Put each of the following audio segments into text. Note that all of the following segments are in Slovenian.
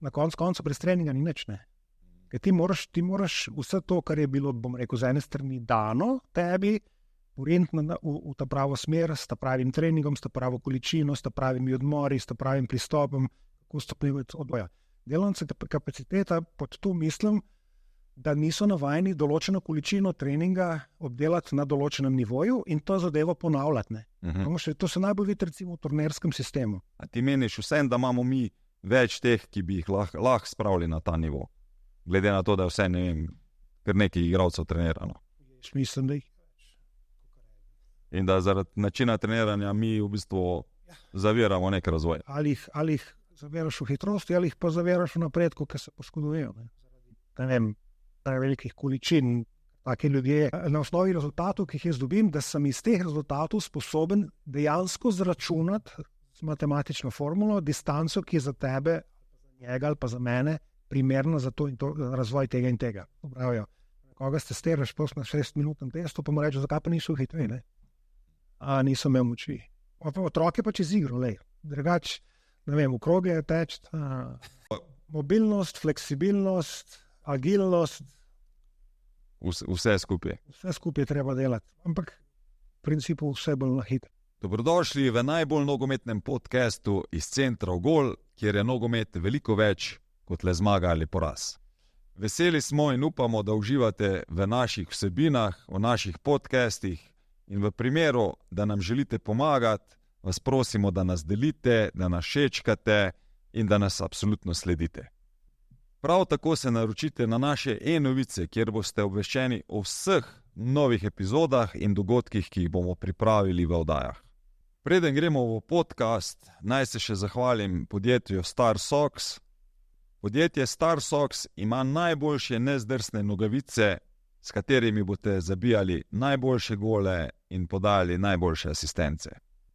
na koncu brez treninga ni nič, ne. Ker ti moraš vse to, kar je bilo, bom rekel, z ene strani dano tebi, uriniti v ta pravo smer, s ta pravim treningom, s ta pravo količino, s ta pravimi odmori, s ta pravim pristopom, kako stopnjevati odboja. Delovna kapaciteta, pod to mislim, da niso navajeni določeno količino treninga obdelati na določenem nivoju in to zadevo ponavljati. To se najbolj vidi recimo v turnerskem sistemu. A ti meniš vsem, da imamo mi več teh, ki bi jih lahko spravili na ta nivo? Glede na to, da vse, ne vem, kar nekaj igralcev trenirano. Mislim, da jih. In da zaradi načina treniranja mi v bistvu zaviramo nek razvoj. Ali jih zaviraš v hitrosti, ali jih pa zaviraš v napredku, ki se poškodujejo. Ne vem, velikih količin, taki ljudje. Na osnovi rezultatov, ki jih jaz dobim, da sem iz teh rezultatov sposoben dejansko zračunati z matematično formulo distanco, ki je za tebe, za njega ali pa za mene primerna za to in to, za razvoj tega in tega. Pravijo, koga ste steraš prost na 6-minutnem testu, pa mu reče, zakaj pa niso hitri, ne? Nisem imel moči. Otroke pa čez igro, drugače, ne vem, v kroge teč, mobilnost, fleksibilnost, agilnost. Vse skupaj. Vse skupaj je treba delati, ampak v principu vse bolj na hitro. Dobrodošli v najbolj nogometnem podcastu iz centra Gol, kjer je nogomet veliko več kot le zmaga ali poraz. Veseli smo in upamo, da uživate v naših vsebinah, v naših podcastih in v primeru, da nam želite pomagati, vas prosimo, da nas delite, da nas všečkate in da nas absolutno sledite. Prav tako se naročite na naše e-novice, kjer boste obveščeni o vseh novih epizodah in dogodkih, ki jih bomo pripravili v oddajah. Preden gremo v podcast, naj se še zahvalim podjetju StarSox. Podjetje StarSox ima najboljše nezdrsne nogavice, s katerimi boste zabijali najboljše gole in podali najboljše asistence.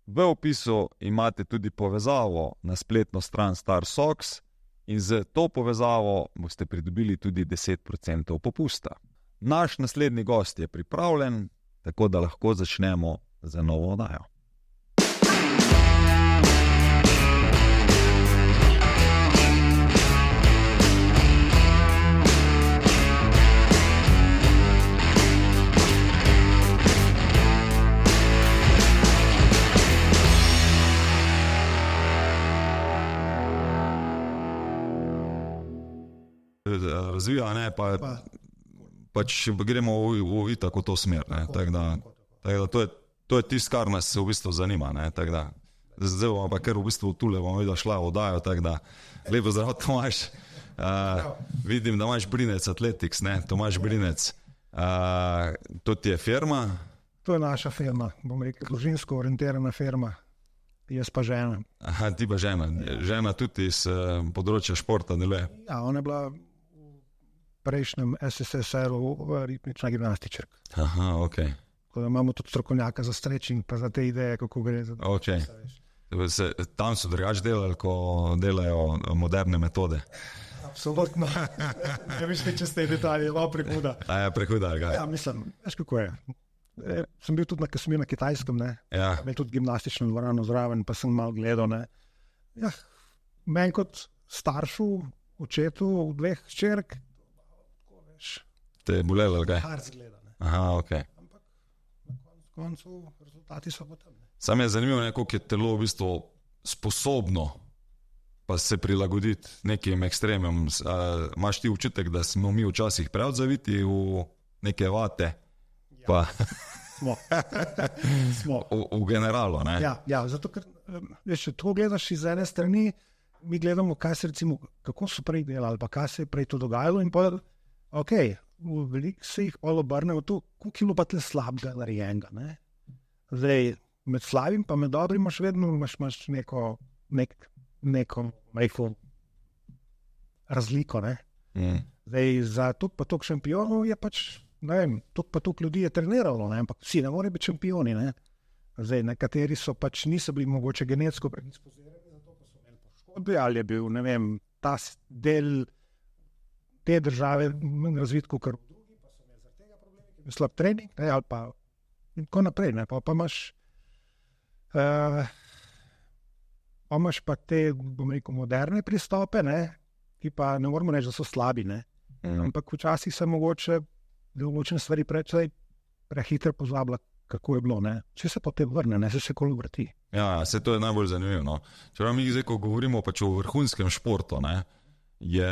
V opisu imate tudi povezavo na spletno stran StarSox in z to povezavo boste pridobili tudi 10% popusta. Naš naslednji gost je pripravljen, tako da lahko začnemo z novo oddajo. Razvija, ne, pač gremo v tako to smer, ne, tako da to je tisto, kar nas v bistvu zanima, ne, tako da zdaj bomo pa kar v bistvu tule bomo videla šla v oddajo, tako da lepo zdrav Tomaž, vidim, da imaš Brinec Athletics, ne, Tomaž Brinec, to ti je firma? To je naša firma, bom rekel, družinsko orientirana firma, jaz pa žena. Aha, ti pa žena tudi iz področja športa deluje? Ja, ona je bila prejšnjem SSSR-u ritmična gimnastičarka. Aha, okej. Tako da imamo tudi strokovnjaka za stretching, pa za te ideje, kako gre za to. Okej. Tam so drugače delali, ko delajo moderne metode. Absolutno. Ja, mislim, če ste detalji, malo prekuda. Prekuda, ga. Ja, mislim, veš kako je. Sem bil tudi na Kitajskem, ne. Ja. Imel tudi gimnastično dvorano zraven, pa sem malo gledal, ne. Ja, meni kot staršu, očetu, dveh hčerk, te je bolelo, kaj? Hard zgleda, ne. Aha, okej. Ampak na koncu rezultati so pa tam, ne. Sam je zanimivo, koliko je telo v bistvu sposobno pa se prilagoditi nekim ekstremom. Imaš ti občutek, da smo mi včasih preodzaviti v neke vate? Ja. Pa Smo. v generalu, ne? Ja, zato ker, če to gledaš iz ene strani, mi gledamo, kaj se recimo, kako so prej delali, pa kaj se je prej to dogajalo in pa veliko se jih obrne v to, koliko je bilo pa tle slabega narejenega, ne. Zdaj, med slabim pa med dobrim imaš vedno neko razliko, ne. Zdaj, za toliko pa toliko šampionov je pač, ne vem, toliko pa toliko ljudi je treniralo, ne, ampak vsi ne more biti šampioni, ne. Zdaj, nekateri so pač niso bili mogoče genetsko predispozirani, zato pa so imeli poškodbe, ali je bil, ne vem, ta del te države manj razvit kot v drugi, pa so imeli zaradi tega probleme, ki je bil slab trening, ne, ali pa in tako naprej, ne, pa imaš pa te, bom rekel, moderne pristope, ne, ki pa ne moramo reči, da so slabi, ne. Ampak včasih se mogoče določene stvari prehitro pozabila, kako je bilo, ne. Če se potem vrne, ne, se kolo vrti. Ja, se to je najbolj zanimivo, no. Čeprav mi zdaj, ko govorimo pač o vrhunskem športu, ne, je,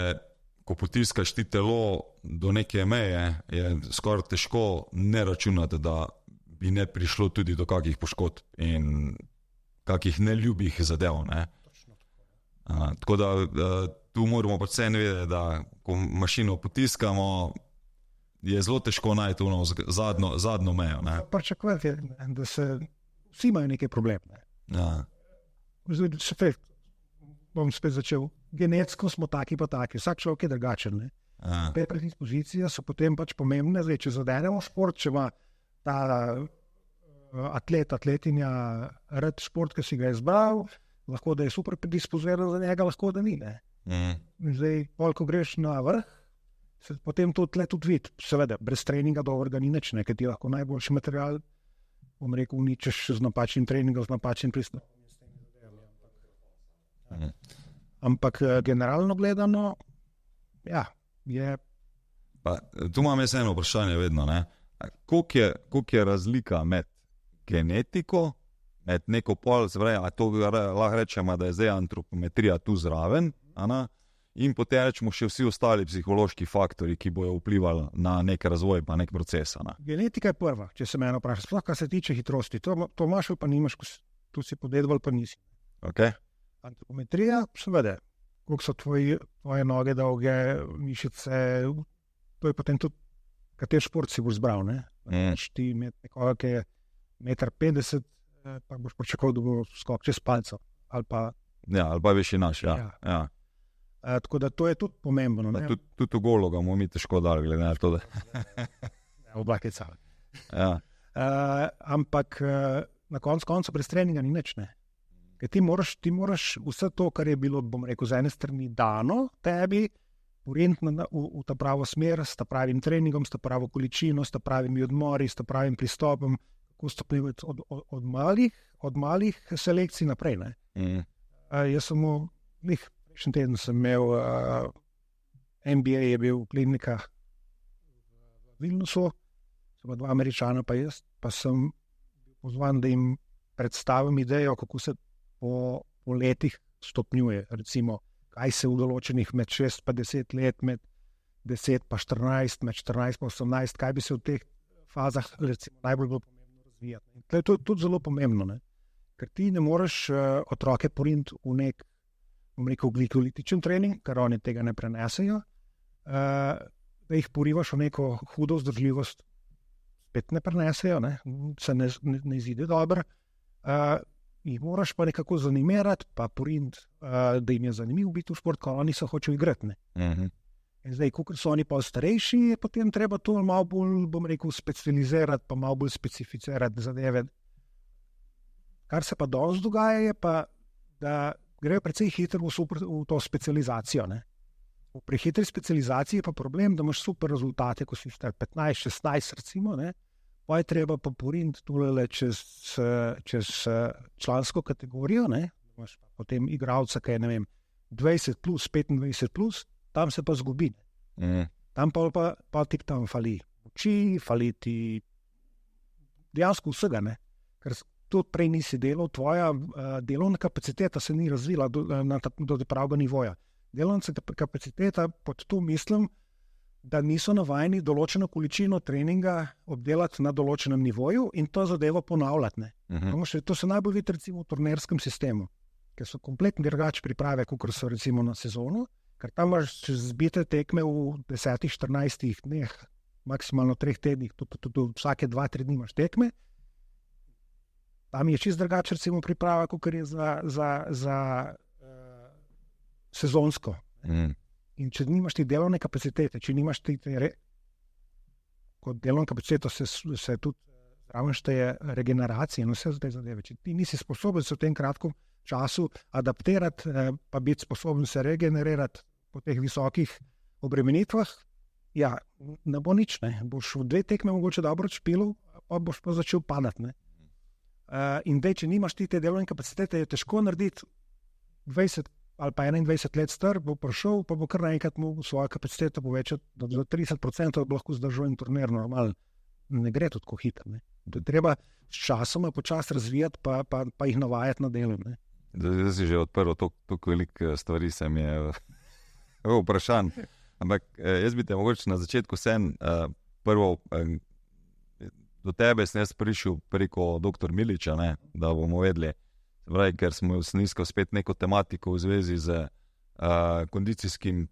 ko potiskaš ti telo do neke meje, je skoraj težko ne računati, da bi ne prišlo tudi do kakih poškodb in kakih neljubih zadev, ne. Tako da tu moramo pač vse vedeti, da ko mašino potiskamo, je zelo težko najti zadnjo mejo, ne. Pričakovati, da se vsi imajo nekaj problem, ne. Ja. Zdaj, bom spet začel. Genetsko smo taki pa taki, vsak človek je drugačen, ne. Predispozicije so potem pač pomembne, zdaj, če zadenemo šport, če ima ta atletinja rad šport, ki si ga je izbral, lahko da je super predispoziran za njega, lahko da ni, ne. Zdaj, ko greš na vrh, se potem to tle tudi vidi, seveda, brez treninga dobrega ni nič, ne, ker ti lahko najboljši material, bom rekel, uničiš z napačnim treningom, z napačnim pristopom. Ampak generalno gledano, ja, je... Pa, tu imam jaz eno vprašanje vedno, ne. Koliko je razlika med genetiko, med neko pol, a to lahko rečemo, da je zdaj antropometrija tu zraven, in potem rečemo še vsi ostali psihološki faktori, ki bojo vplivali na nek razvoj pa nek proces. Genetika je prva, če se mene vpraša, sploh kar se tiče hitrosti. To imaš ali pa nimaš, tu si podedoval pa nisi. Okay. Antropometrija, seveda, koliko so tvoje noge dolge, mišice, to je potem tudi, kater šport si boš zbral, ne? Ti med nekoga, ki je 1,50 m, pa boš pričakoval, da bo skok čez palco. Ali pa višinaš, ja. Tako da to je tudi pomembno. Tudi v golo ga bomo mi težko dali, glede na to, da... Oblake cale. Ja. Ampak na koncu brez treninga ni nič, ne. Ker ti moraš vse to, kar je bilo, bom rekel, z ene strani dano tebi, poriniti v ta pravo smer, s ta pravim treningom, s ta pravo količino, s ta pravimi odmori, s ta pravim pristopom, kako stopnjevati od malih selekcij naprej, ne. Jaz sem prejšnji teden sem imel MBA, je bil v klinikah v Vilnusu, so pa 2 Američana pa jaz, pa sem pozvan, da jim predstavim idejo, kako se po letih stopnjuje, recimo, kaj se v določenih med 6 pa 10 let, med 10 pa 14, med 14 pa 18, kaj bi se v teh fazah recimo najbolj bilo pomembno razvijati. To je tudi zelo pomembno, ne? Ker ti ne moreš otroke poriniti v nek, bom rekel, glikolitičen trening, ker oni tega ne prenesejo, da jih porivaš v neko hudo vzdržljivost, spet ne prenesejo, ne? Se ne izide dobro. Jih moraš pa nekako zanimirati, pa poriniti, da jim je zanimiv biti v šport, ko oni se hočejo igrati, ne. In zdaj, kakor so oni pa starejši, je potem treba to malo bolj, bom rekel, specializirati, pa malo bolj specificirati zadeve. Kar se pa danes dogaja, je pa, da grejo precej hitro v to specializacijo, ne. V prehitri specializaciji je pa problem, da imaš super rezultate, ko si star 15, 16 recimo, ne. Pa je treba pa poriniti tulele čez člansko kategorijo, ne. Imaš pa potem igralca, ki je, ne vem, 20 plus, 25 plus, tam se pa zgubi. Tam pa ti tam fali oči, fali ti dejansko vsega, ne. Ker tudi prej nisi delal, tvoja delovna kapaciteta se ni razvila do pravega nivoja. Delovna kapaciteta, pod to mislim, da niso navajeni določeno količino treninga obdelati na določenem nivoju in to zadevo ponavljati, ne. To se najbolj vidi recimo v turnerskem sistemu, ker so kompletno drugače priprave, kakor so recimo na sezono, ker tam imaš zbite tekme v 10-14 dneh, maksimalno 3 tednih, tudi vsake 2-3 dni imaš tekme. Tam je čisto drugače recimo priprava, kakor je za sezonsko. In če nimaš ti delovne kapacitete, če nimaš ti kot delovno kapaciteto se tudi zraven šteje regeneracija in vse te zadeve. Če ti nisi sposoben se v tem kratkem času adaptirati, pa biti sposoben se regenerirati po teh visokih obremenitvah, ja, ne bo nič, ne. Boš v 2 tekme mogoče dobro špilal, pa boš pa začel padati, ne. In če nimaš ti te delovne kapacitete, je težko narediti 20 ali pa 21 let star, bo prišel, pa bo kar naenkrat mu svojo kapaciteto povečati, da za 30% bo lahko zdržal in turnir normalno. Ne gre to tako hitro. Ne. To je treba s časoma počasi razvijati, pa jih navajati na delo. Zdaj si že odprl toliko veliko stvari, se mi je vprašanj. Ampak jaz bi te mogoče na začetku prvo do tebe sem jaz prišel preko dr. Miliča, ne, da bomo vedeli, ker smo sniskali spet neko tematiko v zvezi z kondicijskim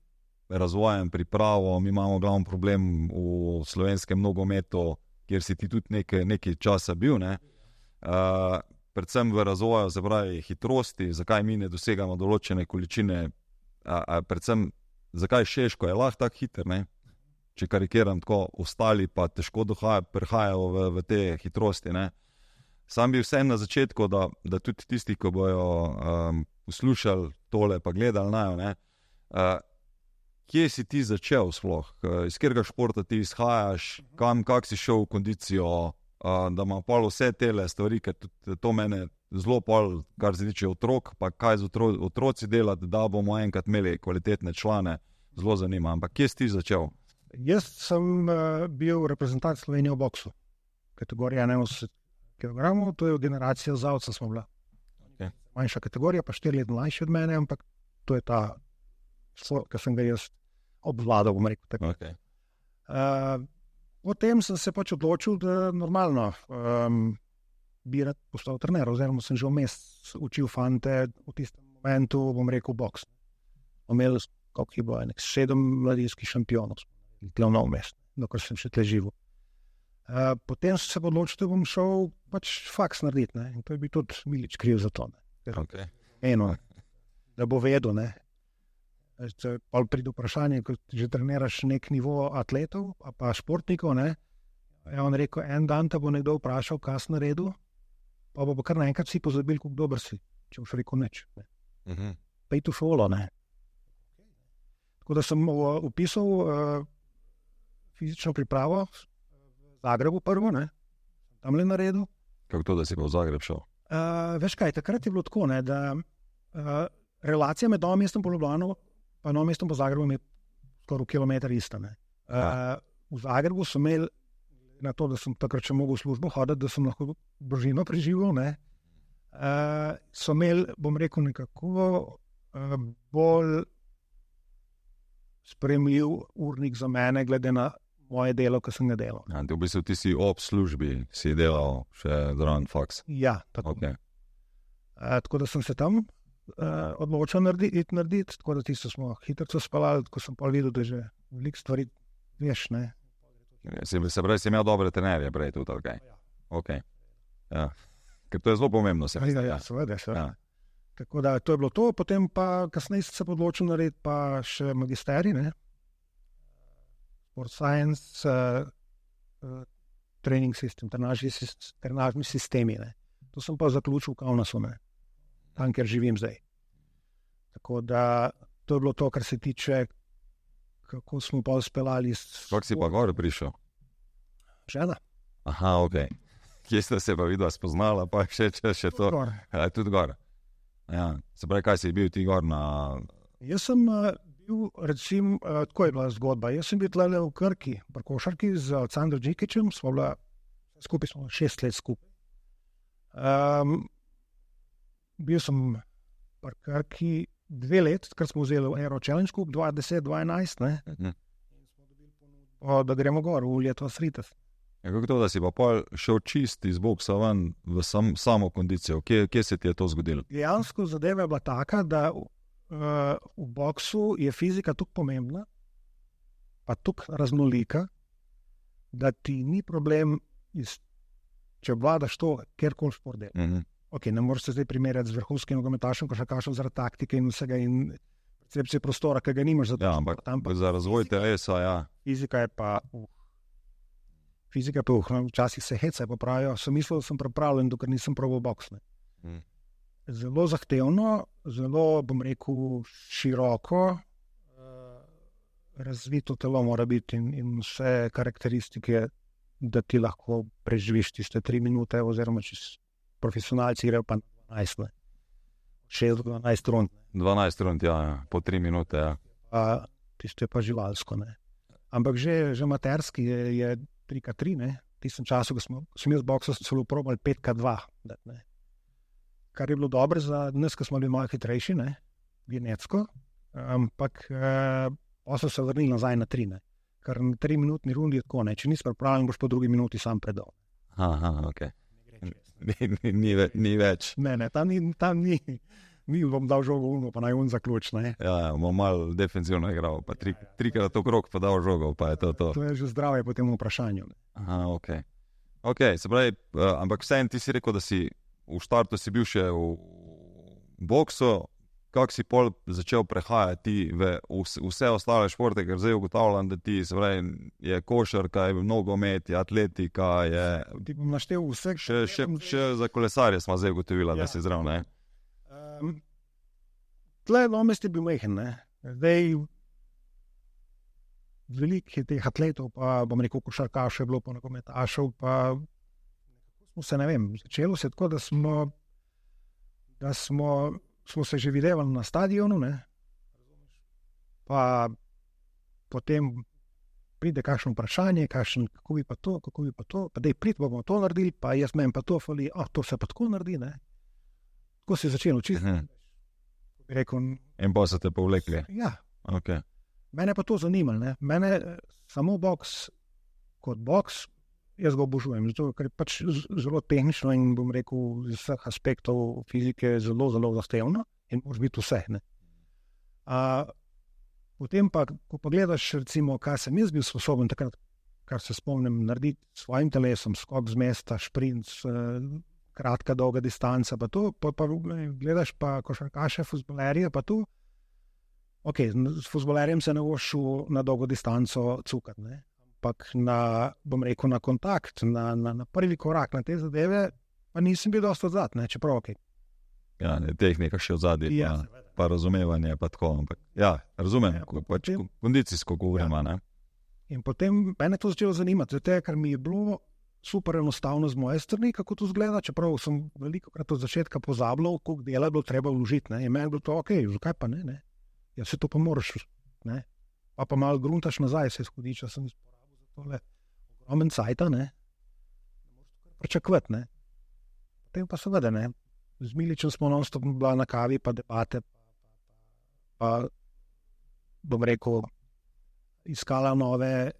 razvojem, pripravo. Mi imamo glavni problem v slovenskem nogometu, kjer si ti tudi nekaj časa bil, ne. Predvsem v razvoju, se pravi hitrosti, zakaj mi ne dosegamo določene količine, predvsem zakaj Šeško je lahko tako hiter, ne? Če karikiram tako, ostali pa težko prihajajo v te hitrosti. Ne? Sam bi vsem na začetku, da tudi tisti, ko bojo poslušali tole pa gledali najo, ne? Kje si ti začel sploh? Iz katerega športa ti izhajaš, kak si šel v kondicijo, da ima pol vse tele stvari, ker to mene zelo pol, kar se tiče otrok, pa kaj z otroci delati, da bomo enkrat imeli kvalitetne člane, zelo zanima. Ampak kje si ti začel? Jaz sem bil reprezentant Slovenije v boksu, kategorija 81 kg, to je generacija Zavca smo bila. Okay. Manjša kategorija, pa 4 let mlajši od mene, ampak to je ta, ki sem ga jaz obvladal, bom rekel tako. Okay. Potem sem se pač odločil, da normalno bi rad postal trener, oziroma sem že vmes učil fante v tistem momentu, bom rekel, boks. Imeli koliko je bilo, 7 mladinskih šampionov, glavno vmes, dokler sem še tle živel. Potem sem se odločil, da bom šel pač faks narediti, ne? In to je bil tudi Milič kriv za to. Okay. Eno, da bo vedel, ne. Pa pride vprašanje, ko že treniraš nek nivo atletov, pa športnikov, ne. Ja, on rekel, en dan te bo nekdo vprašal, kaj si naredil, pa bo kar naenkrat si pozabil, kako dober si, če boš rekel nič. Pa je to šolo, ne. Tako da sem upisal fizično pripravo v Zagrebu prvo, ne, tam le naredil. Kako to, da si pa v Zagreb šel? Veš kaj, takrat je bilo tako, ne, da relacija med Novim mestom po Ljubljano pa Novim mestom po Zagrebu je skoraj kilometer ista. Ne. V Zagrebu sem imel, na to, da sem takrat še mogel v službo hoditi, da sem lahko družino preživel, ne, so imeli, bom rekel, nekako bolj spremljiv urnik za mene, glede na moje delo, ki sem ga delal. Ja, v bistvu ti si ob službi si delal še zraven faks. Ja, tako. Okay. Tako da sem se tam odločil narediti, tako da tisto smo hitro spalali, ko sem pa videl, da že veliko stvari veš, ne. Se pravi, si imel dobre trenerje prej tudi, okay. Ja. Okay. Ja. Ker to je zelo pomembno. Ja, seveda. Ja. Tako da to je bilo to, potem pa kasneje se odločil narediti pa še magisterij, ne. Sport science, training system, trenažni sistemi, ne. To sem pa zaključil v Kaunasu, ne. Tam, kjer živim zdaj. Tako da to je bilo to, kar se tiče, kako smo pa speljali. Kako si pa gor prišel? Žena. Aha, okej. Kje ste se pa vidva spoznala, pa še to? Gor. Ja, tudi gor. Ja. Se pravi, kaj si bil ti gor na... Jaz sem bil, recimo, tako je bila zgodba. Jaz sem bil tlele v Krki, pri košarki z Aleksandrom Džikićem, skupaj smo 6 let skupaj. Bil sem pri Krki 2 let, ker smo vzeli Aero Challenge Cup 2010-2011, ne? In smo dobili ponudbo, da gremo gor v Lietuvos Rytas. Ja, kako to, da si pa pol šel čist iz boksa ven v samo kondicijo? Kje se ti je to zgodilo? Dejansko zadeva je bila taka, da v boksu je fizika tako pomembna, pa tako raznolika, da ti ni problem, če obvladaš to, kjerkoli šport dela. Ok, ne moreš se zdaj primerjati z vrhunskim nogometašem, košarkašem zaradi taktike in vsega in percepcije prostora, ki ga nimaš za to. Ja, ampak za razvoj telesa, ja. Fizika je pa včasih se heca, pa pravijo, sem mislil, da sem pripravljen, dokler nisem probal boks. Zelo zahtevno, zelo, bom rekel, široko, razvito telo mora biti in vse karakteristike, da ti lahko preživiš tiste 3 minute, oziroma če profesionalci grejo pa 12, 6-12 rund. 12 rund, ja, po 3 minute. Ja. Tisto je pa živalsko. Ne. Ampak že amaterski je 3x3, ne. V tistem času, ko sem jaz boksa, celo probal 5x2. Ne. Kar je bilo dobro za nas, ko smo bili malo hitrejši, ne, genetsko, ampak pa so se vrnili nazaj na 3, ne. Ker na 3-minutni rundi je tako, ne. Če nisi pripravljen, boš po 2 minuti sam predal. Ok. Ni več. Ne, tam ni bom dal žogo pa naj zaključ, ne. Ja, bom malo defensivno igral, pa trikrat okrog pa dal žogo, pa je to. To je že zdravje po tem vprašanju. Ok, se pravi, ampak vseeno ti si rekel, da si v štartu si bil še v boksu, kako si pol začel prehajati v vse ostale športe, ker zdaj ugotavljam, da ti, se pravi, je košarka, je nogomet, je atletika, je... Ti bom naštel vse. Še za kolesarje smo zdaj ugotovila, da si zdrav, ne? Tle lomest je bil majhen, ne. Zdaj veliko je teh atletov, pa bom rekel košarkašev je bilo, pa nogometašev, pa smo se, ne vem, začelo se tako, da smo se že videvali na stadionu, ne. Pa potem pride kakšno vprašanje, kako bi pa to, pa dej prid, bomo to naredili, pa jaz meni pa to fali, to se pa tako naredi, ne. Tako se je začelo učiti. In pa so te povlekli. Ja. Okay. Mene pa to zanimalo, ne. Mene samo boks kot boks, jaz ga obožujem, zato, ker je pač zelo tehnično in bom rekel iz vseh aspektov fizike zelo, zelo zahtevno in moraš biti vse, ne. Potem pa, ko pogledaš recimo, kaj sem jaz bil sposoben takrat, kar se spomnim narediti s svojim telesom, skok z mesta, šprint, kratka, dolga distanca, pa to, pa gledaš pa košarkaše, fuzbalerje, pa to, ok, s fuzbalerjem se ne boš šel na dolgo distanco cukat, ne, ampak bom rekel, na kontakt, na prvi korak, na te zadeve, pa nisem bil dosti odzad, ne, čeprav ok. Ja, tehnika še odzadje, ja, pa razumevanje, pa tako, ampak ja, razumem, pač kondicijsko govorimo, ne. In potem mene to začelo zanimati, zato ker mi je bilo super enostavno z moje strani, kako to zgleda, čeprav sem velikokrat od začetka pozabljal, koliko dela je bilo treba vložiti, ne, in meni je bilo to ok, zakaj pa ne, ja, se to pa moraš, ne, pa malo gruntaš nazaj, se skodi, če sem izporabil za tole ogromen cajta, ne, pričakovati, ne, potem pa seveda, ne, z Miličem smo non-stop bila na kavi, pa debate, pa bom rekel, iskala nove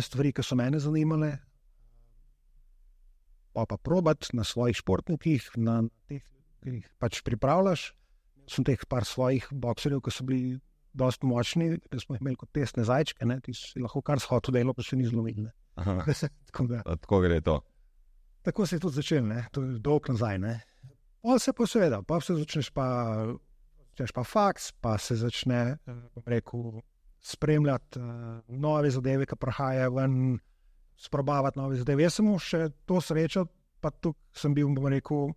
stvari, ki so mene zanimale, pa probati na svojih športnikih, na teh, ki jih pač pripravljaš. Sem teh par svojih bokserjev, ki so bili dosti močni, da smo imeli kot testne zajčke, ne, ti si lahko kar shotel delo, pa se ni zlomil, ne. Tako gre to. Tako se je tudi začel, ne, to je dolg nazaj, ne. Pa se posveda, pa se začneš pa faks, pa se začne, bom rekel, spremljati nove zadeve, ki prihajajo ven, sprobavati nove zadeve. Jaz sem še to srečal, pa tukaj sem bil, bom rekel,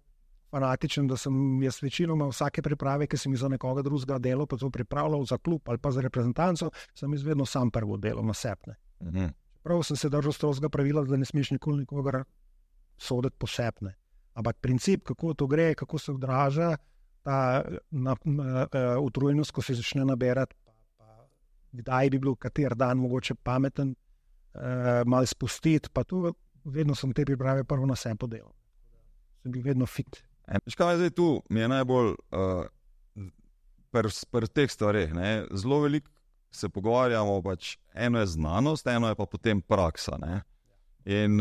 fanatičen, da sem jaz večinoma vsake priprave, ki sem jih za nekoga drugega delal, pa to pripravljal za klub ali pa za reprezentanco, sem jaz vedno sam prvo delal na sebi. Prav sem se držal strogega pravila, da ne smeš nikoli nikogar soditi posebne. Ampak princip, kako to gre, kako se odraža, ta utrujnost, ko se začne nabirati, kdaj bi bil kater dan mogoče pameten, malo spustiti, pa to vedno sem te priprave prvo na sebi podelal. Sem bil vedno fit. Škaj zdaj tu mi je najbolj pri teh stvareh, ne? Zelo veliko se pogovarjamo, pač eno je znanost, eno je pa potem praksa, ne? In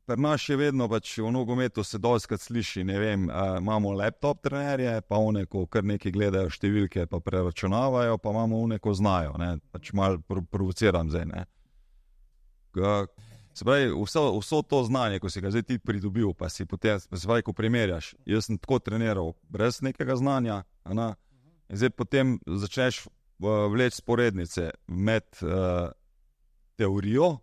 pri nas še vedno pač v nogometu se dostikrat sliši, ne vem, imamo laptop trenerje, pa one, ko kar nekaj gledajo številke, pa preračunavajo, pa imamo one, ko znajo, ne? Pač malo provociram zdaj, ne? Se pravi, vso to znanje, ko si ga zdaj ti pridobil, pa si potem, ko primerjaš, jaz sem tako treniral brez nekega znanja, in zdaj potem začneš vleči sporednice med teorijo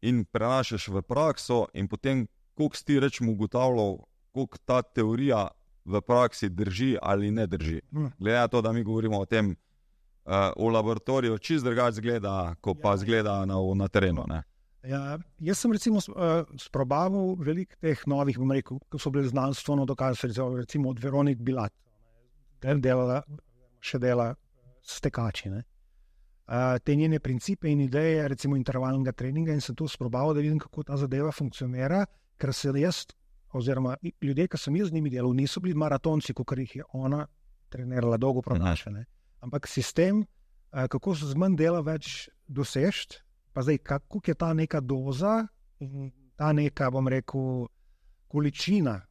in prenašaš v prakso in potem, koliko si ti rečemo ugotavljal, koliko ta teorija v praksi drži ali ne drži. Glede na to, da mi govorimo o tem, v laboratoriju čisto drugače zgleda, ko pa zgleda na terenu, ne? Ja, jaz sem recimo sprobaval veliko teh novih, bom rekel, ko so bili znanstveno dokazali, recimo od Veronik Bilat. dela s tekači. Ne. Te njene principe in ideje, recimo intervalnega treninga, in sem to sprobal, da vidim, kako ta zadeva funkcionira, ker se jaz, oziroma ljudje, ki sem jaz z njimi delal, niso bili maratonci, kot jih je ona trenirala dolgo pronašene. Ampak sistem, kako se z manj dela več dosežeti, pa zdaj, kako je ta neka doza in ta neka, bom rekel, količina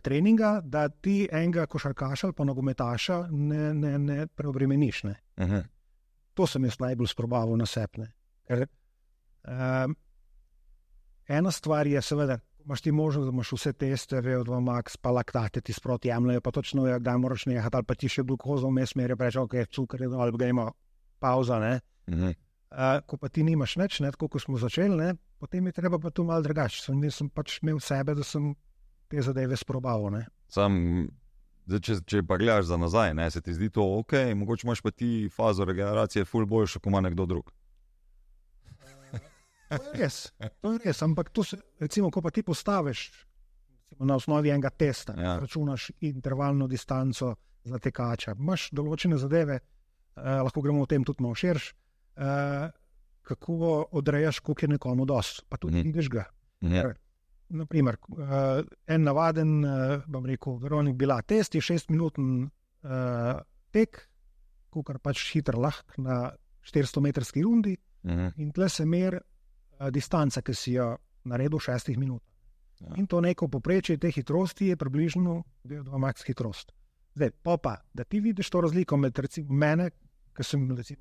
treninga, da ti enega košarkaša ali pa nogometaša ne preobremeniš. Ne. To sem jaz najbolj sprobaval na sebi. Ker ena stvar je, seveda, imaš ti možnost, da imaš vse teste, VO2 max, pa laktate ti sproti jemljajo, pa točno je, kdaj moraš nehati, ali pa ti še glukozo vmes merijo, pa reče, ok, cukor je dol, ali gremo pauza, ne. Ko pa ti nimaš nič, ne, tako kot smo začeli, ne, potem je treba pa to malo drugače. Sem pač imel sebe, da sem te zadeve sprobaval, ne. Če pa gledaš za nazaj, ne, se ti zdi to ok, mogoče imaš pa ti fazo regeneracije ful boljšo, ko ima nekdo drug. To je res, ampak to se, recimo, ko pa ti postaviš na osnovi enega testa, računaš intervalno distanco za tekača, imaš določene zadeve, lahko gremo o tem tudi malo širš, kako odrejaš, koliko je nekomu dosti, pa tudi vidiš ga. Naprimer, en navaden, bom rekel, Veronik Bila test je 6-minuten tek, kakor pač hiter lahko na 400-metrski rundi, in tle se meri distanca, ki si jo naredil v 6 minutah. In to neko poprečje te hitrosti je približno VO2 max hitrost. Zdaj, pa, da ti vidiš to razliko med recimo mene, ki sem recimo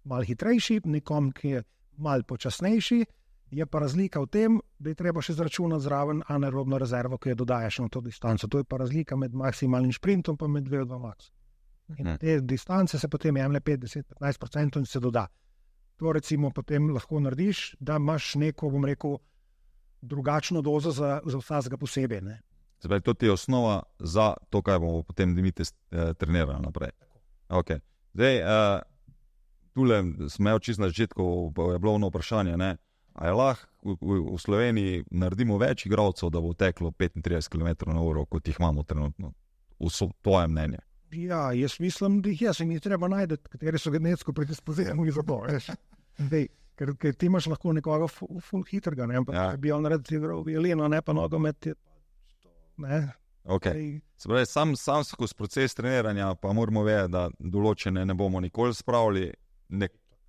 malo hitrejši, nekom, ki je malo počasnejši, je pa razlika v tem, da je treba še zračunati zraven anaerobno rezervo, ki jo dodajaš na to distanco. To je pa razlika med maksimalnim šprintom pa med VO2 max. In te distance se potem jemlje 50-15% in se doda. To recimo potem lahko narediš, da imaš neko, bom rekel, drugačno dozo za vsakega posebej. Ne? Zdaj, to ti je osnova za to, kaj bomo potem Dimitri trenirali naprej. Okay. Zdaj, tule smo čisto na začetku, je bilo ono vprašanje, ne? A je lahko v Sloveniji naredimo več igralcev, da bo teklo 35 km/h, kot jih imamo trenutno? V tvoje mnenje? Ja, jaz mislim, da jih je treba najti, kateri so genetsko predispozirani za to. Ker ti imaš lahko nekoga ful hitrega, ne? Ampak bi on rad igral violino, ne pa nogomet. Okay. Se pravi, sam skozi proces treniranja pa moramo vedeti, da določene ne bomo nikoli spravili,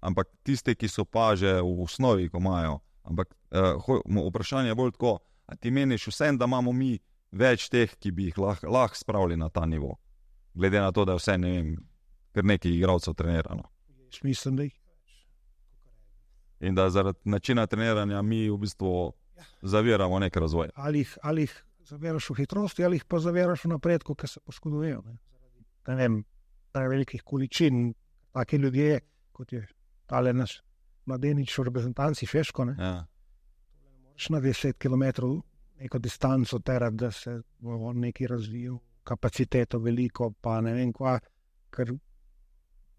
ampak tiste, ki so pa že v osnovi, ko imajo. Ampak vprašanje je bolj tako, a ti meniš vsem, da imamo mi več teh, ki bi jih lahko spravili na ta nivo? Glede na to, da je vse, ne vem, kar nekaj igralcev trenirano. Mislim, da jih več. In da zaradi načina treniranja mi v bistvu zaviramo nek razvoj. Ali jih zaviraš v hitrosti, ali jih pa zaviraš v napredku, ki se poškodujejo. Ne vem, velikih količin, taki ljudje, kot je tale naš mladenič v reprezentanci Šeško, ne? Ja. Moraš na 10 km neko distanco terati, da se bo on nekaj razvijal, kapaciteto veliko, pa ne vem kva, ker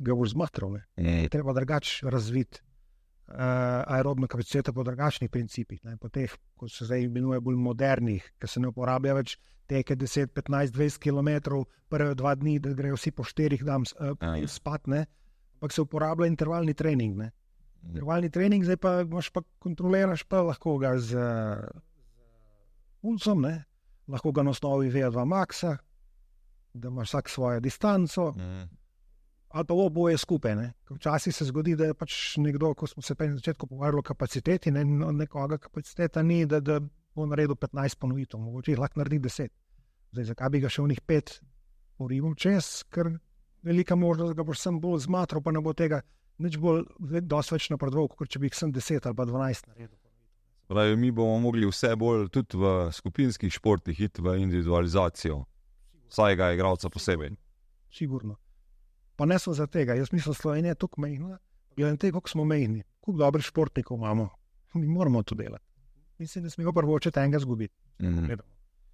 ga boš zmatral. Treba drugače razviti aerobno kapaciteto po drugačnih principih, ne? Po teh, ko se zdaj imenuje bolj modernih, ker se ne uporablja več teke 10, 15, 20 km, prve 2 dni, da grejo vsi po 4 dan spat, ne? Ampak se uporablja intervalni trening. Ne? Intervalni trening, zdaj pa imaš pa kontroliraš pa lahko ga z pulsom, ne? Lahko ga na osnovi VO2 maxa, da imaš vsak svojo distanco, ali pa oboje skupaj. Ne? Včasih se zgodi, da je pač nekdo, ko smo se pa na začetku pogovarjali o kapaciteti, ne? Nekoga kapaciteta ni, da bo naredil 15 ponovitev, mogoče jih lahko naredi 10. Zdaj, zakaj bi ga še v njih 5 poribal čez, ker velika možnost, da ga boš sem bolj zmatral, pa ne bo tega nič bolj, dosti več napredoval, kot če bi jih sem 10 ali pa 12 naredil. Pravi, mi bomo mogli vse bolj tudi v skupinskih športih iti v individualizacijo vsajega igralca posebej. Sigurno. Pa ne so za tega. Jaz mislim, Slovenija je tukaj mejna. Glede na te, koliko smo mejni, koliko dobrih športnikov imamo, mi moramo to delati. Mislim, da smemo prvočeti enega zgubiti.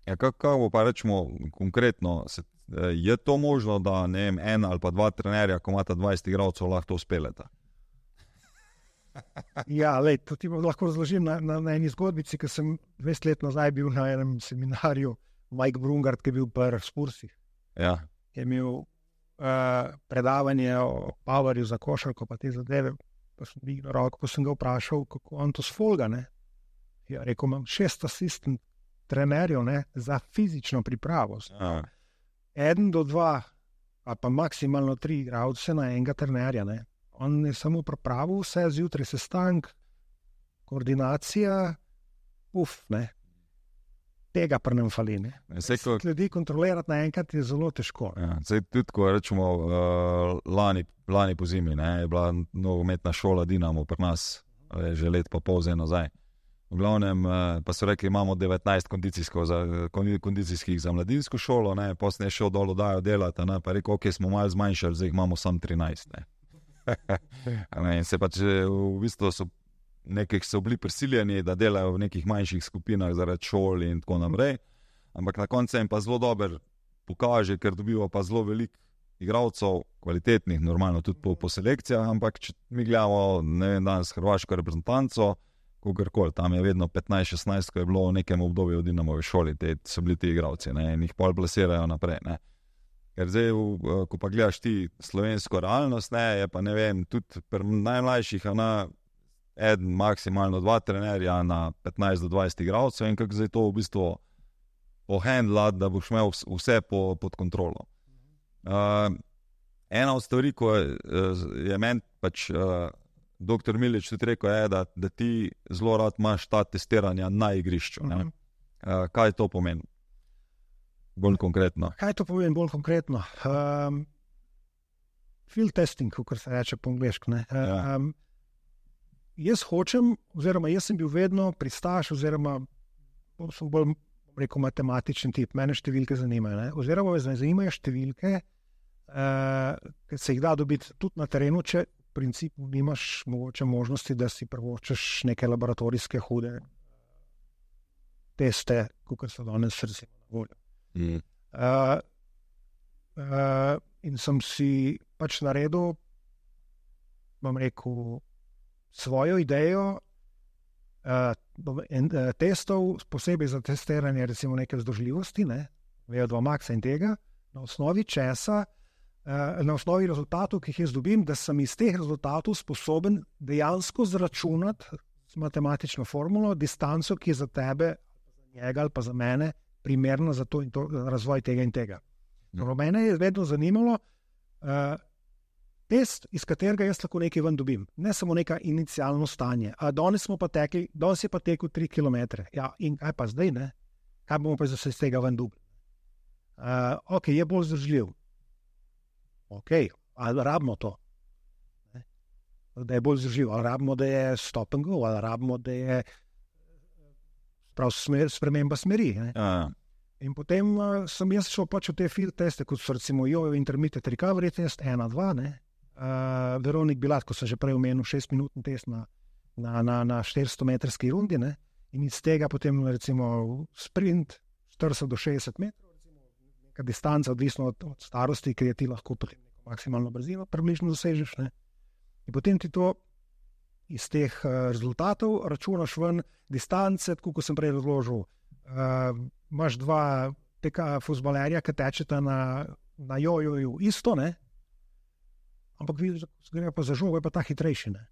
Ja, kako bo pa rečemo konkretno, je to možno, da ne vem, 1 ali pa 2 trenerja, ko imata 20 igralcev, lahko to uspeleta? Ja, lej, to ti lahko razložim na eni zgodbici, ki sem 20 let nazaj bil na enem seminarju, Mike Brungard, ki je bil pri Spursih. Ja. Je imel predavanje o powerju za košarko, pa te zadeve, pa sem dvignil roko, pa sem ga vprašal, kako on to sfolga, ne. Ja, rekel, imam 6 asistent trenerjev, ne, za fizično pripravo. 1 do 2, ali pa maksimalno 3 igralce na enega trenerja, ne. On je samo pripravil vse, zjutraj sestank, koordinacija, ne. Tega pa nam fali, ne. Ljudi kontrolirati naenkrat je zelo težko. Ja, tudi, ko rečemo, lani po zimi, ne, je bila nogometna šola Dinamo pri nas, že let pa pol nazaj. V glavnem, pa so rekli, imamo 19 kondicijskih za mladinsko šolo, ne, pa sem šel dol dajo delati, ne, pa rekel, ok, smo malo zmanjšali, zdaj imamo samo 13, ne. In se pač v bistvu so bili prisiljeni, da delajo v nekih manjših skupinah zaradi šol in tako naprej, ampak na koncu jim pa zelo dober pokaže, ker dobiva pa zelo veliko igralcev, kvalitetnih, normalno tudi po selekcijah, ampak če mi gledamo, ne vem, danes hrvaško reprezentanco, kogarkoli, tam je vedno 15-16, ko je bilo v nekem obdobju v Dinamovi šoli, so bili ti igralci, ne, in jih pol plasirajo naprej, ne. Ker zdaj, ko pa gledaš ti slovensko realnost, ne, je pa, ne vem, tudi pri najmlajših, eden, maksimalno 2 trenerja na 15 do 20 igralcev in kako zdaj to v bistvu pohendlati, da boš imel vse pod kontrolo. Ena od stvari, ko je meni pač dr. Milič tudi rekel, je, da ti zelo rad imaš ta testiranja na igrišču. Ne? Kaj to pomeni? Bolj konkretno. Kaj to pomeni bolj konkretno? Field testing, kot se reče po angleško. Jaz hočem, oziroma jaz sem bil vedno pristaš, oziroma sem bolj, rekel, matematičen tip, mene številke zanimajo, ne? Oziroma me zanimajo številke, ki se jih da dobiti tudi na terenu, če v principu nimaš mogoče možnosti, da si prvočeš neke laboratorijske hude teste, kot so danes recimo na voljo. In sem si pač naredil, bom rekel, svojo idejo testov, posebej za testiranje recimo neke vzdržljivosti, ne, VO2 maxa in tega, na osnovi česa, na osnovi rezultatov, ki jih jaz dobim, da sem iz teh rezultatov sposoben dejansko zračunati z matematično formulo distanco, ki je za tebe, za njega ali pa za mene primerna za to in to, za razvoj tega in tega. Mene je vedno zanimalo test, iz katerega jaz lahko nekaj ven dobim. Ne samo neka inicialno stanje. Danes je pa tekel 3 kilometre. Ja, in kaj pa zdaj, ne? Kaj bomo pa iz tega ven dobili? Ok, je bolj zdržljiv. Ok, ali rabimo to? Ne? Da je bolj zdržljiv. Ali rabimo, da je stop and go, ali rabimo, da je sprememba smeri. Ne? In potem sem jaz šel pač v te field teste, kot so recimo jojo intermittent recovery test, 1-2, ne? Veronik Bilat, ko sem že prej omenil, 6-minutni test na 400-metrski rundi, ne? In iz tega potem recimo sprint 40 do 60 metrov, recimo neka distanca, odvisno od starosti, ker je ti lahko potem neko maksimalno brzino približno dosežeš, ne? In potem ti to iz teh rezultatov računaš ven distance, tako kot sem prej razložil. Imaš 2 teka fuzbalerja, ki tečeta na jojoju isto, ne? Ampak vidiš, da gre pa za žogo, je pa ta hitrejši, ne?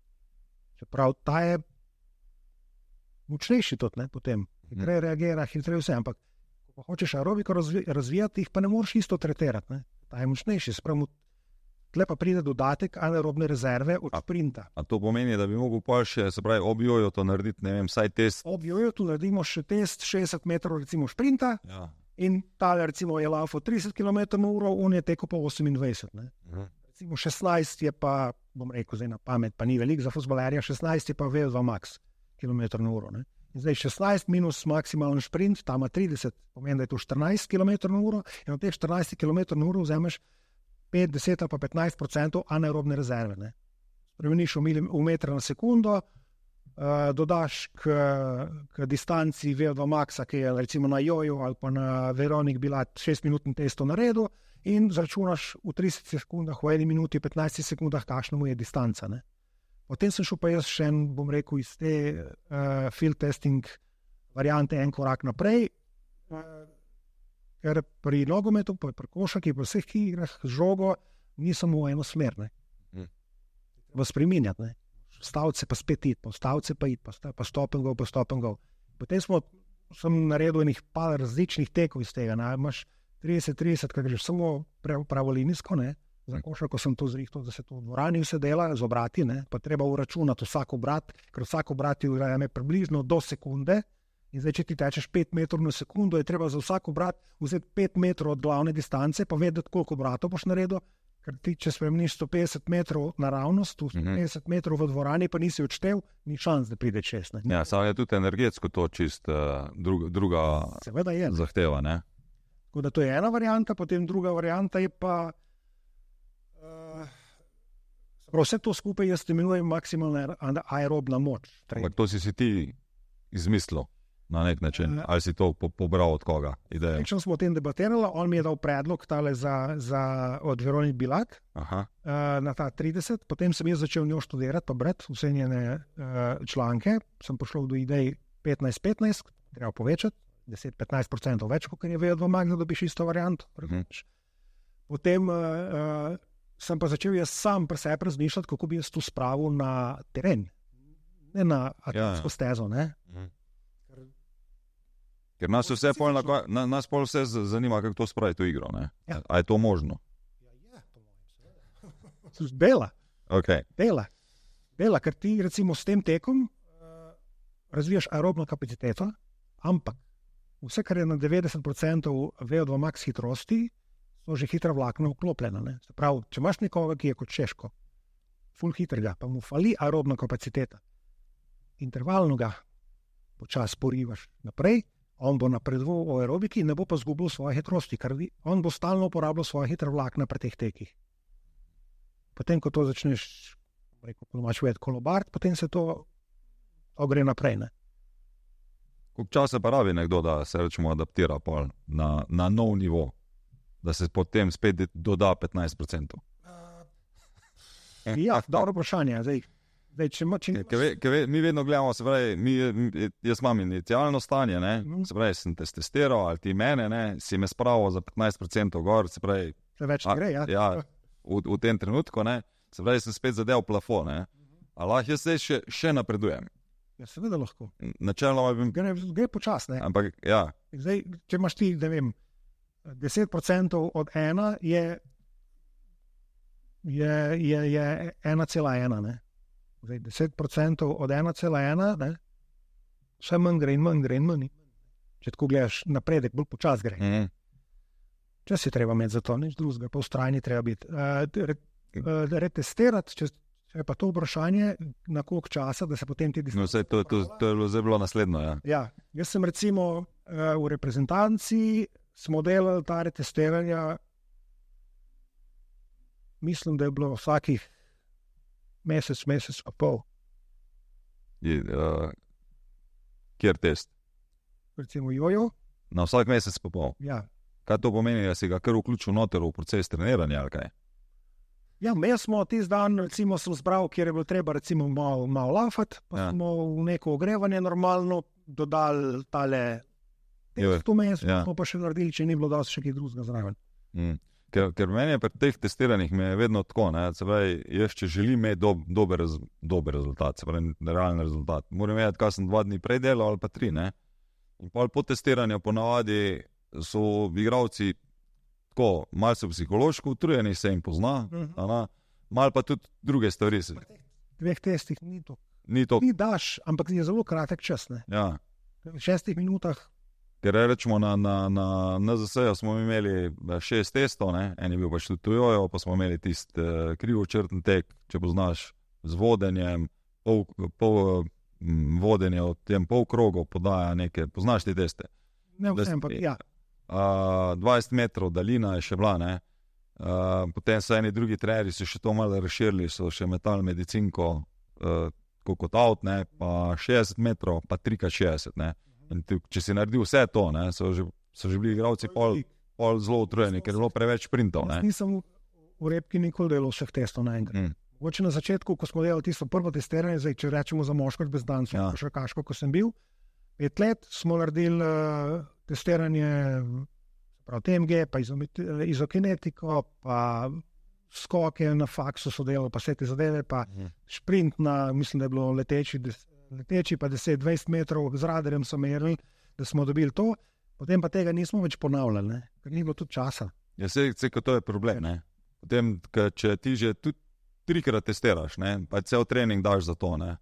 Čeprav ta je močnejši tudi, ne, potem. Hitreje reagira, hitreje vse, ampak ko hočeš aerobiko razvijati, jih pa ne moreš isto tretirati, ne? Ta je močnejši, spravo tle pa pride dodatek anaerobne rezerve od sprinta. A to pomeni, da bi mogel pa še, se pravi, ob jojo to narediti, ne vem, vsaj test? Ob jojo tu naredimo še test 60 metrov recimo šprinta, ja. In tale recimo je laufal 30 km/h, on je tekel pa 28, ne? Recimo 16 je pa, bom rekel zdaj na pamet, pa ni veliko za fuzbalerja, 16 je pa VO2 max km/h, ne? In zdaj 16 minus maksimalen šprint, tam ima 30, pomeni, da je to 14 km/h, in od teh 14 km/h vzameš 5, 10 ali pa 15% anaerobne rezerve, ne? Spremeniš v metre na sekundo, dodaš k distanci VO2 maxa, ki je recimo na joju ali pa na Veronik Bilat 6-minutni testo naredil, in zračunaš v 30 sekundah, v 1 minuti, 15 sekundah, kakšna mu je distanca, ne? Potem sem šel pa jaz še bom rekel, iz te field testing variante en korak naprej, ker pri nogometu, pri košarki, pri vseh igrah z žogo ni samo eno smer. Treba spreminjati. Ne? Stavce pa spet iti, stavce pa iti, pa stop and go. Potem sem naredil enih par različnih tekov iz tega. Ne? Imaš 30, kaj greš samo pravolinijsko, ne? Za košarko sem to zrihtal, da se to v dvorani vse dela, z obrati, ne? Pa treba uračunati vsak obrat, ker vsak obrat ti vzame približno do sekunde. In zdaj, če ti tečeš 5 metrov na sekundo, je treba za vsak obrat vzeti 5 metrov od glavne distance, pa vedeti, koliko obratov boš naredil, ker ti, če spremeniš 150 metrov naravnost, 150 metrov v dvorani, pa nisi odštev, ni šans, da pride 6. Ja, samo je tudi energetsko to čist druga zahteva, ne? Tako da to je ena varianta, potem druga varianta je pa vse to skupaj jaz imenujem maksimalna aerobna moč. Ampak to si ti izmislil na nek način, ali si to pobral od koga? Če smo o tem debatirali, on mi je dal predlog tale od Veronik Bilak na ta 30, potem sem jaz začel njo študirati, pa brati vse njene članke, sem prišel do idej 15-15, treba povečati, 10-15% več, kot je VO2 max, da dobiš isto varianto. Potem sem pa začel jaz sam pri sebi razmišljati, kako bi jaz to spravil na teren, ne na atletsko stezo. Ne? Ker nas pol vse zanima, kako to spraviti v igro. Ja. A je to možno? Ja, to možno. Bela. Okay. Bela, ker ti recimo s tem tekom razvijaš aerobno kapaciteto, ampak vse, kar je na 90% VO2 max hitrosti, so že hitra vlakna vklopljena. Ne? Se pravi, če imaš nekoga, ki je kot Češko, ful hitrega, pa mu fali aerobna kapaciteta, intervalno ga počas porivaš naprej, on bo napredoval v aerobiki in ne bo pa zgubil svoje hitrosti, ker on bo stalno uporabljal svoje hitre vlakna pri teh tekih. Potem, ko to začneš, ko imaš vedeti kolobart, potem se to gre naprej. Ne? Koliko časa pa rabi nekdo, da se rečemo adaptira pol na nov nivo, da se potem spet doda 15%? Ja, dobro vprašanje. Mi vedno gledamo, se pravi, jaz imam inicialno stanje, ne? Se pravi, sem te testiral, ali ti mene, ne? Si me spravil za 15% gor, se pravi, več gre, ja, v tem trenutku, ne? Se pravi, sem spet zadev plafon, ne? A lahko jaz zdaj še napredujem? Ja, seveda lahko. Načeloma bi... Gre počas, ne? Ampak, ja. Zdaj, če imaš ti, ne vem, 10% od 1 je 1,1, ne? Zdaj, 10% od 1,1, ne? Vse manj gre. Če tako gledaš napredek, bolj počas gre. Čas je treba imeti za to, nič drugega, pa vztrajni treba biti. Retestirati, če je pa to vprašanje, na koliko časa, da se potem ti distanci... No, to je zdaj bilo naslednjo, ja. Ja, jaz sem recimo v reprezentanci smo delali ta retestiranja, mislim, da je bilo vsakih mesec pa pol. Kjer test? Recimo jojo. Na vsak mesec pa pol? Ja. Kaj to pomeni, da si ga kar vključil noter v proces treniranja, ali kaj? Ja, jaz smo tisti dan, recimo, sem zbral, kjer je bilo treba recimo malo lafati, pa smo v neko ogrevanje normalno dodali tale test vmes, smo pa še naredili, če ni bilo dosti še kaj drugega zraven. Ker meni je pri teh testiranjih me je vedno tako, ne, se pravi, jaz če želim imeti dober rezultat, se pravi, realen rezultat, moram vedeti, kaj sem 2 dni prej delal ali pa 3, ne. In po testiranju ponavadi so igralci tako, malo so psihološko utrujeni, se jim pozna, malo pa tudi druge stvari. Pri teh 2 testih ni to. Ni daš, ampak je zelo kratek čas, ne. Ja. V 6 minutah. Ker rečemo, na NZS-ju smo imeli 6 testov, ne? En je bil pač tudi tujojo, pa smo imeli tisti krivočrten tek, če poznaš, z vodenjem, vodenje od tem polkrogov podaja neke, poznaš te teste? Ne vsem, ampak ja. 20 metrov daljina je še bila, ne? Potem so eni drugi trenerji so še to malo razširili, so še metali medicinko kot avt, ne? Pa 60 metrov, pa 3x60, ne? In če si naredil vse to, ne, so že bili igralci pol zelo utrujeni, ker je bilo preveč sprintov. Nisem v repki nikoli delal vseh testov naenkrat. Mogoče na začetku, ko smo delali tisto prvo testiranje, zdaj, če rečemo za moško brez dancev, košarkaško, ko sem bil, 5 let smo naredili testiranje TMG, pa izokinetiko, pa skoke na faksu so delali, pa vse te zadeve, pa šprint na, mislim, da je bilo leteči pa 10-20 metrov, z radarjem so merili, da smo dobili to, potem pa tega nismo več ponavljali, ne? Ker ni bilo tudi časa. Ja, to je problem, ne? Potem, če ti že tudi 3-krat testiraš, ne? Pa cel trening daš za to, ne?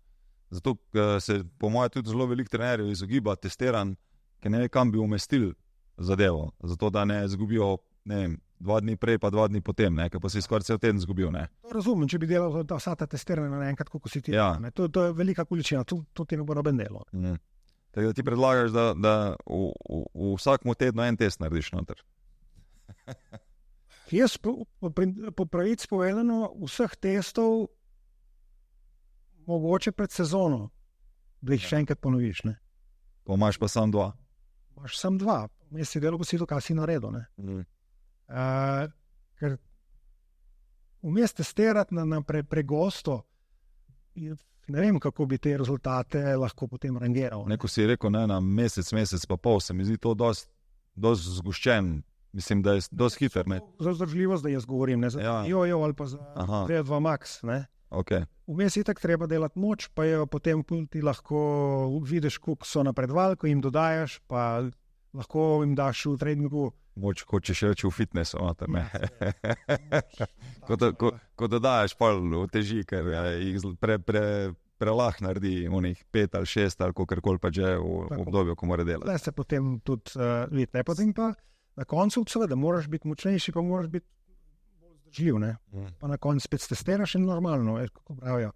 Zato se po mojem tudi zelo veliko trenerjev izogiba testiranj, ker ne ve, kam bi umestili zadevo, zato da ne izgubijo, ne vem, 2 dni prej pa 2 dni potem, ne? Ker pa si skoraj cel teden izgubil, ne? To razumem, če bi delal vsa ta testiranja naenkrat, kako si ti. Ja. To je velika količina, to ti ne bo noben delo. Tako da ti predlagaš, da v vsakem tednu en test narediš noter. Jaz po pravici povedano vseh testov mogoče pred sezono, da jih še enkrat ponoviš, ne? Pa imaš pa samo 2. Imaš samo 2, vmes si delo, si to, kaj si naredil, ne? Ker vmes testirati na pregosto, ne vem, kako bi te rezultate lahko potem rangiral. Neko si rekel, ne, na mesec pa pol, se mi zdi to dosti zgoščen. Mislim, da je dosti hiter, ne? Za vzdržljivost, da jaz govorim, ne? Za jojo ali pa za V2 max, ne? Okay. Vmes je tako treba delati moč, pa jo potem ti lahko vidiš, koliko so napredovali, ko jim dodajaš, pa lahko jim daš v treningu. Moč hočeš reči v fitnessu, ne? Ko dodajaš pol v teži, ker jih prelah naredi unih 5 ali 6 ali kakorkoli pa že v obdobju, ko mora delati. Zdaj se potem tudi vidi, ne? Potem pa na koncu seveda moraš biti močnejši, pa moraš biti živ, ne? Pa na koncu spet testiraš in normalno, kako pravijo.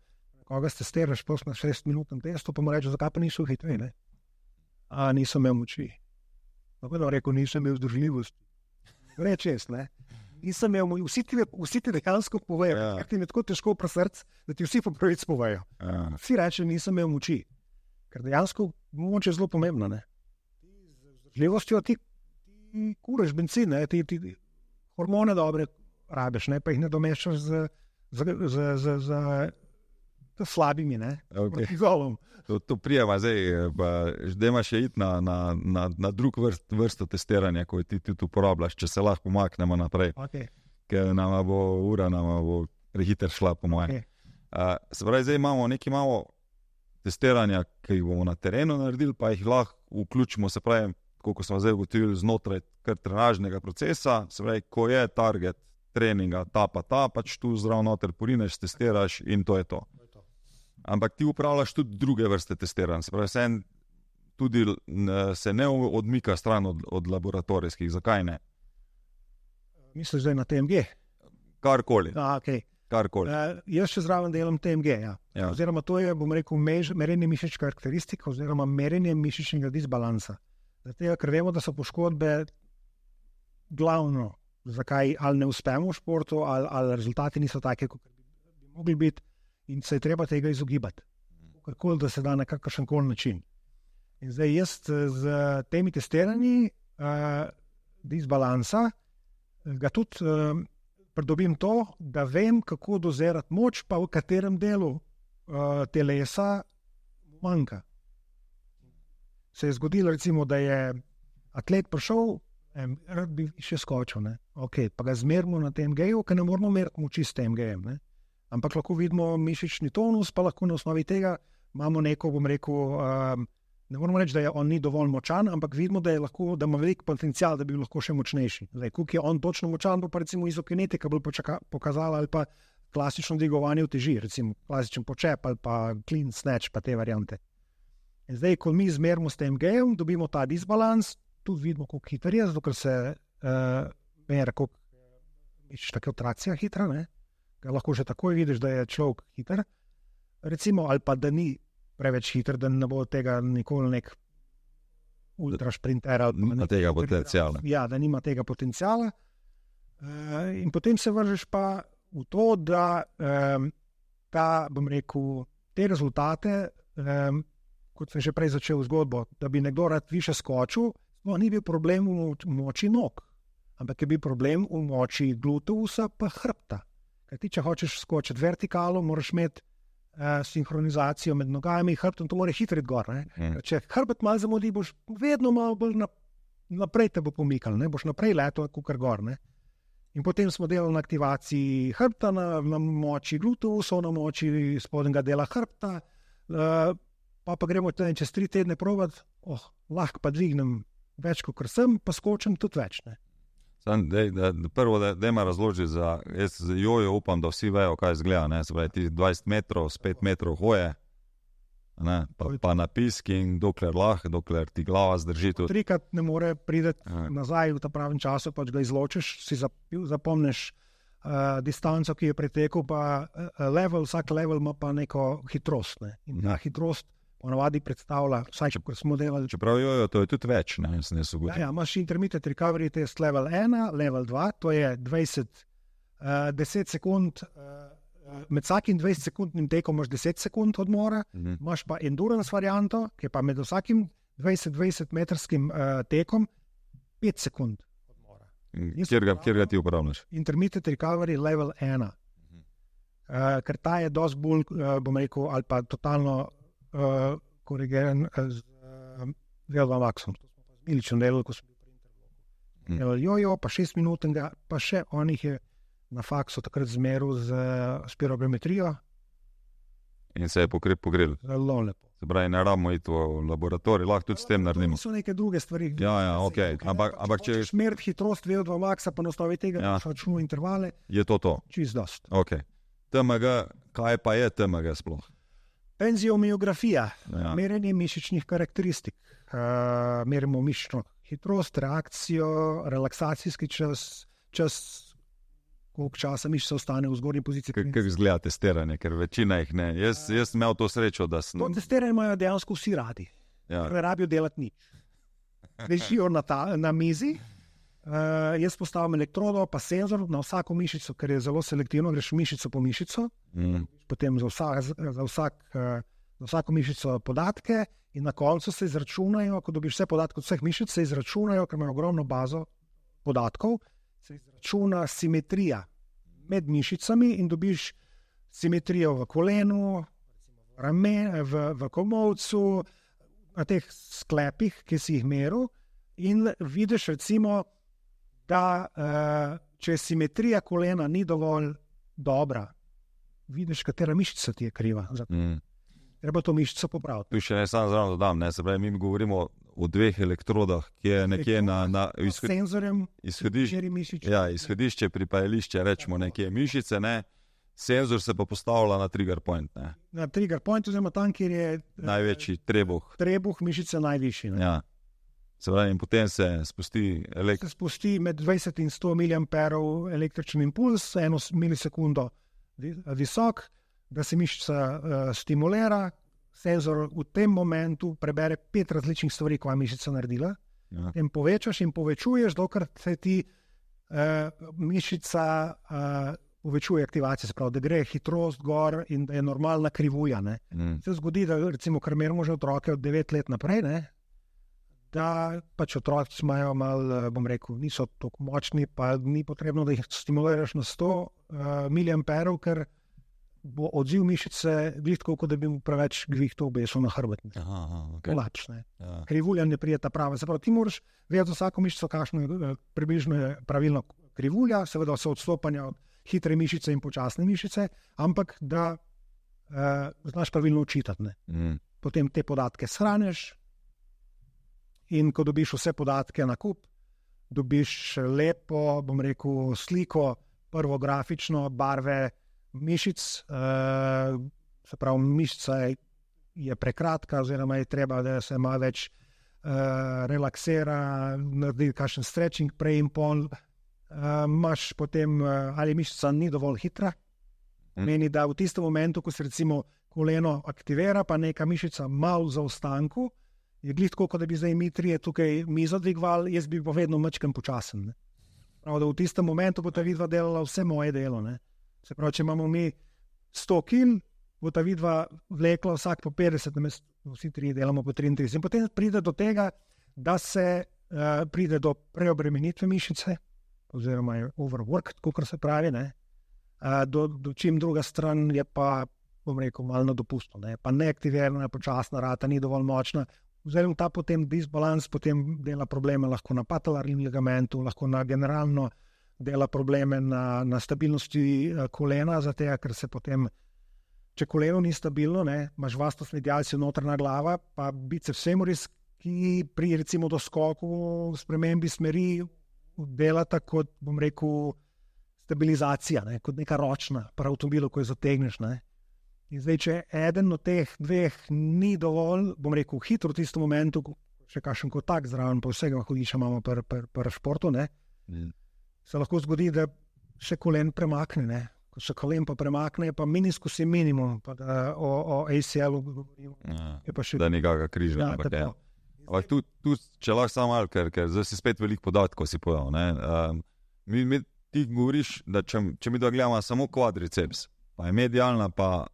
Koga testiraš na 6-minutnem testu, pa mu reče, zakaj pa niso hitri, ne? Nisem imel moči. Tako da rekel, nisem imel vzdržljivosti. Reč jaz, ne? Nisem imel, vsi ti dejansko povejo, ker ti je tako težko pri srcu, da ti vsi po pravici povejo. Vsi reče, nisem imel moči. Ker dejansko moč je zelo pomembna, ne? Z vzdržljivostjo ti kuraš bencin, ne? Ti hormone dobre rabiš, ne? Pa jih ne domeščaš z slabimi, ne? Kortizolom. To prijema zdaj, pa ždema še iti na drug vrsto testiranja, ko ti tudi uporabljaš, če se lahko pomaknemo naprej. Ker nama bo ura prehiter šla, po mojem. Se pravi, zdaj imamo nekaj malo testiranja, ki jih bomo na terenu naredili, pa jih lahko vključimo, se pravi, koliko smo zdaj ugotovili znotraj kar trenažnega procesa, se pravi, ko je target treninga ta, pač tu zdrav noter porineš, testiraš in to je to. Ampak ti upravljaš tudi druge vrste testiranj, se pravi, tudi se ne odmika stran od laboratorijskih, zakaj ne? Misliš zdaj na TMG? Karkoli. Okay. Karkoli. Jaz še zraven delam TMG, ja. Oziroma to je, bom rekel, merjenje mišične karakteristike oziroma merjenje mišičnega disbalansa. Zato, ker vemo, da so poškodbe glavno, zakaj ali ne uspemo v športu, ali rezultati niso take, kot bi mogli biti, in se je treba tega izogibati. Kakorkoli, da se da na kakršenkoli način. In zdaj jaz z temi testiranji disbalansa ga tudi pridobim to, da vem, kako dozirati moč, pa v katerem delu telesa manjka. Se je zgodilo, recimo, da je atlet prišel, rad bi še skočil, ne? Okay, pa ga zmerimo na TMG-ju, ker ne moramo meriti moči s TMG-jem, ne? Ampak lahko vidimo mišični tonus, pa lahko na osnovi tega imamo neko, bom rekel, ne moramo reči, da je on ni dovolj močan, ampak vidimo, da ima velik potencial, da bi bil lahko še močnejši. Zdaj, koliko je on točno močan, bo pa recimo izokinetika bolj pokazala, ali pa klasično dvigovanje v teži, recimo klasičen počep ali pa clean snatch, pa te variante. In zdaj, ko mi zmerimo s TMG-jem, dobimo ta disbalans, tudi vidimo, koliko hiter je, zato ker se mer, koliko mišična kontrakcija hitra, ne? Ga lahko že takoj vidiš, da je človek hiter, recimo, ali pa da ni preveč hiter, da ne bo tega nikoli nek ultrašprinter. Nima tega potencijala. Ja, da nima tega potencijala. In potem se vržeš pa v to, da bom rekel, te rezultate, kot sem že prej začel zgodbo, da bi nekdo rad više skočil, ni bil problem v moči nog, ampak je bil problem v moči gluteusa pa hrbta. Kaj ti, če hočeš skočiti vertikalo, moraš imeti sinhronizacijo med nogami in hrbtom, to mora hitro iti gor. Če hrbet malo zamudi, boš vedno malo bolj naprej te bo pomikal, ne? Boš naprej letel, kakor gor. Ne? In potem smo delali na aktivaciji hrbta, na moči gluteusov, na moči spodnjega dela hrbta, pa gremo čez 3 tedne provat, lahko pa dvignem več, kot sem, pa skočim tudi več. Ne? Prvo, da ima razloži jaz z jojo upam, da vsi vejo, kaj izgleda. Se pravi, ti 20 metrov, 5 metrov hoje, pa na piski in dokler ti glava zdrži. Trikrat ne more priti nazaj v ta pravem času, pač ga izločiš, si zapomniš distanco, ki je pretekel, pa vsak level ima pa neko hitrost. Ne? In ta hitrost ponavadi predstavlja, vsaj če smo delali. Čeprav jojo, to je tudi več, ne? Imaš intermittent recovery test level 1, level 2, to je 10 sekund, med vsakim 20-sekundnim tekom imaš 10 sekund odmora, imaš pa endurance varianto, ki je pa med vsakim 20 metrskim tekom 5 sekund odmora. Kjer ga ti uporabljaš? Intermittent recovery level 1. Ker ta je dosti bolj, bom rekel, ali pa totalno korigiran z VO2 maxom. To smo pa z Miličem delali, ko smo bili pri intervlogu. Jojo, pa 6 minutnega, pa še on jih je na faksu takrat zmeril z spirogrametrijo. In se je pogrel. Zelo lepo. Se pravi, ne rabimo iti v laboratorij, lahko tudi s tem naredimo. To so neke druge stvari. Ja, ok. Ampak če meriti hitrost VO2 maxa, pa na osnovi tega računamo intervale. Je to? Čist dost. Ok. TMG, kaj pa je TMG sploh? Penziomiografija, merjenje mišičnih karakteristik. Merimo mišično hitrost, reakcijo, relaksacijski čas, koliko časa mišica ostane v zgornji poziciji. Kako izgleda testiranje, ker večina jih ne. Jaz sem imel to srečo, da sem... To testiranje imajo dejansko vsi radi. Ne rabijo delati nič. Ležijo na mizi, jaz postavim elektrodo, pa senzor na vsako mišico, ker je zelo selektivno, greš mišico po mišico, potem za vsako mišico podatke in na koncu se izračunajo, ko dobiš vse podatke od vseh mišic, se izračunajo, ker imajo ogromno bazo podatkov, se izračuna simetrija med mišicami in dobiš simetrijo v kolenu, v komolcu, na teh sklepih, ki si jih meril, in vidiš recimo, da če simetrija kolena ni dovolj dobra, vidiš, katera mišica ti je kriva. Treba to mišico popraviti. Tu še ne samo zravno dodam, se pravi, mi govorimo o 2 elektrodah, ki je nekje na senzorjem, izhodišče, pripajališče, rečemo nekje mišice, ne? Senzor se pa postavlja na trigger point. Ne? Na trigger point, oziroma tam, kjer je največji trebuh. Trebuh mišice najvišji. Ne? Ja. Se pravi, in potem se spusti Se spusti med 20 in 100 mA električni impuls, 1 milisekundo visok, da se mišica stimulira, senzor v tem momentu prebere 5 različnih stvari, ko je mišica naredila, in povečaš in povečuješ, dokler se ti mišica povečuje aktivacija, se pravi, da gre hitrost gor in da je normalna krivulja. Se zgodi, da recimo, kar merimo že otroke od 9 let naprej, ne? Da pač otroci imajo malo, bom rekel, niso tako močni, pa ni potrebno, da jih stimuliraš na 100 mA, ker bo odziv mišice glitko, kot da bi mu preveč gvihto obesil na hrbet. Kolač, ne. Krivulja ne prije ta prava. Zapravo, ti moraš vedeti vsako mišico, kakšno je približno pravilno krivulja, seveda so odstopanja od hitre mišice in počasne mišice, ampak da znaš pravilno učitati. Potem te podatke shraneš, in ko dobiš vse podatke na kup, dobiš lepo, bom rekel, sliko, prvo grafično, barve mišic, se pravi, mišica je prekratka, oziroma je treba, da se malo več relaksira, naredi kakšen stretching prej in pol. Imaš potem, ali mišica ni dovolj hitra, meni, da v tistem momentu, ko se recimo koleno aktivira, pa neka mišica malo v zaostanku, je glitko, kot da bi zdaj mi trije tukaj mizo dvigvali, jaz bi pa vedno mačkem počasen. Prav, da v tistem momentu bo ta vidva delala vse moje delo. Ne? Se pravi, če imamo mi 100 kil, bo ta vidva vlekla vsak po 50, vsi trije delamo po 33. In potem pride do tega, da se pride do preobremenitve mišice, oziroma je overworked, kot se pravi, ne? Do čim druga stran je pa, bom rekel, malo na dopustu, ne? Pa neaktivirana, počasna rata, ni dovolj močna. Oziroma ta potem disbalans potem dela probleme lahko na patelarnem ligamentu, lahko na generalno dela probleme na stabilnosti kolena, zato ker se potem, če koleno ni stabilno, imaš vastus medialis, notranja glava, pa biceps femoris, ki pri recimo doskoku spremembi smeri delata kot, bom rekel, stabilizacija, kot neka ročna, pri avtomobilu, ko jo zategneš. In zdaj, če eden od teh dveh ni dovolj, bom rekel, hitro v tistem momentu, še kakšen kontakt zraven, pa vsega hodiča imamo pri športu, se lahko zgodi, da še kolen premakne, Ko se kolen pa premakne, pa meniskus je minimum, pa da o ACL-u govorimo. Da nekega križa. Ampak tu, če lahko samo malo, ker zdaj si spet veliko podatkov si povedal. Ti govoriš, da če mi gledamo samo kvadriceps, pa je medialna, pa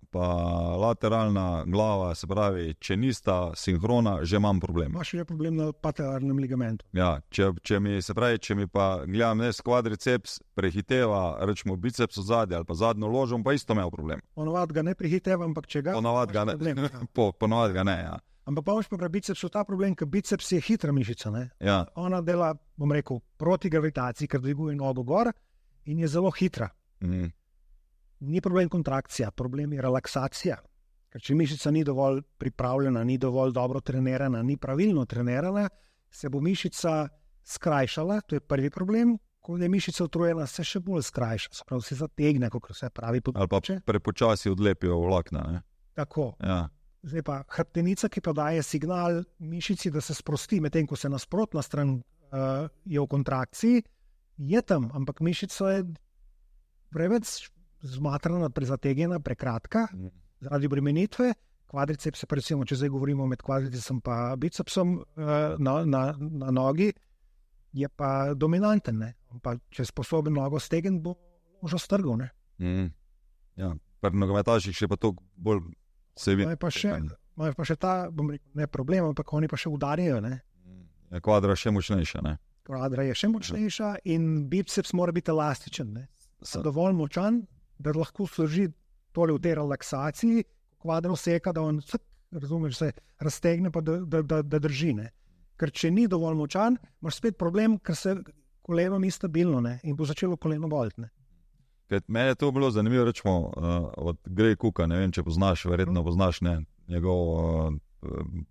lateralna glava, se pravi, če nista sinhrona, že imam problem. Imaš že problem na patelarnem ligamentu. Ja, če mi pa gledam kvadriceps prehiteva, rečemo biceps od zadnje ali pa zadnjo ložo, pa isto imel problem. Ponovadi ga ne prehiteva, ampak če ga... Ponovadi ga ne, ja. Ampak pa imaš pa pri bicepsu ta problem, ker biceps je hitra mišica. Ja. Ona dela, bom rekel, proti gravitaciji, ker dviguje nogo gor in je zelo hitra. Ni problem kontrakcija, problem je relaksacija. Ker če mišica ni dovolj pripravljena, ni dovolj dobro trenirana, ni pravilno trenirana, se bo mišica skrajšala, to je prvi problem. Ko je mišica utrujena, se še bolj skrajša, se pravi, se zategne, kot se pravi podpoče. Ali pa prepočasi odlepijo vlakna. Tako. Ja. Zdaj pa hrbtenica, ki pa daje signal mišici, da se sprosti, medtem ko se nasprotna stran je v kontrakciji, je tam, ampak mišica je preveč zmatrana, prezategnjena, prekratka, zaradi bremenitve. Kvadriceps, recimo, če zdaj govorimo med kvadricepsom pa bicepsom na nogi, je pa dominanten. Pa, če je sposoben nogo stegen, bo možno strgal. Ja, pri nogometaših še pa to bolj se vidi. Imajo pa še ta, bom rekel, ne problem, ampak oni pa še udarjajo. Ja, kvadra je še močnejša. Kvadra je še močnejša in biceps mora biti elastičen. Dovolj močan, da lahko služi tole v tej relaksaciji, kvadro seka, da on razumeš, se raztegne, pa da drži. Ker če ni dovolj močan, imaš spet problem, ker se koleno ni stabilno in bo začelo koleno boliti. Meni je to bilo zanimivo, rečemo, od Gray Cooka, ne vem, če poznaš, verjetno poznaš njegov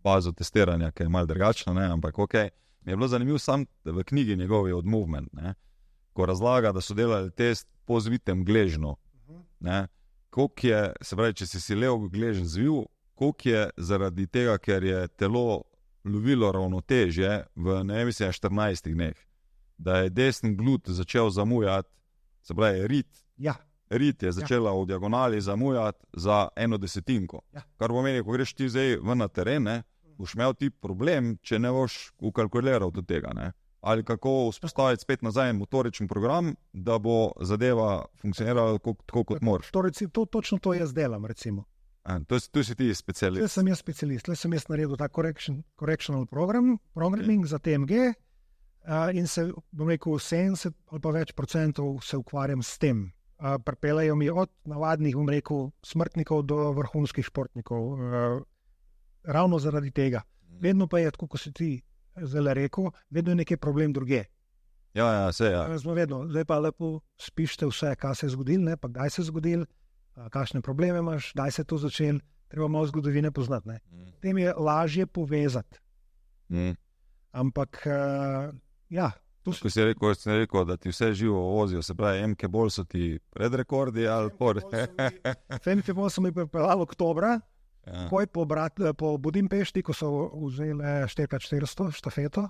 bazo testiranja, ki je malo drugačna, ampak mi je bilo zanimivo sam v knjigi njegovi od Movement, ko razlaga, da so delali test po zvitem gležnu. Koliko je, se pravi, če si levo gležen zvil, koliko je zaradi tega, ker je telo lovilo ravnotežje v, ne vem, 14 dneh, da je desni glut začel zamujati, se pravi, rit je začela v diagonali zamujati za 1/10. Kar pomeni, ko greš ti zdaj ven na teren, boš imel ti problem, če ne boš ukalkuliral do tega. Ali kako vzpostaviti spet nazaj motoričen program, da bo zadeva funkcionirala tako, kot moraš. Točno to jaz delam, recimo. Tu si ti specialist. Tu sem jaz specialist. Tu sem jaz naredil ta correctional programming za TMG in se, bom rekel, 70 ali pa več procentov se ukvarjam s tem. Pripeljajo mi od navadnih, bom rekel, smrtnikov do vrhunskih športnikov. Ravno zaradi tega. Vedno pa je, tako kot si ti zdaj rekel, vedno je nekaj problem druge. Ja, vse, ja. Zdaj pa lepo spište vse, kaj se je zgodilo, pa kdaj se je zgodilo, kakšne probleme imaš, kdaj se je to začelo, treba malo zgodovine poznati. Tem je lažje povezati. Ampak, ja. Ko si rekel, da ti vse živo vozijo, se pravi, MK bolj so ti predrekordi ali por. MK bolj so mi pripeljali oktobra, Takoj po Budimpešti, ko so vzeli 4x400 štafeto,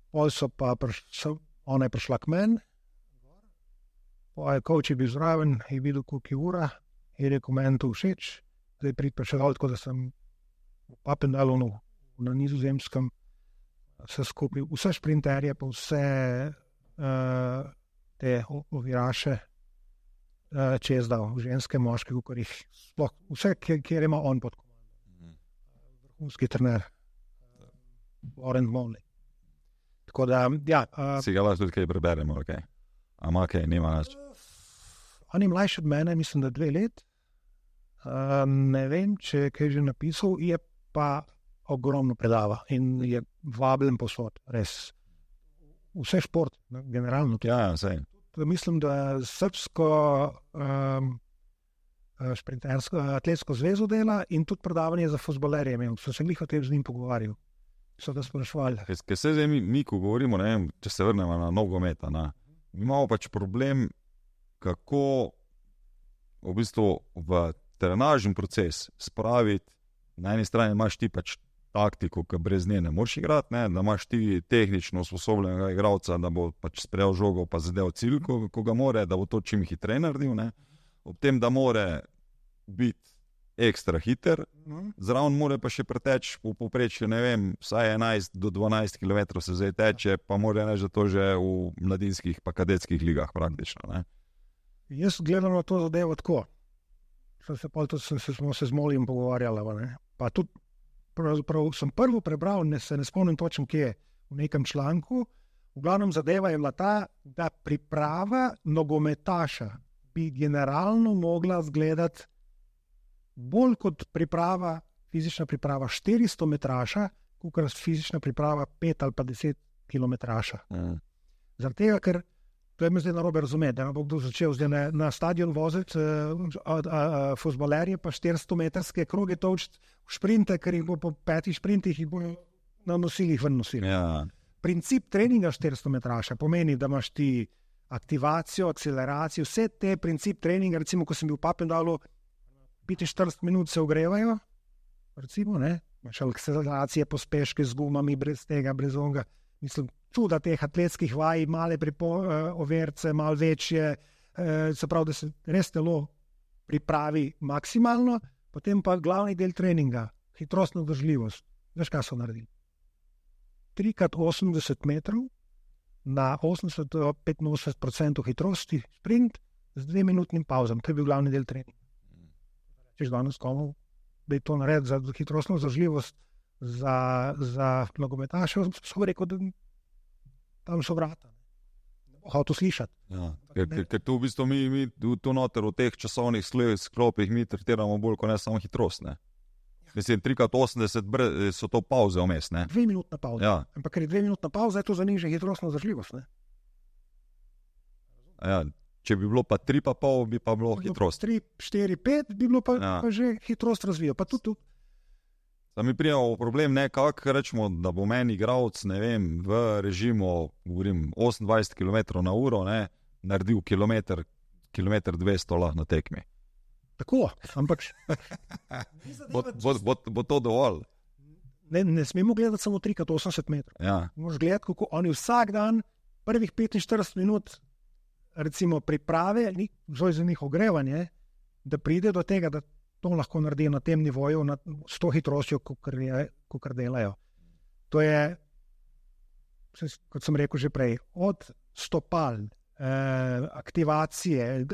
pol so pa ona je prišla k meni, coach je bil zraven, je videl, koliko je ura, je rekel, meni to všeč, zdaj prišel, tako da sem v Papendalu na Nizozemskem, vse skupaj, vse šprinterje, pa vse te oviraše, čez dal, ženske, moške, vse, kjer ima on pod komando. Vrhunski trener, Warren Monley. Tako da, ja. Si ga lahko tudi kaj preberemo, ok? Ama ok, nima nač. On je mlajši od mene, mislim, da 2 let. Ne vem, če je kaj že napisal, je pa ogromno predava in je vabljen posod, res. vse šport, generalno. Ja, vse. Mislim, da Srbsko atletsko zvezo dela in tudi predavanje za fuzbalerje imel. So se njih o tem z njim pogovarjal. So ga sprašvali. Ker se zdaj mi, ko govorimo, ne vem, če se vrnemo na nogomet, mi imamo pač problem, kako v bistvu v trenažni proces spraviti. Na eni strani imaš ti pač taktiko, ki brez nje ne moreš igrati, da imaš ti tehnično usposobljenega igralca, da bo pač sprejel žogo pa zadev cilj, ko ga more, da bo to čim hitreje naredil. Ob tem, da more biti ekstra hiter, zraven more pa še preteči v povprečju, ne vem, vsaj 11 do 12 km se zdaj teče, pa mora reči, da to že v mladinskih pa kadetskih ligah praktično. Ne? Jaz gledam na to zadevo tako. Smo se z Molijem pogovarjali. Pa tudi sem prvo prebral, se ne spomnim točno kje, v nekem članku. V glavnem zadeva je bila ta, da priprava nogometaša bi generalno mogla izgledati bolj kot fizična priprava 400 metraša, kot fizična priprava 5 ali pa 10 kilometraša. Zaradi tega, ker to je me zdaj narobe razumeti, da bo kdo začel zdaj na stadion voziti fuzbalerje pa 400-metrske kroge točiti v šprinte, ker jih bo po 5 šprintih jih bo na nosilih ven nosili. Ja. Princip treninga 400 metraša pomeni, da imaš ti aktivacijo, akceleracijo, vse te princip treninga, recimo, ko sem bil v Papendalu, 45 minut se ogrevajo, recimo, imaš akceleracije, pospeške z gumami, brez tega, brez onga. Mislim, čuda teh atletskih vaj, male overce, malo večje, se pravi, da se res telo pripravi maksimalno, potem pa glavni del treninga, hitrostna vzdržljivost. Veš, kaj so naredili? 3x80 metrov na 80-85% hitrosti, sprint z 2-minutnim pauzam. To je bil glavni del treninga. Češ danes komu, da je to narediti za hitrostno vzdržljivost za nogometaše, so rekel, da tam so vrata. Ne bo hotel slišati. Ja, ker tu v bistvu mi tu noter v teh časovnih sklopih mi tretiramo bolj kot ne samo hitrost. Ne? Mislim, 3x80 so to pauze vmes. 2-minutna pauza. Ja. Ampak ker je 2-minutna pauza, je to za njih že hitrostna vzdržljivost. Ja, če bi bilo pa 3,5, bi pa bilo hitrost. 3, 4, 5 bi bilo pa že hitrost razvijal. Pa tudi tu. Mi prijemo v problem, kako rečemo, da bo meni igralec, ne vem, v režimu, govorim, 28 km/h, naredil kilometer 200 na tekmi. Tako, ampak bo to dovolj. Ne smemo gledati samo 3x80 metrov. Ja. Moraš gledati, kako oni vsak dan prvih 45 minut recimo priprave, za njih ogrevanje, da pride do tega, da to lahko naredijo na tem nivoju, s to hitrostjo, kot delajo. To je, kot sem rekel že prej, od stopal, aktivacije,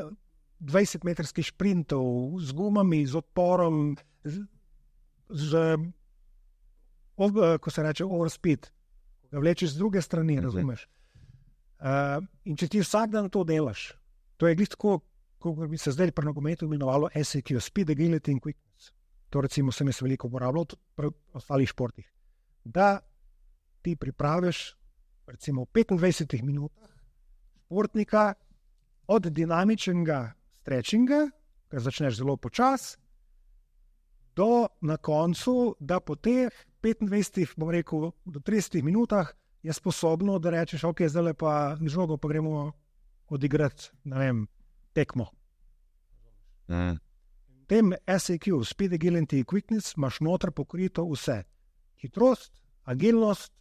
20-metrskih šprintov, z gumami, z odporom, ko se reče overspeed, ga vlečeš z druge strani, razumeš. In če ti vsak dan to delaš, to je tako, kot bi se zdaj pri nogometu imenovalo SAQ, Speed, Agility in Quickness. To recimo sem jaz veliko uporabljal tudi pri ostalih športih. Da ti pripraviš recimo v 25 minutah športnika od dinamičnega stretchinga, ker začneš zelo počas, do na koncu, da po teh 25, bom rekel, do 30 minutah je sposobno, da rečeš, ok, zdaj pa žogo pa gremo odigrati, ne vem, tekmo. V tem SAQ, Speed, Agility in Quickness, imaš noter pokrito vse. Hitrost, agilnost,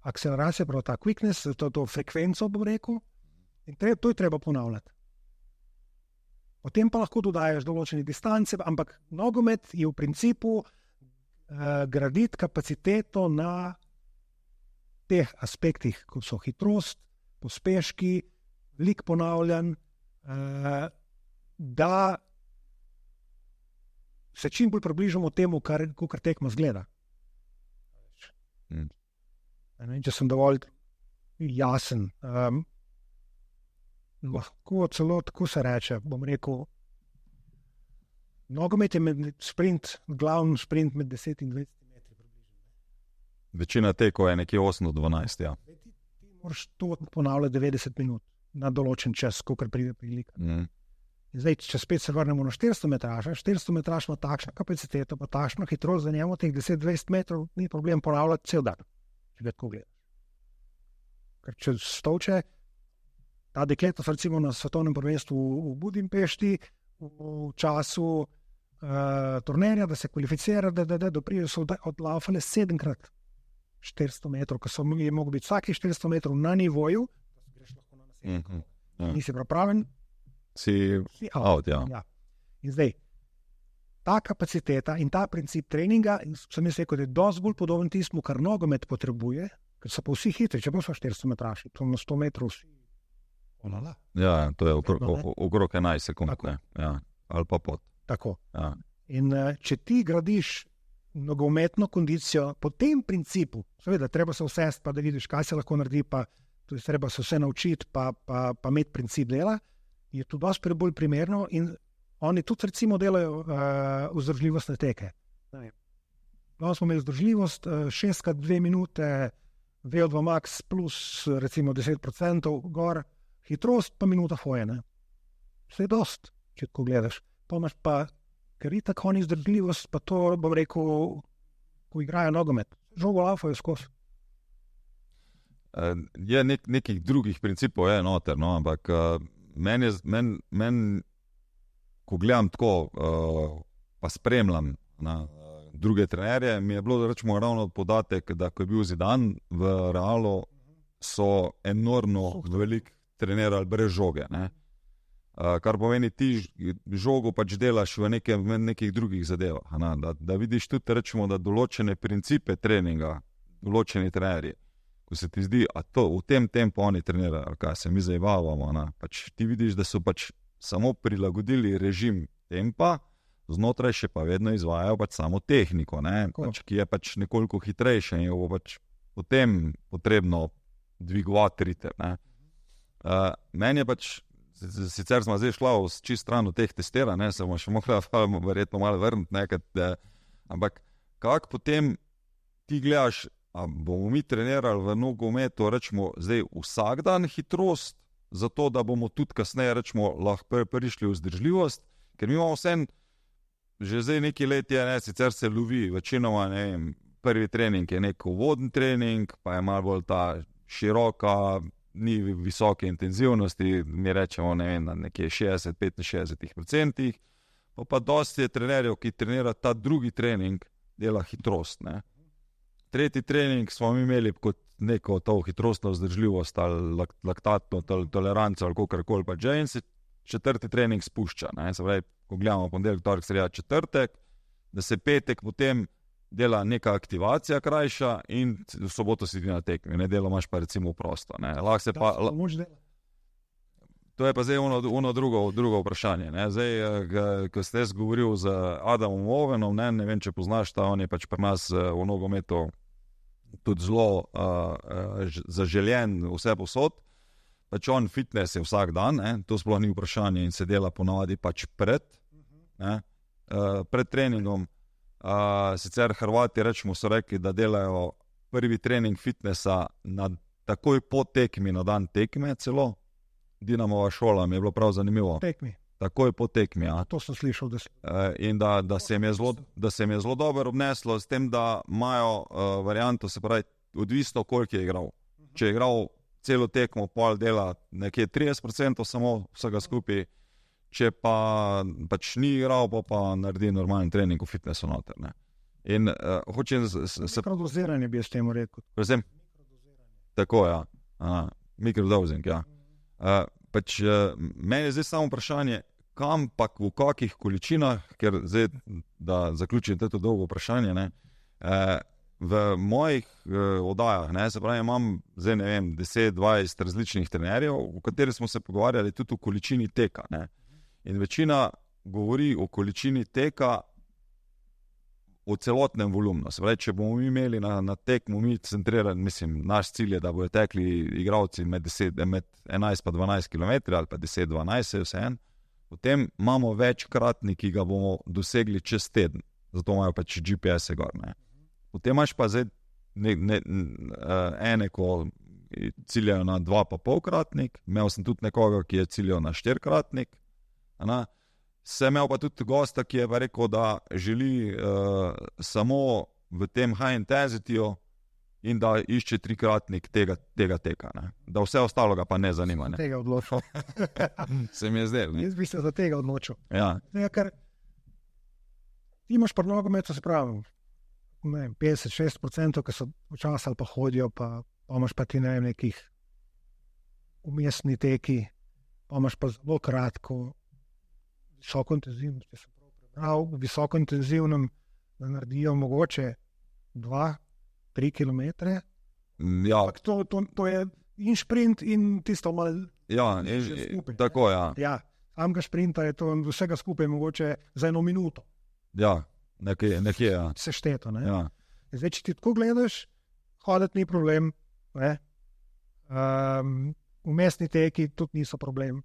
akceleracija, prav ta quickness, to frekvenco, bom rekel, in to je treba ponavljati. Potem pa lahko dodajaš določene distance, ampak nogomet je v principu graditi kapaciteto na teh aspektih, kot so hitrost, pospeški, veliko ponavljanj, da se čim bolj približamo temu, kar tekma zgleda. Če sem dovolj jasen, lahko celo tako se reče, bom rekel, nogomet je glavni sprint med 10 in 20 metri približno. Večina tekov je nekje 8-12, ja. Ti moraš to ponavljati 90 minut na določen čas, kolikor pride prilika. In zdaj, če spet se vrnemo na 400 metraža, 400 metraž ima takšno kapaciteto, pa takšno hitrost, za njemu teh 10-20 metrov ni problem ponavljati cel dan, če ga tako gledaš. Ker če stolče, ta dekleta so recimo na svetovnem prvenstvu v Budimpešti v času turnirja, da se kvalificira, da doprijo, so odlaufale 7-krat 400 metrov, ko so mogli biti vsaki 400 metrov na nivoju, da greš lahko na naslednji. Nisi pripravljen, si out, ja. In zdaj, ta kapaciteta in ta princip treninga, sem jaz rekel, da je dosti bolj podoben tistmu, kar nogomet potrebuje, ker so pa vsi hitri, če pa so 400 metraši, to na 100 metrov vsi. Ja, to je okrog 11 sekund, ja. Ali pa pod. Tako. Ja. In če ti gradiš nogometno kondicijo po tem principu, seveda, treba se vsesti, pa da vidiš, kaj se lahko naredi, pa tudi treba se vse naučiti, pa imeti princip dela, je to dosti bolj primerno in oni tudi recimo delajo vzdržljivostne teke. Danes smo imeli vzdržljivost 6x2 minute, VO2 max plus recimo 10% gor, hitrost pa minuta hoje, ne. Vse je dost, če tako gledaš. Pa imaš pa, ker je tako oni vzdržljivost, pa to, bom rekel, ko igrajo nogomet. Žogo laufajo skozi. Je nekih drugih principov je noter, no, ampak meni, ko gledam tako, pa spremljam na druge trenerje, mi je bilo rečemo ravno podatek, da ko je bil Zidane v Realu, so enormno veliko trenirali brez žoge, ne. Kar pomeni, ti žogo pač delaš v nekih drugih zadevah. Da vidiš tudi, rečemo, da določene principe treninga, določeni trenerji, ko se ti zdi, a to v tem tempu oni trenirajo, kaj se mi zajebavamo, pač ti vidiš, da so pač samo prilagodili režim tempa, znotraj še pa vedno izvajajo pač samo tehniko, pač, ki je pač nekoliko hitrejša in jo bo pač potem potrebno dvigovati ritem. Meni je pač, sicer smo zdaj šla čist stran od teh testiranj, se bomo še mogla verjetno malo vrniti, ampak kako potem ti gledaš, a bomo mi trenirali v nogometu, rečemo, zdaj vsak dan hitrost, zato da bomo tudi kasneje, rečemo, lahko prišli v vzdržljivost, ker mi imamo vsem, že zdaj nekaj let je, sicer se lovi, večinoma, prvi trening je nek uvodni trening, pa je malo bolj ta široka, ni visoke intenzivnosti, mi rečemo, na nekje 60-65%, pa dosti je trenerjev, ki trenira ta drugi trening, dela hitrost, Tretji trening smo mi imeli kot neko to hitrostno vzdržljivost ali laktatno toleranco ali kakorkoli pa že, in se četrti trening spušča, Se pravi, ko gledamo ponedeljek, torek, sreda, četrtek, da se petek potem dela neka aktivacija krajša in v soboto si ti na tekmi, nedeljo imaš pa recimo prosto. Lahko se pa... To je pa zdaj ono drugo vprašanje. Zdaj, ko ste govoril z Adamom Ovenom, ne vem, če poznaš ta, on je pač pri nas v nogometu tudi zelo zaželjen vse posod. Pač on fitness je vsak dan, to sploh ni vprašanje in se dela ponavadi pač pred treningom. Sicer Hrvati, rečemo, so rekli, da delajo prvi trening fitnessa takoj po tekmi, na dan tekme celo. Dinamova šola mi je bilo prav zanimivo. Tekmi. Takoj po tekmi, ja. To sem slišal. In da se jim je zelo dobro obneslo s tem, da imajo varianto, se pravi, odvisno koliko je igral. Če je igral celo tekmo, pol dela nekje 30% samo vsega skupaj, če pa pač ni igral, pa naredi normalen trening v fitnessu noter. In hočem... Mikrodoziranje bi jaz temu rekel. Predvsem? Tako, ja. Mikrodozing, ja. Pač meni je zdaj samo vprašanje, kam pa v kakih količinah, ker zdaj, da zaključim to dolgo vprašanje, v mojih oddajah, se pravi, imam zdaj, 10-20 različnih trenerjev, v kateri smo se pogovarjali tudi o količini teka, In večina govori o količini teka v celotnem volumnu. Se pravi, če bomo mi imeli na tekmu, mi centrirani, mislim, naš cilj je, da bodo tekli igralci med 11 pa 12 km ali pa 10-12, vse en, potem imamo večkratnik, ki ga bomo dosegli čez teden. Zato imajo pač GPS-e gor. Potem imaš pa zdaj ene, ko ciljajo na 2,5-kratnik, imel sem tudi nekoga, ki je ciljal na 4-kratnik. Sem imel pa tudi gosta, ki je pa rekel, da želi samo v tem high intensity-ju in da išče 3-kratnik tega teka. Ne? Da vse ostalo ga pa ne zanima. Ne? Tega odločil. Se mi je zdel. Jaz bi se za tega odločil. Ja. Ker ti imaš pri nogometu, se pravi, 50-60%, ki so včasih ali pa hodijo, pa imaš pa ti nekih umestni teki, pa imaš pa zelo kratko, visoko intenzivno, če sem prav prebral, visoko intenzivnem, da naredijo mogoče 2-3 kilometre. Ja. To je in šprint in tisto malo. Ja, tako, ja. Ja, samega šprinta je to vsega skupaj mogoče za 1 minuto. Ja, nekje, ja. Sešteto, ne? Ja. Zdaj, če ti tako gledaš, hoditi ni problem, ne? Umestni teki tudi niso problem.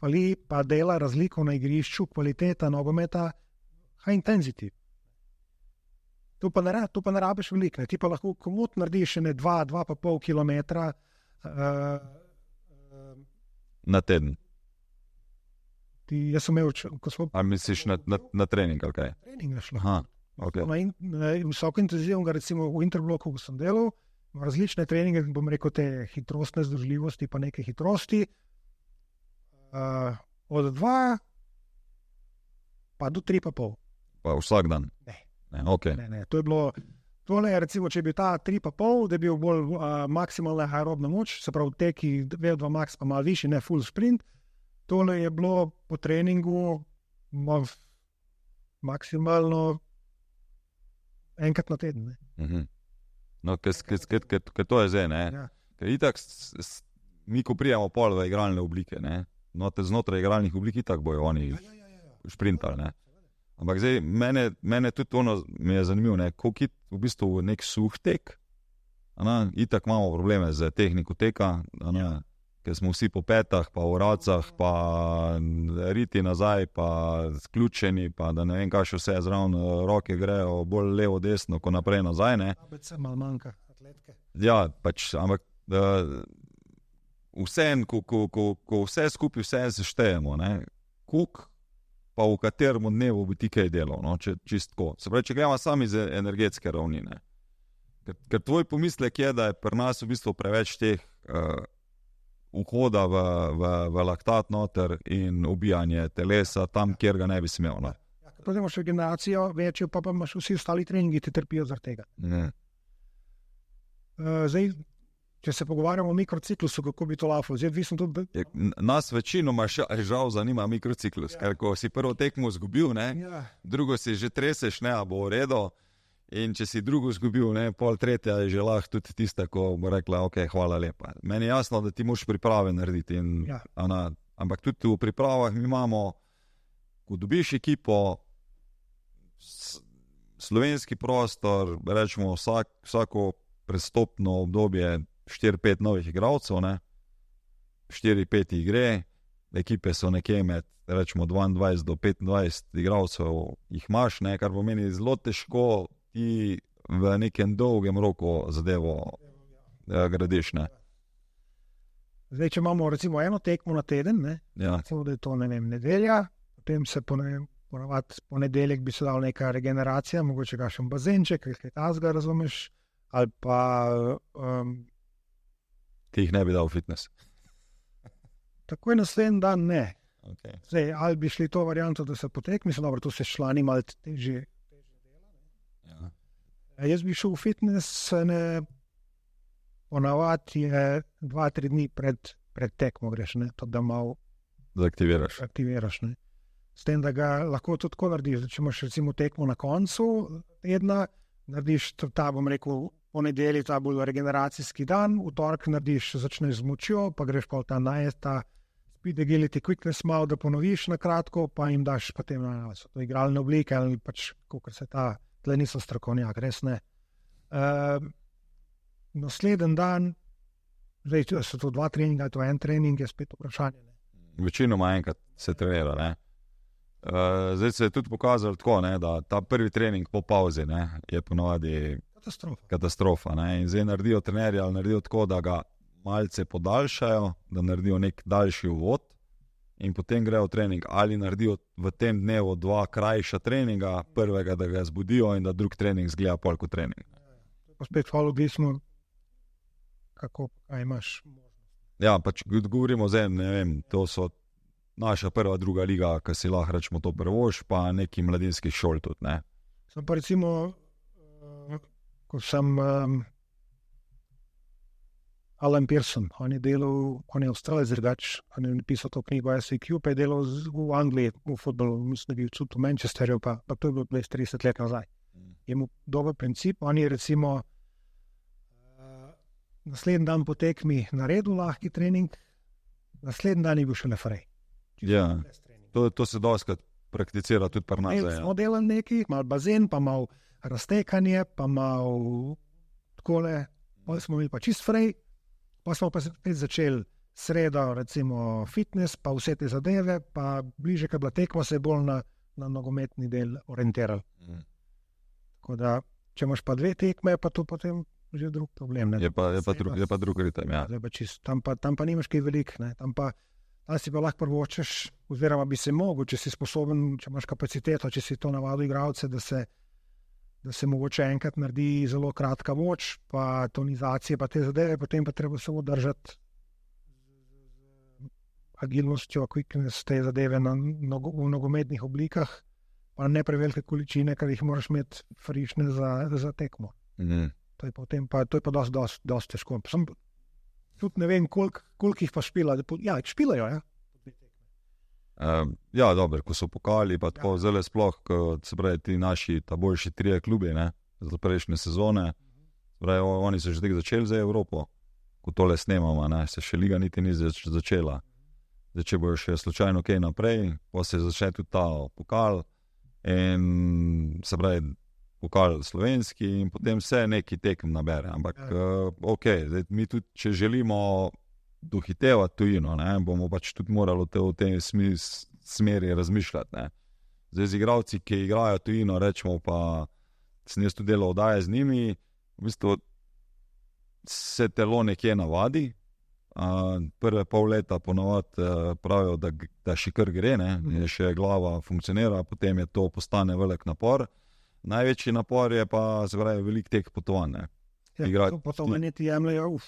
Fali pa dela razliko na igrišču, kvaliteta nogometa, high intensity. Tu pa ne rabiš veliko, ti pa lahko komot narediš 2,5 kilometra na teden. Jaz sem imel, ko smo... A misliš na trening, ali kaj? Trening je šlo. Aha, ok. Na visoko intenzivnega, recimo v interbloku, ko sem delal, različne treninge, bom rekel, te hitrostne združljivosti, pa neke hitrosti, od 2 pa do 3,5. Pa vsak dan? Ne. Okay. Ne. To je bilo, tole je recimo, če bi ta 3,5, da je bil bolj maksimalna aerobna moč, se pravi teki VO2 max pa malo višji, ne full sprint. Tole je bilo po treningu maksimalno enkrat na teden. Ne? No, ker to je zdaj, ne? Ja. Ker itak mi, ko prijemo pol v igralne oblike, ne? No, te znotraj igralnih oblik itak bojo oni šprintali, ne? Ampak zdaj, mene tudi ono mi je zanimivo, ne? Koliko je v bistvu nek suh tek, itak imamo probleme z tehniko teka, ker smo vsi po petah, pa v racah, pa riti nazaj, pa sključeni, pa da ne vem, kaj še vse zraven, roke grejo bolj levo, desno, ko naprej nazaj, ne? ABC malo manjka, atletke. Ja, pač, ampak ko vse skupaj vse seštejemo, ne? Koliko pa v katerem dnevu bi ti kaj delal, no? Čistko. Se pravi, če gremo sami iz energetske ravni, ne? Ker tvoj pomislek je, da je pri nas v bistvu preveč teh vhoda v laktat noter in ubijanje telesa tam, kjer ga ne bi smel. Ne? Potem imaš regeneracijo večjo, pa imaš vsi ostali treningi, ti trpijo zaradi tega. Ne. Zdaj, če se pogovarjamo o mikrociklusu, kako bi to lafal? Nas večinoma žal zanima mikrociklus, ker ko si prvo tekmo zgubil, ne, drugo si že treseš, ne, a bo v redu, in če si drugo zgubil, ne, pol tretja je že lahko tudi tista, ko bo rekla, ok, hvala lepa. Meni je jasno, da ti moraš priprave narediti, ampak tudi v pripravah mi imamo, ko dobiš ekipo, slovenski prostor, rečemo vsako prestopno obdobje 4-5 novih igralcev, 4-5 igre, ekipe so nekje med, rečemo, 22 do 25 igralcev jih imaš, kar pomeni zelo težko ti v nekem dolgem roku zadevo gradiš. Ne? Zdaj, če imamo recimo eno tekmo na teden, recimo, da je to, ne vem, nedelja, potem se ponedeljek bi se dal neka regeneracija, mogoče kakšen bazenček, kaj tazga, razumeš, ali pa... Ti jih ne bi dal v fitness? Takoj naslednji dan ne. Okay. Zdaj, ali bi šli to varianto, da se potek, mislim, dobro, to se člani malo težje dela. Ja. Jaz bi šel v fitness, ponavadi je 2-3 dni pred tekmo greš, to da malo aktiviraš. Ne. S tem, da ga lahko tudi tako narediš, če imaš recimo tekmo na koncu tedna, narediš ta, bom rekel, ponedelji ta bolj regeneracijski dan, v torek narediš, začneš z močjo, pa greš pa v ta speed agility quickness malo, da ponoviš na kratko, pa jim daš potem so to igralne oblike, ali pač, kakor se tle niso strokovnjak, res ne. Naslednji dan, zdaj so to 2 treninga, to en trening, je spet vprašanje. Večinoma enkrat se trenira, ne? Zdaj se je tudi pokazalo tako, da ta prvi trening po pauzi, je ponovadi... katastrofa. Ne? In zdaj naredijo trenerji ali naredijo tako, da ga malce podaljšajo, da naredijo nek daljši uvod in potem grejo v trening. Ali naredijo v tem dnevu 2 krajša treninga, prvega, da ga zbudijo in da drug trening zgleda pol kot trening. Pa spet hvala odvisno, kaj imaš. Ja, pač govorimo zdaj, ne vem, to so naša prva, druga liga, ki si lahko rečemo to prvoš, pa neki mladinskih šol tudi, ne. Sem pa recimo, ko sem Alan Pearson, on je Avstralec drugač, on je napisal to knjigo SAQ, pa je delal v Angliji v fotbalu, mislim, da je bil v Manchesterju, pa to je bilo 30 let nazaj. Je mu dober princip, on je recimo naslednji dan po tekmi naredil lahki trening, naslednji dan je bil še nefrej. Ja, to se dostikrat prakticira tudi pri nas. Smo delali nekaj, malo bazen, pa malo raztekanje, pa malo takole, pa smo imeli pa čist frej, pa smo pa spet začeli sredo, recimo fitness, pa vse te zadeve, pa bliže, ko je bila tekma, se je bolj na nogometni del orientirali. Tako da, če imaš pa 2 tekme, pa to potem že drug problem. Ne? Je pa drug ritem, ja. Tam pa nimaš kaj veliko, ne? Tam si pa lahko prvočeš, oziroma bi se mogel, če si sposoben, če imaš kapaciteto, če si to navadil igralce, da se mogoče enkrat naredi zelo kratka moč, pa tonizacije, pa te zadeve, potem pa treba samo držati agilnostjo, quickness, te zadeve v nogometnih oblikah, pa ne prevelike količine, ker jih moraš imeti frišne za tekmo. To je pa dosti težko. Tudi ne vem, koliko jih pa špila. Ja, špilajo, ja. Ja, dobro, ko so pokali, pa tako zelo sploh, se pravi, ti naši ta boljši 3 klubi, ne, za prejšnje sezone, pravi, oni so že tako začeli za Evropo, ko tole snemamo, ne, se še liga niti ni začela. Zdaj, če bojo še slučajno kaj naprej, pa se začne tudi ta pokal in se pravi, pokal slovenski in potem vse neki tekem nabere, ampak zdaj, mi tudi, če želimo dohitevati tujino, ne, bomo pač tudi morali v tej smeri razmišljati, ne. Zdaj z igralci, ki igrajo tujino, rečemo pa, sem jaz tudi delal oddaje z njimi, v bistvu se telo nekje navadi, prve pol leta ponovadi pravijo, da še kar gre, ne, še glava funkcionira, potem je to postane velik napor. Največji napor je pa, se pravi, veliko teh potovanj. Ja, to potovanje ti jemljajo,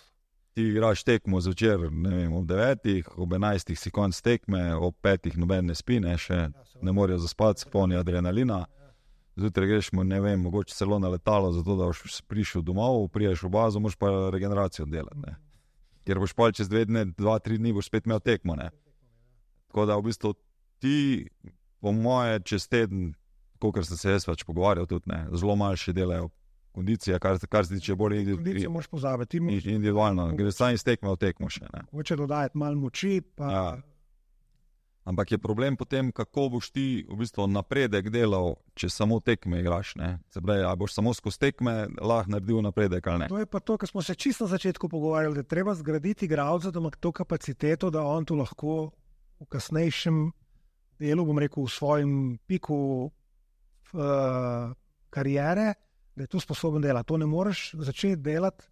Ti igraš tekmo zvečer, ne vem, ob 9, ob 11 si konc tekme, ob 5 noben ne spi, ne, še ne morejo zaspati, polni adrenalina. Zjutraj greš, ne vem, mogoče celo na letalo, zato da boš prišel domov, priješ v bazo, moraš pa regeneracijo delati, ne. Ker boš pa čez 2-3 dni boš spet imel tekmo, ne. Tako da v bistvu ti, po moje, čez teden, kolikor sem se jaz več pogovarjal tudi, ne, zelo malo še delajo kondicije, kar se tiče bolj kondicije moraš pozabiti. Individualno, gre sam iz tekme v tekmo še, ne. Hoče dodajati malo moči, pa... Ja. Ampak je problem potem, kako boš ti v bistvu napredek delal, če samo tekme igraš, ne. Se pravi, a boš samo skozi tekme lahko naredil napredek ali ne. To je pa to, kar smo se čisto na začetku pogovarjali, da treba zgraditi igralca, da ima to kapaciteto, da on tu lahko v kasnejšem delu, bom rekel, v svojem piku kariere, da je to sposoben delati. To ne moreš začeti delati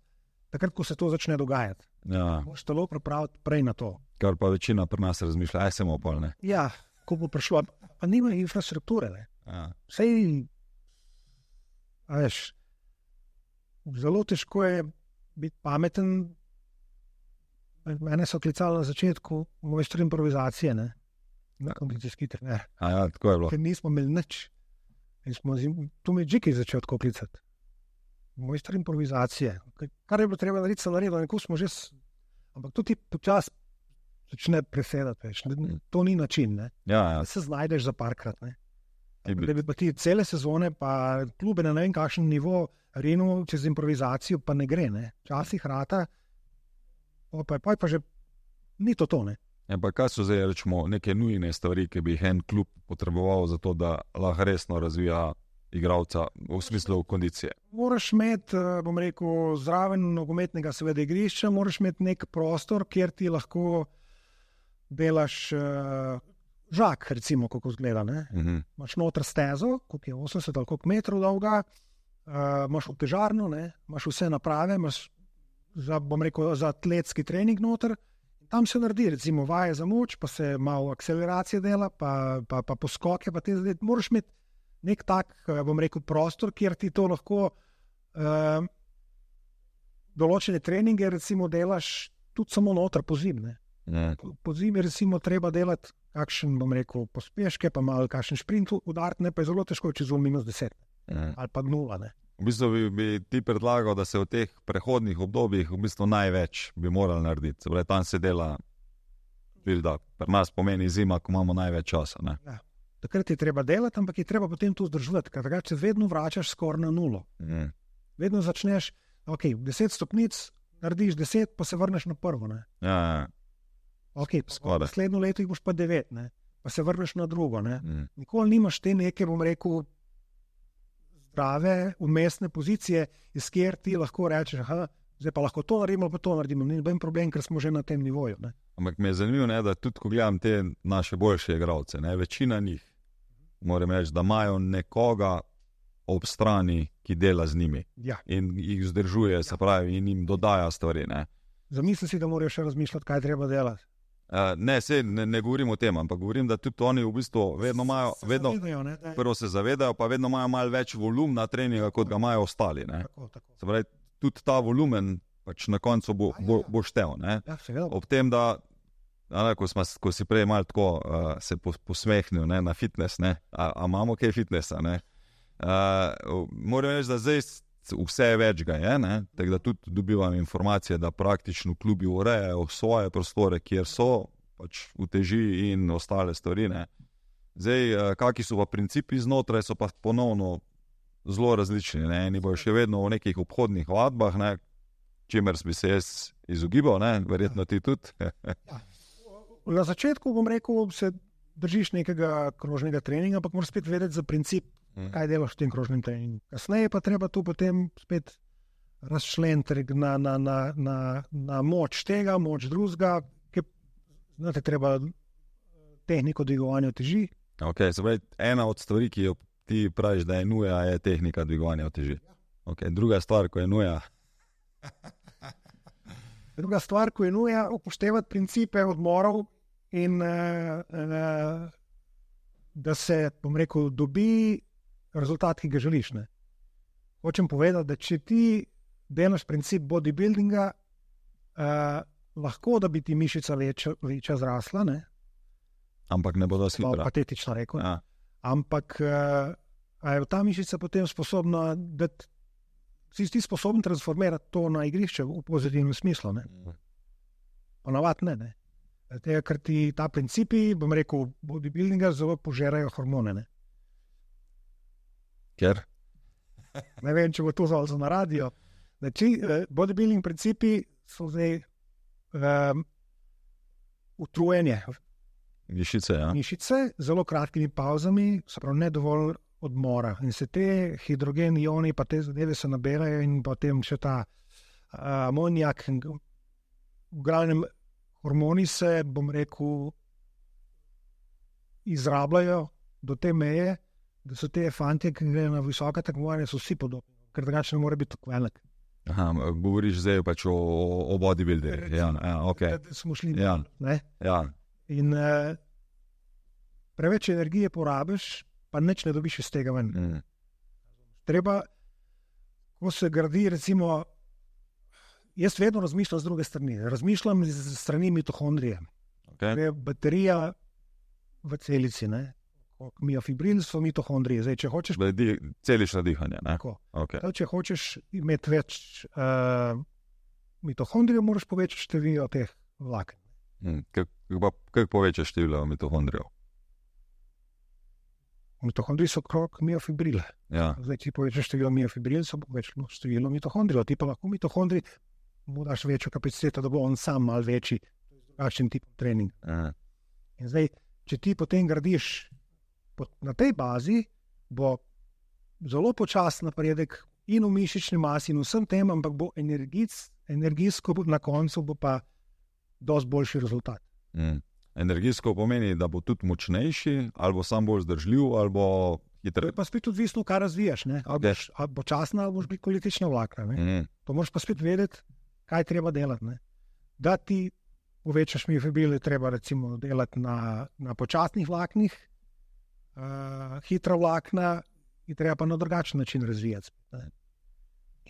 takrat, ko se to začne dogajati. Ja. Moraš telo pripraviti prej na to. Kar pa večina pri nas razmišlja, samo pol, ne. Ja, ko bo prišlo, pa nima infrastrukture, ne. Ja. Sej, a veš, zelo težko je biti pameten. Mene so klicali na začetku mojster improvizacije, ne. Na kondicijski trener. Ja, tako je bilo. Ker nismo imeli nič. Tu mi je Džiki začel tako klicati. Mojster improvizacije. Kar je bilo treba narediti, se naredilo, neko smo že... Ampak tudi počas začne presedati, veš. To ni način, ne. Ja. Da se znajdeš za parkrat, ne. Da bi pa ti cele sezone, pa klube na ne vem kakšen nivo rinil čez improvizacijo, pa ne gre, ne. Včasih rata, pa že ni to, ne. Ja, pa kaj so zdaj, rečemo, neke nujne stvari, ki bi jih en klub potreboval za to, da lahko resno razvija igralca v smislu kondicije? Moraš imeti, bom rekel, zraven nogometnega seveda igrišča, moraš imeti nek prostor, kjer ti lahko delaš žak, recimo, kako izgleda, ne. Imaš noter stezo, koliko je 80 ali koliko metrov dolga, imaš obtežarno, imaš vse naprave, imaš za atletski trening noter. Tam se naredi, recimo, vaje za moč, pa se malo akceleracije dela, pa poskoke, pa te zdaj moraš imeti nek tak, prostor, kjer ti to lahko določene treninge, recimo, delaš tudi samo noter po zim. Po zimi, recimo, treba delati kakšen, pospeške, pa malo kakšen šprint udariti, pa je zelo težko, če zelo -10 ali pa 0. V bistvu bi ti predlagal, da se v teh prehodnih obdobjih v bistvu največ bi morali narediti. Tam se dela, da pri nas pomeni zima, ko imamo največ časa. Ja. Takrat je treba delati, ampak je treba potem to vzdrževati, ker drugače vedno vračaš skoraj na 0. Vedno začneš, 10 stopnic, narediš 10, pa se vrneš na prvo. Ja. Naslednjo leto jih boš pa 9, pa se vrneš na drugo. Nikoli nimaš te neke, zdrave, umestne pozicije, iz kjer ti lahko rečeš, zdaj pa lahko to naredimo, pa to naredimo. Ni noben problem, ker smo že na tem nivoju. Ampak me je zanimivo, da tudi ko gledam te naše boljše igralce, večina njih, moram reči, da imajo nekoga ob strani, ki dela z njimi. Ja. In jih vzdržuje, se pravi, in jim dodaja stvari. Zamisli si, da morajo še razmišljati, kaj treba delati. Ne govorim o tem, ampak govorim, da tudi oni v bistvu vedno imajo, prvo se zavedajo, pa vedno imajo malo več volumna treninga, kot ga imajo ostali. Tako. Se pravi, tudi ta volumen pač na koncu bo štel. Ob tem, da ko si prej malo tako se posmehnil na fitness, a imamo kaj fitnessa, moram reči, da zdaj vse več ga je, tako da tudi dobivam informacije, da praktično klubi urejajo svoje prostore, kjer so pač uteži in ostale stvari. Zdaj, kakšni so pa principi znotraj, so pa ponovno zelo različni. Eni bojo še vedno v nekih obhodnih vadbah, čimer bi se jaz izogibal, verjetno ti tudi. Na začetku se držiš nekega krožnega treninga, ampak moraš spet vedeti za princip, kaj delaš v tem krožnem treningu. Kasneje pa treba tu potem spet razčleniti na moč tega, moč drugega, ki treba tehniko dvigovanja teži. Se pravi, ena od stvari, ki jo ti praviš, da je nuja, je tehnika dvigovanja teži. Druga stvar, ko je nuja. Druga stvar, ko je nuja, upoštevati principe odmorov in da se, dobi rezultat, ki ga želiš. Hočem povedati, da če ti delaš princip bodybuildinga, lahko da bi ti mišica večja zrasla, ampak ne bodo hitra. Patetično rekel. Ja. Ampak a je ta mišica potem sposobna, da si ti sposoben transformirati to na igrišče v pozitivnem smislu? Ponavadi ne. Tega, ker ti ta principi, bodybuildinga zelo požerajo hormone. Ker? Ne vem, če bo to zalo na radio. Bodybuilding principi so zdaj utrujenje. Mišice, zelo kratkimi pavzami, se pravi, ne dovolj odmora. In se te hidrogen ioni, pa te zadeve se naberajo in potem še ta amonijak. V glavnem hormoni se, izrabljajo do te meje, da so te fantje, ki grejo na visoka tekmovanja, so vsi podobni, ker drugače ne more biti tako velik. Govoriš zdaj pač o bodybuilderju. Smo šli. Ja. In preveč energije porabiš, pa nič ne dobiš iz tega ven. Treba, ko se gradi, recimo, jaz vedno razmišljam z druge strani. Razmišljam z strani mitohondrije. Je baterija v celici, miofibril so mitohondrije. Zdaj, če hočeš... Celično dihanje, Če hočeš imeti več mitohondrijev, moraš povečati število teh vlaken. Kako povečaš število mitohondrijev? Mitohondriji so krog miofibrila. Ja. Zdaj, če povečaš število miofibril, so povečalo število mitohondrijev. Ti pa lahko mitohondrij mu daš večjo kapaciteto, da bo on sam malo večji, drugačen tip treninga. In zdaj, če ti potem gradiš na tej bazi, bo zelo počasen napredek in v mišični masi in vsem tem, ampak bo energijsko na koncu bo pa dosti boljši rezultat. Energijsko pomeni, da bo tudi močnejši, ali bo sam bolj zdržljiv, ali bo hitro. To je pa spet odvisno, kaj razvijaš. Ali bo časna, ali boš glikolytična vlakna. To moraš pa spet vedeti, kaj treba delati. Ne? Da ti povečaš miofibril, je treba recimo delati na počasnih vlaknih, hitra vlakna je treba pa na drugačen način razvijati. Ne?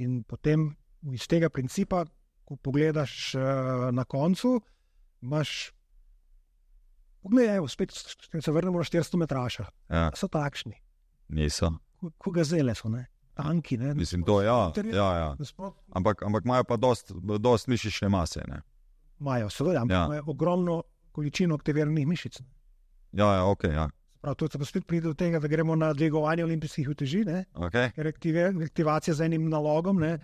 In potem iz tega principa, ko pogledaš na koncu, imaš poglej, spet se vrnemo na 400 metraša. Ja. So takšni. Niso. Ko gazele so, ne? Tanki. Ne? Mislim, to ja. Ampak imajo pa dost mišične mase. Ne? Imajo, seveda, imajo ogromno količino aktiviranih mišic. Ok. Prav, to se pa spet pride do tega, da gremo na dvigovanje olimpijskih uteži, ker aktivacija z enim nalogom, ne?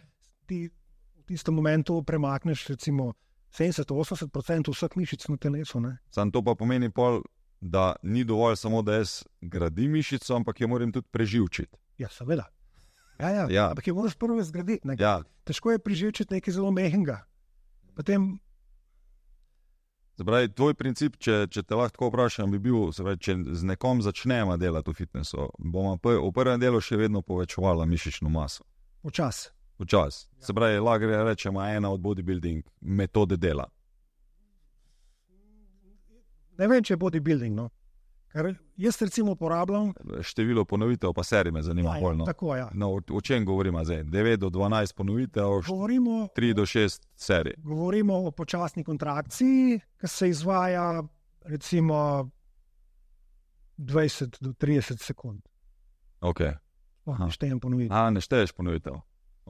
Ti v tistem momentu premakneš recimo 70-80% vseh mišic na telesu. Sam to pa pomeni pol, da ni dovolj samo, da jaz gradim mišico, ampak jo moram tudi preživčiti. Ja, seveda. Ja. Ampak jo moraš prvo zgraditi. Ja. Težko je preživčiti nekaj zelo mehkega. Potem... Zapravi, tvoj princip, če te lahko tako vprašam, bi bil, če z nekom začnemo delati v fitnessu, bomo v prvem delu še vedno povečevala mišično maso. Včas. Se pravi, lahko rečemo ena od bodybuilding metode dela. Ne vem, če je bodybuilding, no. Ker jaz recimo uporabljam... Število ponovitev pa serij me zanima. Tako, ja. No, o čem govorimo zdaj? 9 do 12 ponovitev, 3 do 6 serij. Govorimo o počasni kontrakciji, ki se izvaja recimo 20 do 30 sekund. Ok. Ne štejem ponovitev. Ne šteješ ponovitev.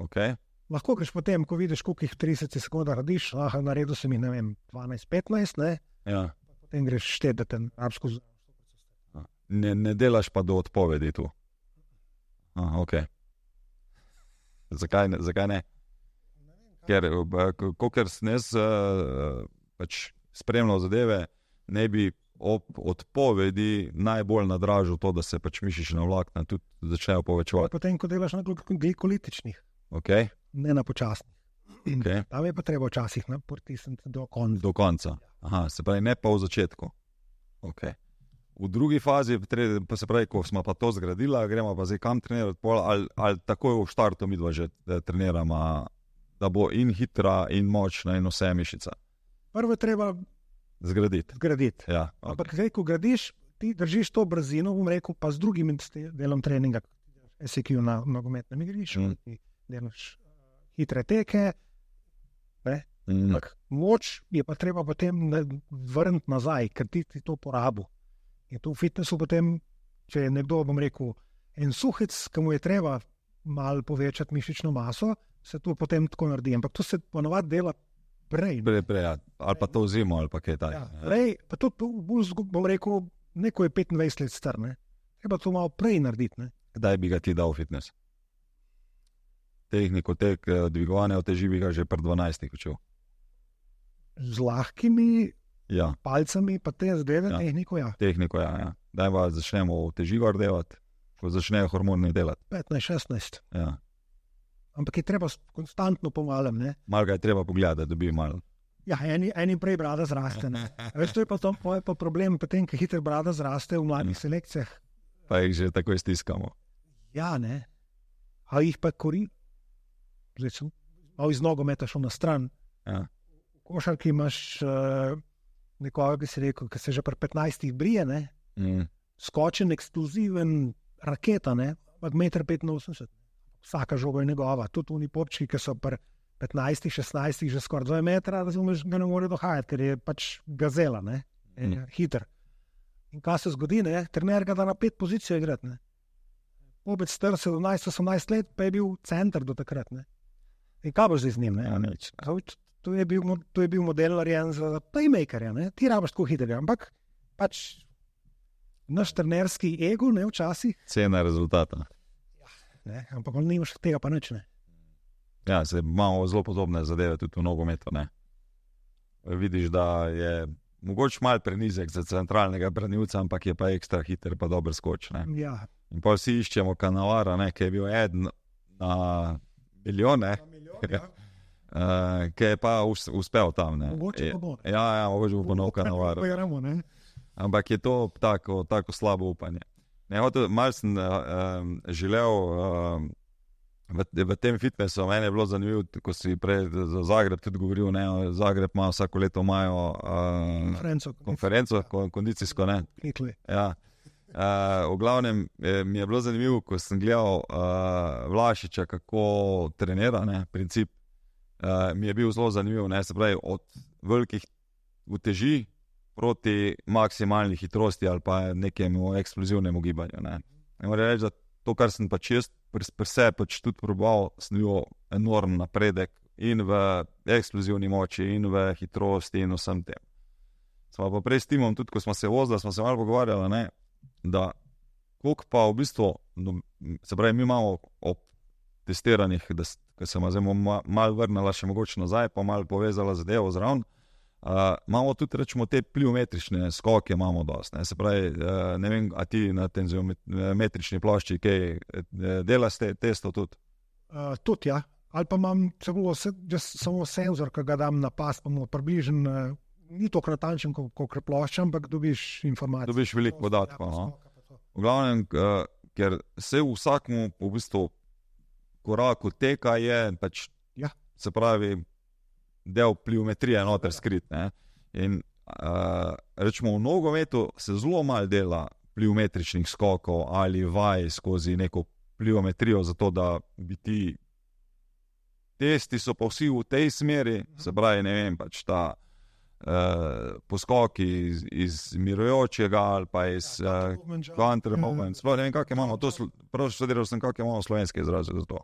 Okay. Lahko greš potem, ko vidiš, koliko jih 30 sekund radiš, naredil sem jih, 12-15, ne? Ja. Potem greš šteti, da te rabsko... Ne delaš pa do odpovedi tu. Ok. Zakaj ne? Ker, kolikor sem jaz pač spremljal zadeve, ne bi ob odpovedi najbolj nadražil to, da se pač mišična vlakna tudi začnejo povečevati. Potem, ko delaš na glikolytičnih. Okay. Ne na počasnih. Okay. Tam je pa treba včasih pritisniti do konca. Do konca. Se pravi, ne pa v začetku. Okay. V drugi fazi, pa se pravi, ko smo pa to zgradila, gremo pa zdaj kam trenirati, ali takoj v štartu midva že treniramo, da bo in hitra, in močna, in vse mišica. Prvo treba zgraditi. Ja, okay. Ampak zdaj, ko gradiš, ti držiš to brzino, bom rekel, pa z drugim delom treninga, SQ na nogometnem igrišču, delaš hitre teke, moč je pa treba potem vrniti nazaj, ker ti to porabil. In tu v fitnessu potem, če je nekdo, bom rekel, en suhec, ki mu je treba malo povečati mišično maso, se to potem tako naredi. Ampak to se ponovadi dela prej. Ja. Ali pa to zimo, ali pa kaj taj. Ja, prej, pa to bom rekel, neko je 25 let star, ne? Treba to malo prej narediti. Ne? Kdaj bi ga ti dal v fitness? Tehniko dvigovanja uteži bi ga že pred 12 učil. Z lahkimi palcami, pa te zadeve, tehniko, ja. Tehniko, ja. Daj pa začnemo uteži gor delati, ko začnejo hormoni delati. 15-16. Ja. Ampak je treba konstantno pomalem, ne? Malo ga je treba pogledati, da dobi malo. Ja, enim prej brada zraste, ne. Veš, to je pa problem, potem, ko hitro brada zraste v mladih selekcijah. Pa jih že takoj stiskamo. Ja, ne. A jih pa zdaj sem malo iz nogometa šel na stran. Ja. V košarki imaš nekoga, ki si rekel, ki se že pri 15 brije, ne? Skočen, eksploziven raketa, ne? 1,85 m. Vsaka žoga je njegova. Tudi oni popčki, ki so pri 15-16 že skoraj 2 metra, razumeš, ga ne more dohajati, ker je pač gazela, ne? Hiter. In kaj se zgodi, ne? Trener ga da na 5 pozicijo igrati, ne? Pobec star 17-18 let, pa je bil center do takrat, ne? In kaj boš zdaj z njim, ne? Ja, nič. To je bil model narejen za playmakerja, ne? Ti rabaš tako hitrega, ampak pač naš trenerski ego, ne, včasih. Cena rezultata. Ne, ampak on nimaš tega pa nič, ne. Ja, se imamo zelo podobne zadeve tudi v nogometu, ne. Vidiš, da je mogoče malo prenizek za centralnega branilca, ampak je pa ekstra hiter, pa dober skoč, ne. Ja. In pa vsi iščemo Cannavara, ne, ki je bil eden na milijone. Ki je pa uspel tam. Mogoče pa bo. Ja, mogoče bo ponov Cannavaro. Ampak je to tako slabo upanje. Malo sem želel v tem fitnessu, meni je bilo zanimivo, ko si prej za Zagreb tudi govoril, ne, Zagreb ima vsako leto konferenco, kondicijsko, ne. Ja. V glavnem mi je bilo zanimivo, ko sem gledal Vlašiča, kako trenira, ne, princip, mi je bil zelo zanimiv, ne, se pravi, od velikih uteži proti maksimalni hitrosti ali pa nekemu eksplozivnemu gibanju, ne. Moram reči, da to, kar sem pač jaz pri sebi pač tudi probal, sem bil enormen napredek in v eksplozivni moči, in v hitrosti, in vsem tem. Smo pa prej s timom, tudi ko smo se vozili, smo se malo pogovarjali, ne, da koliko pa v bistvu, se pravi, mi imamo ob testiranjih, ko se zdaj malo vrnila še mogoče nazaj, pa malo povezala zadevo zraven, imamo tudi, rečemo, te pliometrične skoke imamo dosti, ne, se pravi, ne vem, a ti na tenziometrični plošči kaj delaš testov tudi? Tudi, ja. Ali pa imam samo senzor, ki ga dam na pas, pa mu približen, ni toliko natančen, kot plošča, ampak dobiš informacije. Dobiš veliko podatkov, no. V glavnem, ker se v vsakmu v bistvu koraku teka je pač, se pravi, del pliometrije noter skrit, ne. In rečemo, v nogometu se zelo malo dela pliometričnih skokov ali vaj skozi neko pliometrijo, zato da bi ti testi so pa vsi v tej smeri, se pravi, ne vem, pač ta poskoki iz mirujočega ali pa iz counter movement, sploh ne vem, kakje imamo, prav študiral sem, kakje imamo slovenske izraze za to.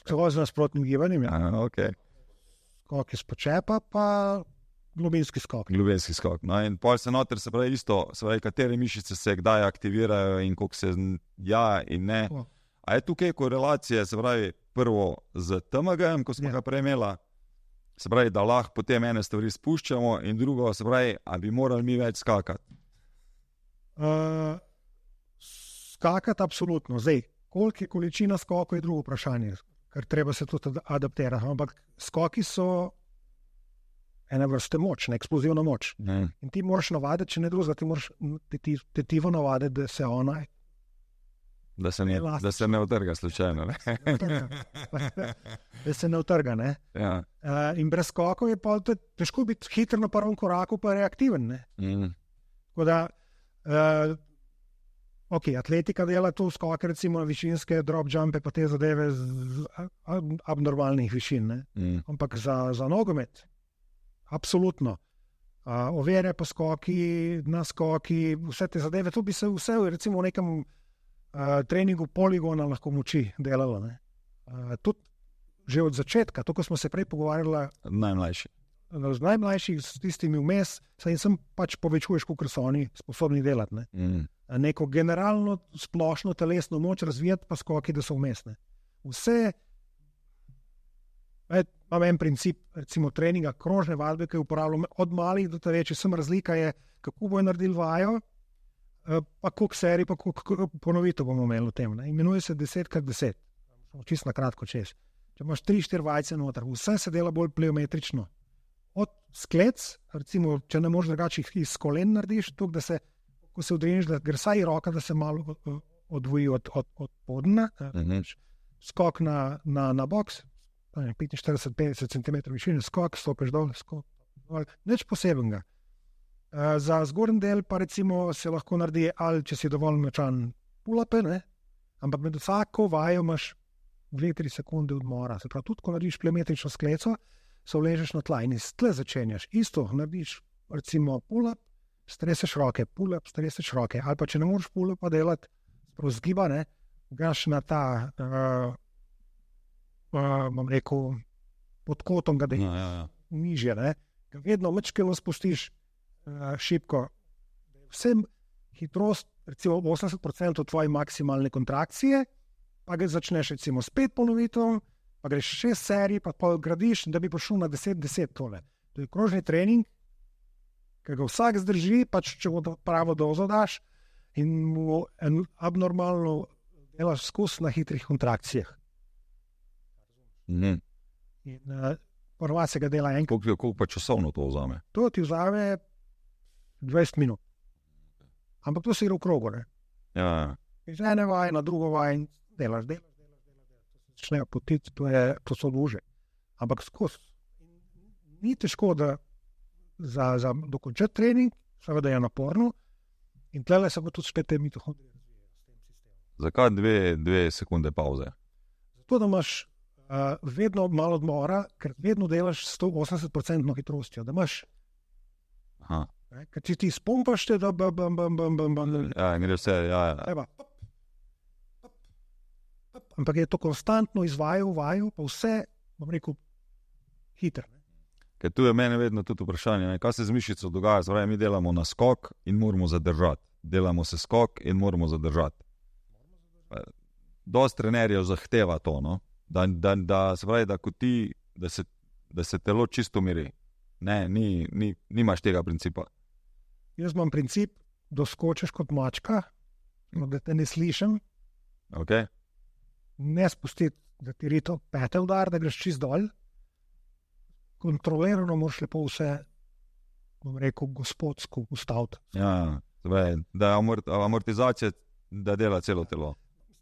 Celo z nasprotnim gibanjem, ja. Okay. Skok iz počepa, pa globinski skok. Globinski skok, no, in pol se noter, se pravi isto, se pravi, katere mišice se kdaj aktivirajo in koliko se ja in ne. A je tukaj korelacije, se pravi, prvo z TMG-jem, ko smo ga prej imela, se pravi, da lahko potem ene stvari spuščamo, in drugo, se pravi, a bi morali mi več skakati? Skakati absolutno. Zdaj, koliko je količina skokov, je drugo vprašanje, ker treba se tudi adaptirati, ampak skoki so ena vrste moč, eksplozivna moč. In ti moraš navaditi, če ne drugega, ti moraš tetivo navaditi, da se ona da se ne utrga slučajno, ne? Da se ne utrga, ne? Ja. In brez skokov je pa težko biti hiter na prvem koraku, pa reaktiven, ne? Tako da atletika dela tu skoke, recimo višinske drop jumpe, pa te zadeve z abnormalnih višin, ne? Ampak za nogomet, absolutno. Overe pa skoki, naskoki, vse te zadeve, to bi se vse recimo v nekem treningu poligona lahko moči delalo, ne? Tudi že od začetka, to, ko smo se prej pogovarjali z najmlajših, s tistimi vmes, saj sem pač povečuješ, koliko so oni sposobni delati, ne? Neko generalno splošno telesno moč razvijati, pa skoki, da so vmesne. Vse, imam en princip, recimo treninga, krožne vadbe, ki jo uporabljam od malih do večjih, sem razlika je, kako bojo naredili vajo, pa koliko serij, pa koliko ponovitev bomo imeli v tem, ne? Imenuje se 10x10, čisto na kratko čez. Če imaš 3-4 vajce noter, vse se dela bolj pliometrično. Od sklec, recimo, če ne moreš drugače iz kolen narediš, tukaj, da se ko se odriniš, da gre vsaj roka, da se malo odvoji od podna, skok na boks, 45-50 cm višine, skok, stopiš dol, skok, nič posebenega. Za zgornji del pa recimo se lahko naredi, ali če si dovolj močan pull-upe, ne, ampak med vsako vajo imaš 2-3 sekunde odmora. Se pravi, tudi ko narediš pliometrično skleco, se vležeš na tla in iz tle začenjaš. Isto narediš recimo pull-up, streseš roke, pull-up, streseš roke, ali pa če ne moreš pull-upa delati, zgiba, ne, gaš na ta, bom rekel, pod kotom ga nižje, ne, vedno mečkelo spustiš šipko. Vsem hitrost, recimo 80% tvoje maksimalne kontrakcije, pa ga začneš recimo s 5 ponovitev, pa greš 6 serij, pa gradiš, da bi prišel na 10-10 tole. To je krožni trening, ki ga vsak zdrži, pač če bo pravo dozo daš in mu abnormalno delaš skozi na hitrih kontrakcijah. In prva se ga dela enkrat. Koliko pa časovno to vzame? To ti vzame 20 minut. Ampak to se gre v krogu. Ja. Iz ene vaje na drugo vaje in delaš. Začnejo potiti, to so luže. Ampak skozi. Ni težko, da za dokončati trening, seveda je naporno in tlele se bo tudi spet te mitohondrije razvijajo s tem sistemom. Zakaj 2 sekunde pauze? Zato, da imaš vedno malo odmora, ker vedno delaš 180% hitrostjo, da imaš. Aha. Ker če ti spompaš te, da Ja, gre vse, ja. Eba, ampak je to konstantno izvajal, pa vse, bom rekel, hitro. Ker tu je meni vedno tudi vprašanje, kaj se z mišico dogaja, zdaj mi delamo na skok in moramo zadržati. Delamo se skok in moramo zadržati. Dosti trenerjev zahteva to, no? Da se pravi, da se telo čisto miri. Ne, nimaš tega principa. Jaz imam princip, doskočiš kot mačka, da te ne slišim, Okay. ne spustiti, da ti rito pete udar, da greš čist dol. Kontrolirano moraš lepo vse, bom rekel, gospodsko ustaviti. Ja, da je amortizacija, da dela celo telo.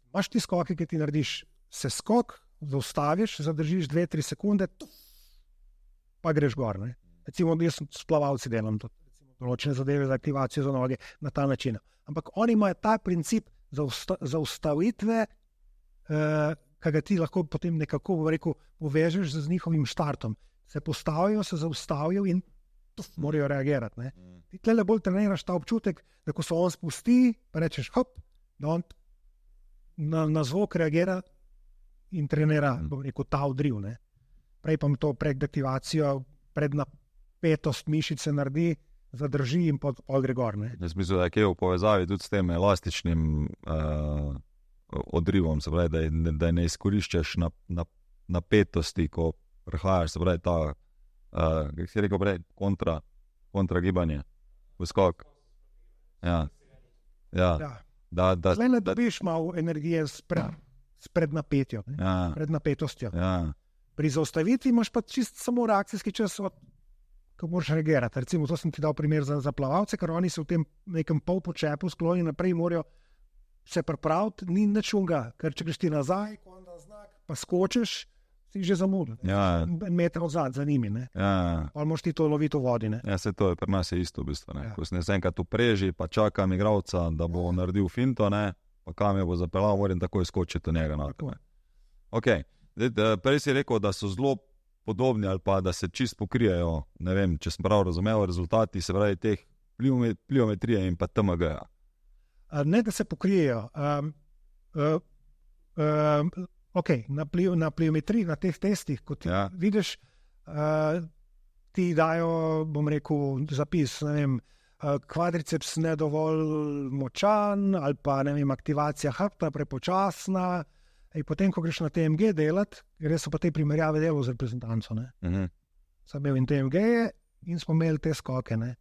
Imaš ti skoke, ki ti narediš se skok, zaustaviš, zadržiš 2-3 sekunde, pa greš gor. Ne? Recimo, jaz s plavalci delam tudi določene zadeve za aktivacijo za noge na ta način. Ampak oni imajo ta princip zaustavitve, ki ga ti lahko potem nekako, bom rekel, povežeš z njihovim štartom. Se postavijo, se zaustavijo in morajo reagirati. Ne? Ti tle bolj treniraš ta občutek, da ko se on spusti, pa rečeš hop, da on na zvok reagira in trenira, bom rekel, ta odriv. Ne? Prej pa mi to pred aktivacijo, pred napetost mišice naredi, zadrži in pol gre gor. Ne? Jaz mislim, da je v povezavi tudi s tem elastičnim odrivom, se pravi, da ne izkoriščaš napetosti, ko prehajaš, se pravi, ta, kako si rekel prej, kontragibanje, skok. Ja. Zdaj ne dobiš malo energije s prednapetjo, pred napetostjo. Ja. Pri zaustavitvi imaš pa čist samo reakcijski čas, ko moraš reagirati. Recimo, to sem ti dal primer za plavalce, ker oni se v tem nekem polpočepu skloni naprej, morajo se pripraviti, ni nič unga, ker če greš ti nazaj, pa skočiš, si že zamudil. Ja. Meter odzad za njimi. Ja. Ali moraš ti to loviti v vodi. Ne? Ja, se to je pri nas je isto v bistvu. Ja. Ko se enkrat upreži, pa čakam igralca, da bo naredil finto, ne? Pa kam je bo zapeljal, moram takoj skočiti od njega. Okay. Prej si rekel, da so zelo podobni ali pa da se čist pokrijejo, ne vem, če sem prav razumel, rezultati, se pravi teh pliometrije in pa TMG-ja. Ne, da se pokrijejo. Okay, na pliometriji, na teh testih, kot vidiš, ti dajo, bom rekel, zapis, ne vem, kvadriceps ne dovolj močan ali pa, ne vem, aktivacija hrbta prepočasna. In potem, ko greš na TMG delati, res so pa te primerjave delal z reprezentanco. Sem imel in TMG in smo imeli te skoke. Ne?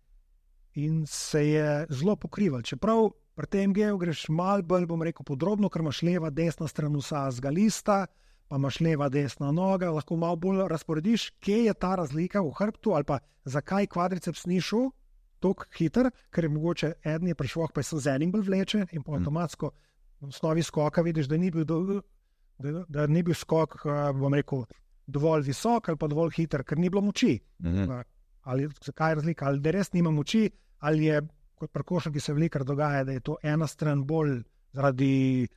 In se je zelo pokrival. Čeprav pri TMG-ju greš malo bolj, bom rekel, podrobno, ker imaš leva, desna stran vsega lista, pa imaš leva, desna noga, lahko malo bolj razporediš, kje je ta razlika v hrbtu ali pa zakaj kvadriceps ni šel tako hiter, ker je mogoče eden je prišel, pa se z enim bolj vleče in pa avtomatsko v osnovi skoka vidiš, da ni bil skok, bom rekel, dovolj visok ali pa dovolj hiter, ker ni bilo moči. Ali zakaj je razlika? Ali da res nima moči, ali je kot pri košarki se velikokrat dogaja, da je to ena stran bolj zaradi,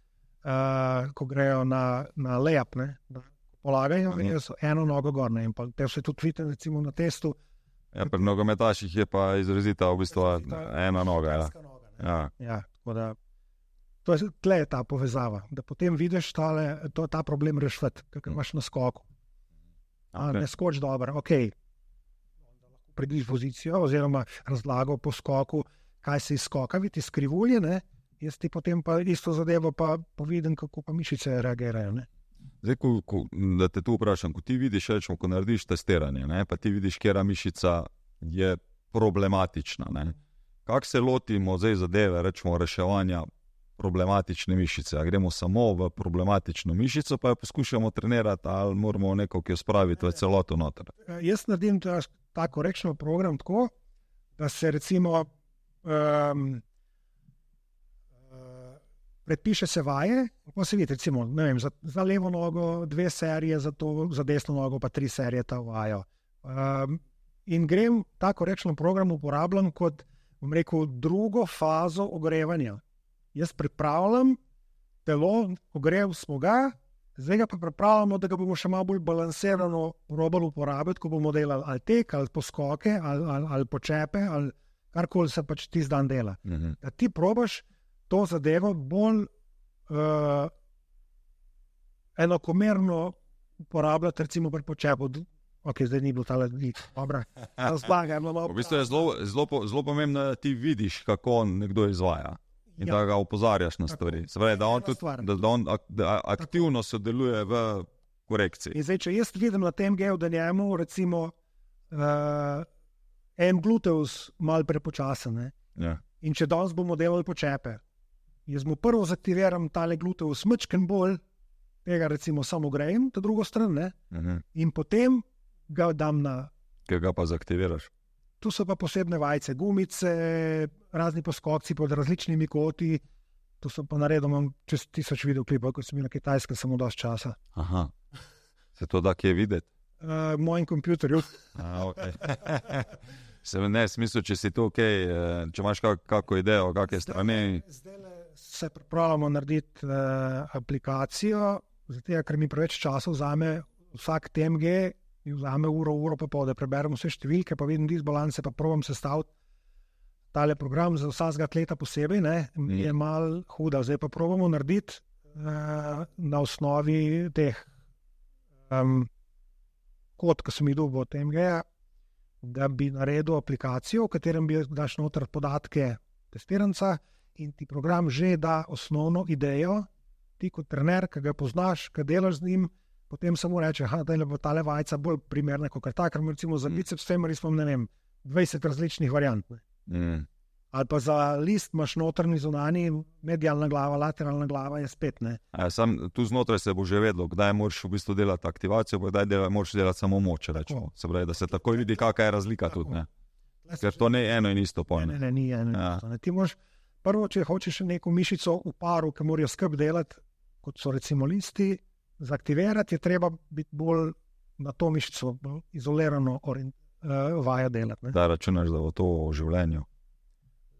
ko grejo na layup, da polagajo, so eno nogo gor. In pa te vse tudi vidite, recimo na testu. Ja, pri nogometaših je pa izrazita v bistvu ena noga. Ja, tako da tle je ta povezava, da potem vidiš ta problem rešiti, kakor imaš na skoku. Ne skoč dobro, ok. Pridiš pozicijo oziroma razlago po skoku, kaj se iz skoka vidi, iz krivulje, ne? Jaz ti potem pa isto zadevo pa vidim, kako pa mišice reagirajo. Ne? Zdaj, da te tu vprašam, ko ti vidiš, rečemo, ko narediš testiranje, ne? Pa ti vidiš, kjera mišica je problematična. Ne? Kako se lotimo zdaj zadeve, rečemo, reševanja problematične mišice? A gremo samo v problematično mišico, pa jo poskušamo trenirati, ali moramo neko, ki jo spraviti v celoto noter? Jaz naredim ta korekčni program tako, da se recimo predpiše se vaje, pa se vidi, recimo, ne vem, za levo nogo 2 serije, za desno nogo pa 3 serije ta vajo. In grem ta korekčni program uporabljam kot, bom rekel, drugo fazo ogrevanja. Jaz pripravljam telo, ogrev smo ga, zdaj ga pa pripravljamo, da ga bomo še malo bolj balansirano probali uporabiti, ko bomo delali ali tek, ali poskoke, ali počepe, ali karkoli se pač tisti dan dela. Da ti probaš to zadevo bolj enakomerno uporabljati, recimo pri počepu. Ok, zdaj ni bilo tale dobra. V bistvu je zelo pomembno, da ti vidiš, kako nekdo izvaja in da ga opozarjaš na stvari. Se pravi, da on aktivno sodeluje v korekciji. In zdaj, če jaz vidim na tem geju, da njemu recimo en gluteus malo prepočasen, in če danes bomo delali počepe, jaz mu prvo zaktiviram tale gluteus mečken bolj, tega recimo samo grejem, ta drugo stran, in potem ga dam na... Kaj ga pa zaktiviraš? Tu so pa posebne vajce, gumice, razni poskokci pod različnimi koti, tu so pa naredil, imam čez 1000 videoklipov, ko sem bil na Kitajskem samo dosti časa. Aha, se to da kje videti? V mojem kompjuterju. Okay. Ne, smisel, če si to okej, če imaš kako idejo, kakšne strani. Zdaj se pripravljamo narediti aplikacijo, zato ker mi preveč časa vzame vsak TMG, mi vzame uro pa pol, da preberem vse številke, pa vidim disbalanse, pa probam sestaviti tale program za vsakega atleta posebej, je malo huda. Zdaj pa probamo narediti na osnovi teh kod, ko sem jih dobil od TMG-ja, da bi naredil aplikacijo, v katerem bi daš noter podatke testiranca in ti program že da osnovno idejo, ti kot trener, ki ga poznaš, ki delaš z njim, potem samo reče, da je tale vajca bolj primerna kot ta, ker recimo za biceps femoris imam, ne vem, 20 različnih variant. Ali pa za list imaš notrni, zunanji, medialna glava, lateralna glava je spet, Sam tu znotraj se bo že vedlo, kdaj moraš v bistvu delati aktivacijo, pa kdaj moraš delati samo moč, rečemo. Se pravi, da se takoj vidi, kakšna je razlika tudi, Ker to ni eno in isto pojme. Ne, ni eno in isto. Ti moraš, prvo, če hočeš neko mišico v paru, ki morajo skrb delati, kot so recimo listi, zaktivirati je treba biti bolj na to mišico, bolj izolirano vaja delati. Da računaš, da bo to v življenju?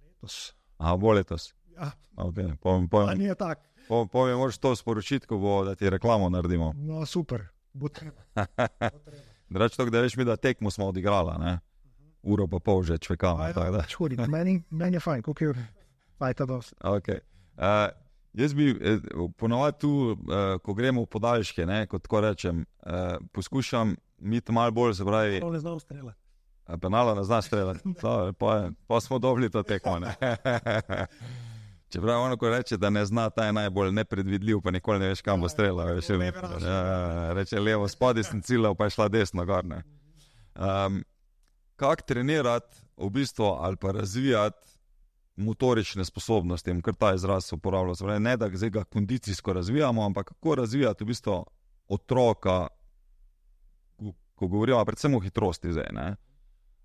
Letos. Bo letos? Ja. Okay. Ni je tak. Povej, moraš to sporočiti, ko bo, da ti reklamo naredimo. No, super. Bo treba. Reč to, da veš mi, da tekmo smo odigrala, Uro pa pol že čvekamo. Meni je fajn, koliko je fajta dosti. Okay. Jaz bi ponovadi tu, ko gremo v podaljške, kot tako rečem, poskušam biti malo bolj, se pravi... Penalo ne znam streljati. Penalo ne znam streljati. Pa smo dobili to tekmo, Čeprav ono, ko reče, da ne zna, ta je najbolj nepredvidljiv, pa nikoli ne veš, kam bo streljal. Reče levo spodaj sem ciljal, pa je šla desno gor, Kako trenirati, v bistvu, ali pa razvijati motorične sposobnosti, ker ta izraz se uporablja. Ne, da zdaj ga kondicijsko razvijamo, ampak kako razvijati v bistvu otroka, ko govorimo predvsem o hitrosti zdaj,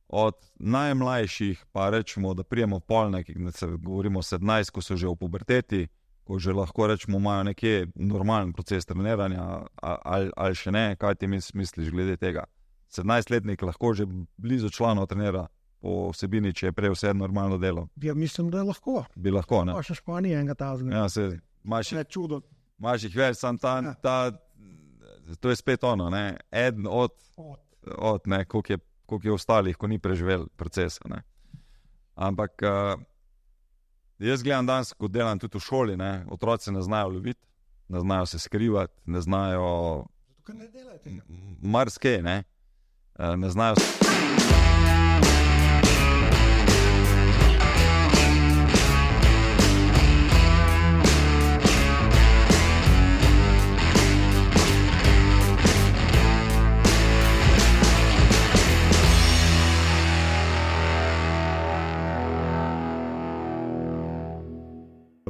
Od najmlajših, pa rečemo, da prijemo polne, govorimo 17, ko so že v puberteti, ko že lahko rečemo, imajo nekje normalen proces treniranja, ali še ne, kaj ti misliš glede tega? 17-letnik lahko že blizu članov trenira po vsebini, če je prej vse normalno delo. Ja, mislim, da je lahko. Bi lahko, Pa še Španija enega tazga. Ja, se, čudo. Imaš jih več, sam to je spet ono, eden od koliko je ostalih, ko ni preživel procesa, Ampak jaz gledam danes, ko delam tudi v šoli, otroci ne znajo loviti, ne znajo se skrivati, ne znajo... Zato, ker ne delajo tega. Marsikaj, ne znajo...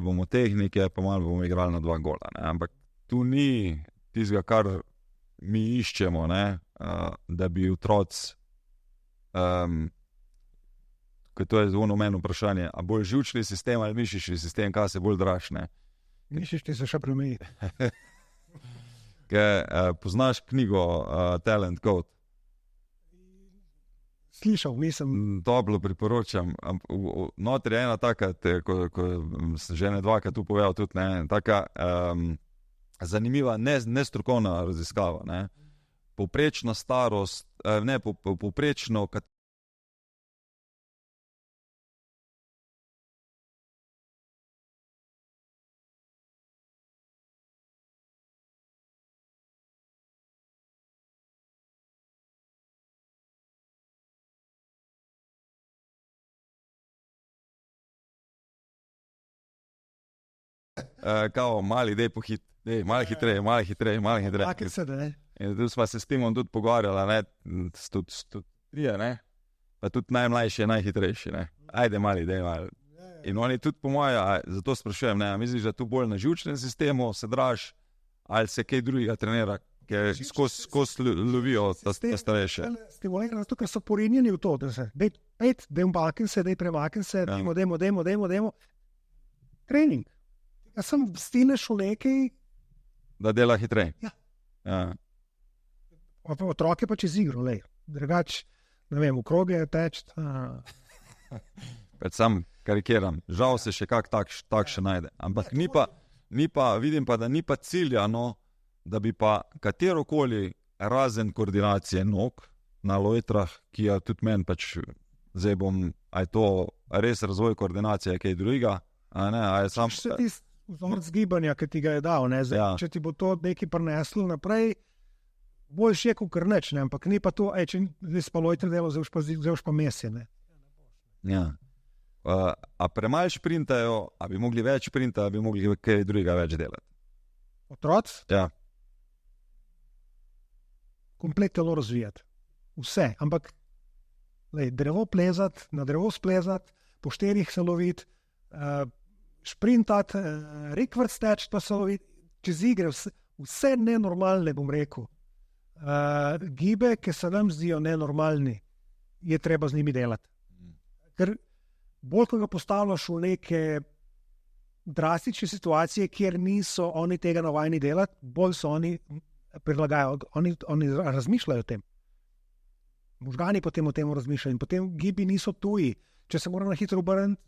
Bomo tehnike, pa malo bomo igrali na 2 gola. Ampak tu ni tistega, kar mi iščemo, da bi otroci, ker to je zelo meni vprašanje, a bolj živčni sistem ali mišični sistem, kaj se bolj draž, Misliš, ti se še premeji? Poznaš knjigo Talent Code? Slišal, nisem. Toplo priporočam. Notri je ena taka, ko sem že dvakrat tu povedal, tudi taka zanimiva, nestrokovna raziskava. Ne? Povprečna starost, povprečno kao mali, dej pohit, malo hitreje. Tako se da, ne? In tu smo se s Timom tudi pogovarjali, ne, tudi trije, ne, pa tudi najmlajši je najhitrejši, ne. Ajde mali, dej malo. In oni tudi po moje, zato sprašujem, ne, misliš, da tu bolj na živčnem sistemu se draž, ali se kaj drugega trenira, ker skozi lovijo ta starejše. Stimulirajo zato, ker so porinjeni v to, da se, dej umaknem se, dej premaknem se, dejmo. Trening. Ja, sem stineš v nekaj. Da dela hitreje. Ja. Otroke pa čez igro, lej. Drugač, ne vem, v kroge teč. Sam karikiram. Žal se še kak tak še najde. Ampak ni pa, vidim pa, da ni pa cilja, no, da bi pa katerokoli razen koordinacije nog na lojtrah, ki je tudi meni pač, zdaj bom, a je to res razvoj koordinacije, kaj drugega, a ne, a je sam... Vzorc gibanja, ki ti ga je dal, ne? Zdaj, če ti bo to nekaj prineslo naprej, boljš je kot nič, ne? Ampak ni pa to, če zdaj pa lojtre delo, zdaj pa mesje, ne? Ja. A premalo šprintajo, a bi mogli več šprinta, a bi mogli kaj drugega več delati? Otroc? Ja. Komplet telo razvijati. Vse, ampak lej, drevo plezati, na drevo splezati, po 4 se loviti, šprintati, rekvrt steč, pa so čez igre, vse nenormalne, bom rekel. Gibe, ki se nam zdijo nenormalni, je treba z njimi delati. Ker bolj, ko ga postavljaš v neke drastične situacije, kjer niso oni tega navajeni delati, bolj so oni prilagajajo, oni razmišljajo o tem. Možgani potem o tem razmišljajo in potem gibi niso tuji. Če se mora na hitro obrniti,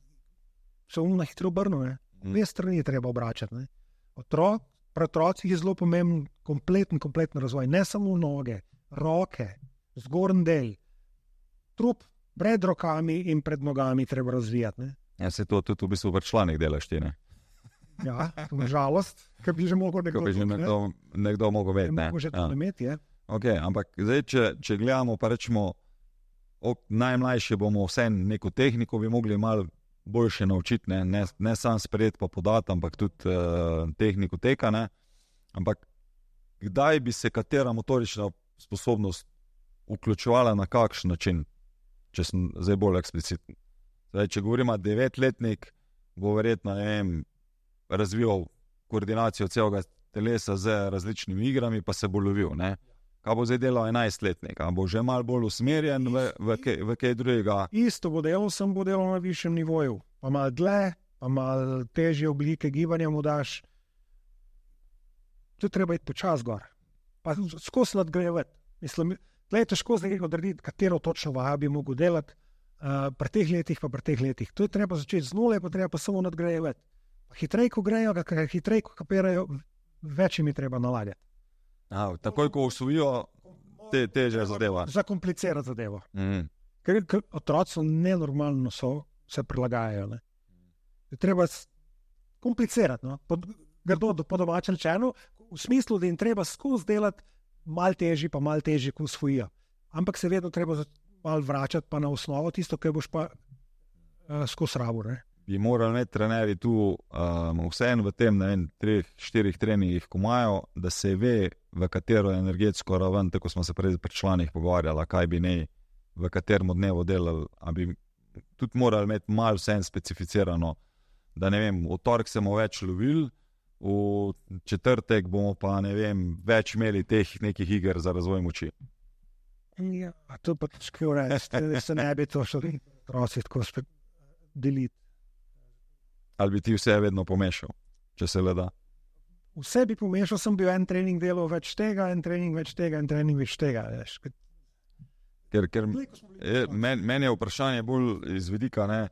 se na hitro obrnil, ne? Dve strani je treba obračati, ne? Pri otrocih je zelo pomemben kompletno razvoj, ne samo noge, roke, zgornji del, trup pred rokami in pred nogami treba razvijati, ne? Ja, se to tudi v bistvu v članih delaš ti, ne? Ja, na žalost, ker bi že mogel nekdo mogel vedeti, ne? Mogo že to imeti, je. Ok, ampak zdaj, če gledamo, pa rečemo, najmlajši bomo vse neko tehniko bi mogli malo boljše naučiti, ne sam sprejeti pa podati, ampak tudi tehniko teka, ne. Ampak kdaj bi se katera motorična sposobnost vključevala na kakšen način, če sem zdaj bolj eksplicitni. Zdaj, če govorimo 9-letnik, bo verjetno, ne vem, razvijal koordinacijo celega telesa z različnimi igrami, pa se bo lovil, ne. Kaj bo zdaj delal 11-letnik? Bo že malo bolj usmerjen v kaj drugega? Isto bo delal na višjem nivoju. Pa malo dlje, pa malo težje oblike gibanja mu daš. Tu treba iti počas gor. Pa skozi nadgrajevati. Mislim, tle je težko zdaj odrediti, katero točno vajo bi mogel delati pri teh letih, pa pri teh letih. Tu je treba začeti z nule, pa treba pa samo nadgrajevati. Hitrej, ko grejo, hitrej, ko kapirajo, več jim je treba nalagati. Takoj, ko usvojijo, teže zadeva. Zakomplicirati zadevo. Ker otroci nenormalno se prilagajajo. Ne? Treba komplicirati. No? Po domačem rečeno, v smislu, da jim treba skozi delati malo težji, pa malo težji, ko usvojijo. Ampak se vedno treba malo vračati pa na osnovo, tisto, kar boš pa skozi rabo. Bi morali imeti trenerji tu vseeno v tem, ne vem, 3-4 treningih, ko imajo, da se ve, v katero energetsko raven, tako smo se prej pri članih pogovarjali, kaj bi nej v katerem dnevu delali, a bi tudi morali imeti malo vseeno specificirano, da ne vem, v torek se bomo več lovili, v četrtek bomo pa, ne vem, več imeli teh nekih iger za razvoj moči. Ja, to pa težko reči, da se ne bi to šli otroci tako deliti. Ali bi ti vse vedno pomešal? če se le da. Vse bi pomešal, sem bil en trening delal več tega, en trening več tega, en trening več tega. Ker meni je vprašanje bolj iz vidika, ne,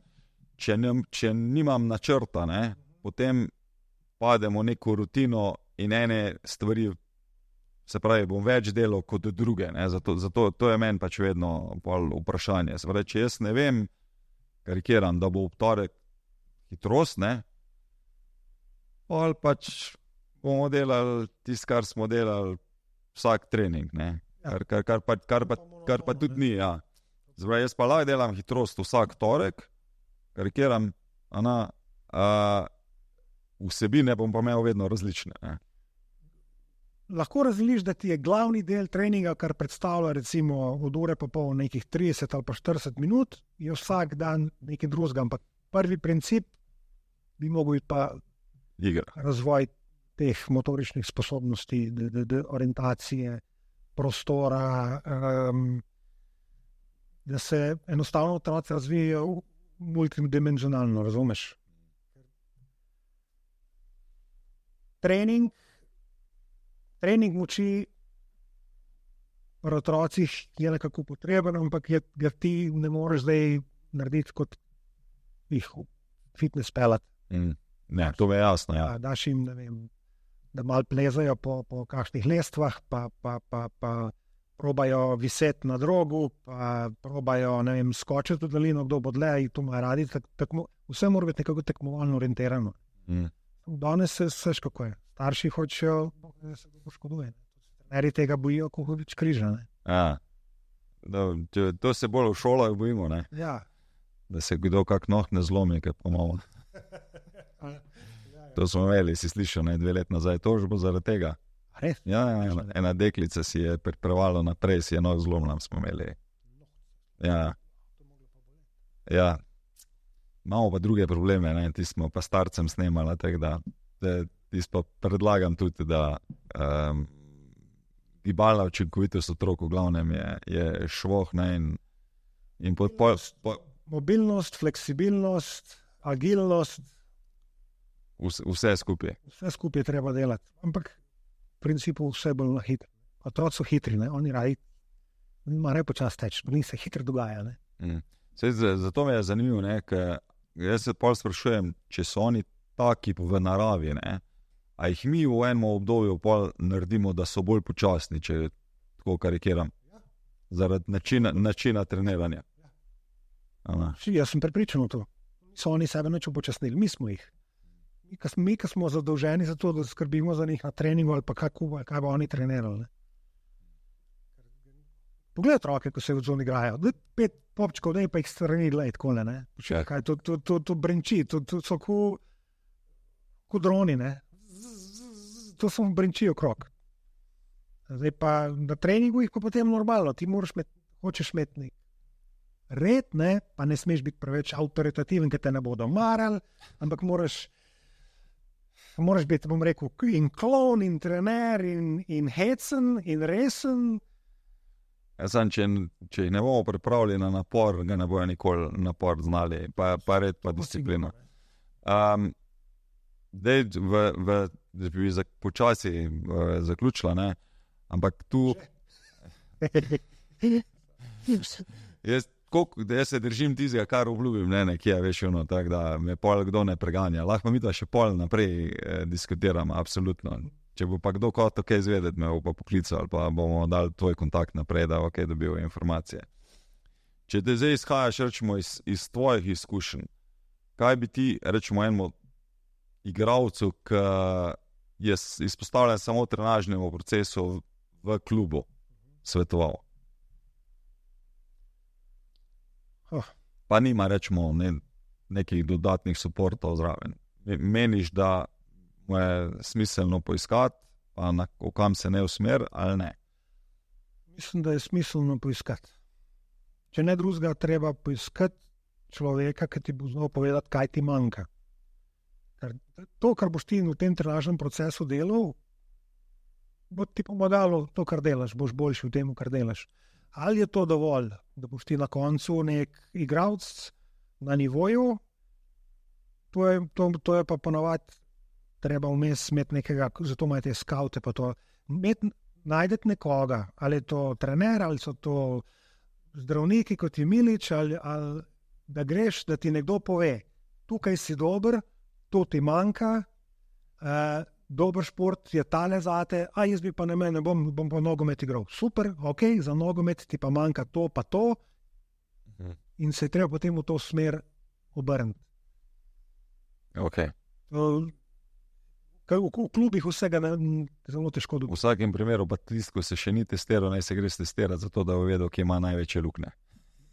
če nimam načrta, ne, potem pademo v neko rutino in ene stvari, se pravi, bom več delal kot druge. Ne, zato to je meni pač vedno vprašanje. Se pravi, če jaz ne vem, karikiram, da bo v torek hitrost, ne, pač bomo delali tisto, kar smo delali vsak trening, ne. Kar pa tudi ni. Ja. Zdaj, jaz pa lahko delam hitrost vsak torek, karikiram, vsebine bom pa imel vedno različne. Ne. Lahko razliš, da ti je glavni del treninga, kar predstavlja recimo od ure pa pol nekih 30 ali pa 40 minut, je vsak dan nekaj drugega, ampak prvi princip bi mogel biti pa igra. Razvoj teh motoričnih sposobnosti, orientacije, prostora, da se enostavno otroci razvijajo multidimenzionalno, razumeš? Trening moči pri otrocih je nekako potreben, ampak ga ti ne moreš zdaj narediti kot fitness pelat. Ne, to je jasno, ja. Daš jim, ne vem, da malo plezajo po kakšnih lestvah, pa probajo viseti na drogu, pa probajo, ne vem, skočiti v daljino, kdo bo dlje, in to ima radi. Vse mora biti nekako tekmovalno orientirano. Danes se kako je. Starši hočejo, da se poškoduje. Trenerji tega bojijo, ko hudič križa. To se bolj v šolah bojimo, ne? Ja. Da se kdo kak noh ne zlomi, kaj pomalo. To smo imeli, si slišal, 2 leti nazaj, tožbo zaradi tega. Res? Ja, ena deklica si je preprevalo naprej, si je noh zlomila, smo imeli. Ja. Imamo pa druge probleme, ne? Ti smo pa starcem snemali, tako da ti pa predlagam tudi, da gibalna učinkovitost otrok v glavnem je švoh, ne? In mobilnost, fleksibilnost, agilnost, vse skupaj. Vse skupaj je treba delati, ampak v principu vse bolj na hitro. Otroci so hitri, ne? Oni imajo počas teči, njih se hitro dogaja. Ne? Zato me je zanimivo, ne? Ker jaz se pol sprašujem, če so oni taki v naravi, ne? A jih mi v enem obdobju pol naredimo, da so bolj počasni, če tako karikiram, zaradi načina treniranja. Jaz sem prepričan v to. So oni sebe nič upočasnili, mi smo jih. Mi, ki smo zadolženi za to, da skrbimo za njih na treningu ali pa kaj bo oni trenirali. Ne? Poglej otroke, ko se v zoni igrajo. 5 popčkov, pa jih strani glej, tako ne. Kaj, to brenči, to so ko droni, ne. To samo brenčijo krog. Zdaj pa na treningu jih pa potem normalno. Ti hočeš imeti red, ne, pa ne smeš biti preveč avtoritativen, ker te ne bodo marali, ampak moraš biti, bom rekel, in klon, in trener, in hecen, in resen. Če ne bomo pripravljeni na napor, ga ne bojo nikoli napor znali, pa red, pa disciplina. Da bi počasi zaključila, ne, ampak tu... Jaz se držim tizga, kar obljubim, nekje, veš, tako da me pol kdo ne preganja. Lahko mi to še pol naprej diskutiramo, absolutno. Če bo pa kdo kot kaj izvedeti, me bo pa poklical ali pa bomo dali tvoj kontakt naprej, da bo dobil informacije. Če te zdaj izhajaš, rečemo, iz tvojih izkušenj, kaj bi ti, rečemo, enemu igralcu, ki je izpostavljen samo trenažnemu procesu v klubu, svetoval? Pa nima, rečemo, nekih dodatnih suportov zraven. Meniš, da mu je smiselno poiskati, pa v kam se ne usmer, ali ne? Mislim, da je smiselno poiskati. Če ne drugega, treba poiskati človeka, ki ti bo znal povedati, kaj ti manjka. Ker to, kar boš ti v tem trenažnem procesu delal, bo ti pomagalo to, kar delaš, boš boljši v tem, kar delaš. Ali je to dovolj, da boš ti na koncu nek igralec na nivoju, to je pa ponovadi treba vmes imeti nekega, zato imajo te skavte, pa to. Najdete nekoga, ali je to trener, ali so to zdravniki, kot je Milič, ali da greš, da ti nekdo pove, tukaj si dober, to ti manjka, dober šport je tale zate, a jaz bi pa ne bom pa nogomet igral. Super, ok, za nogomet ti pa manjka to, pa to, in se je treba potem v to smer obrniti. Okay. V klubih vsega zelo težko v vsakem primeru pa tisto, ko se še ni testiral, naj se greš testirati, zato da bo vedel, kje ima največje luknje.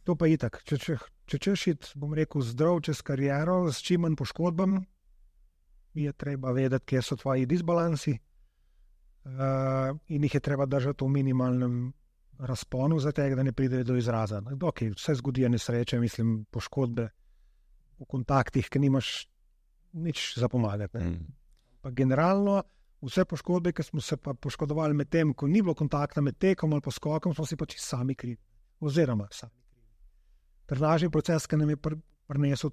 To pa itak. Če češ iti, bom rekel, zdrav čez kariero, s čim manj poškodbami, je treba vedeti, kje so tvoji disbalansi in jih je treba držati v minimalnem razponu, zato da ne pride do izraza. Okay, vse zgodi nesreče, mislim, poškodbe v kontaktih, ki nimaš nič za pomagati. Pa generalno vse poškodbe, ki smo se pa poškodovali med tem, ko ni bilo kontakta med tekom ali poskokom, smo si pa čisto sami krivi. Oziroma sami krivi. Trenažni proces, ki nam je prinesel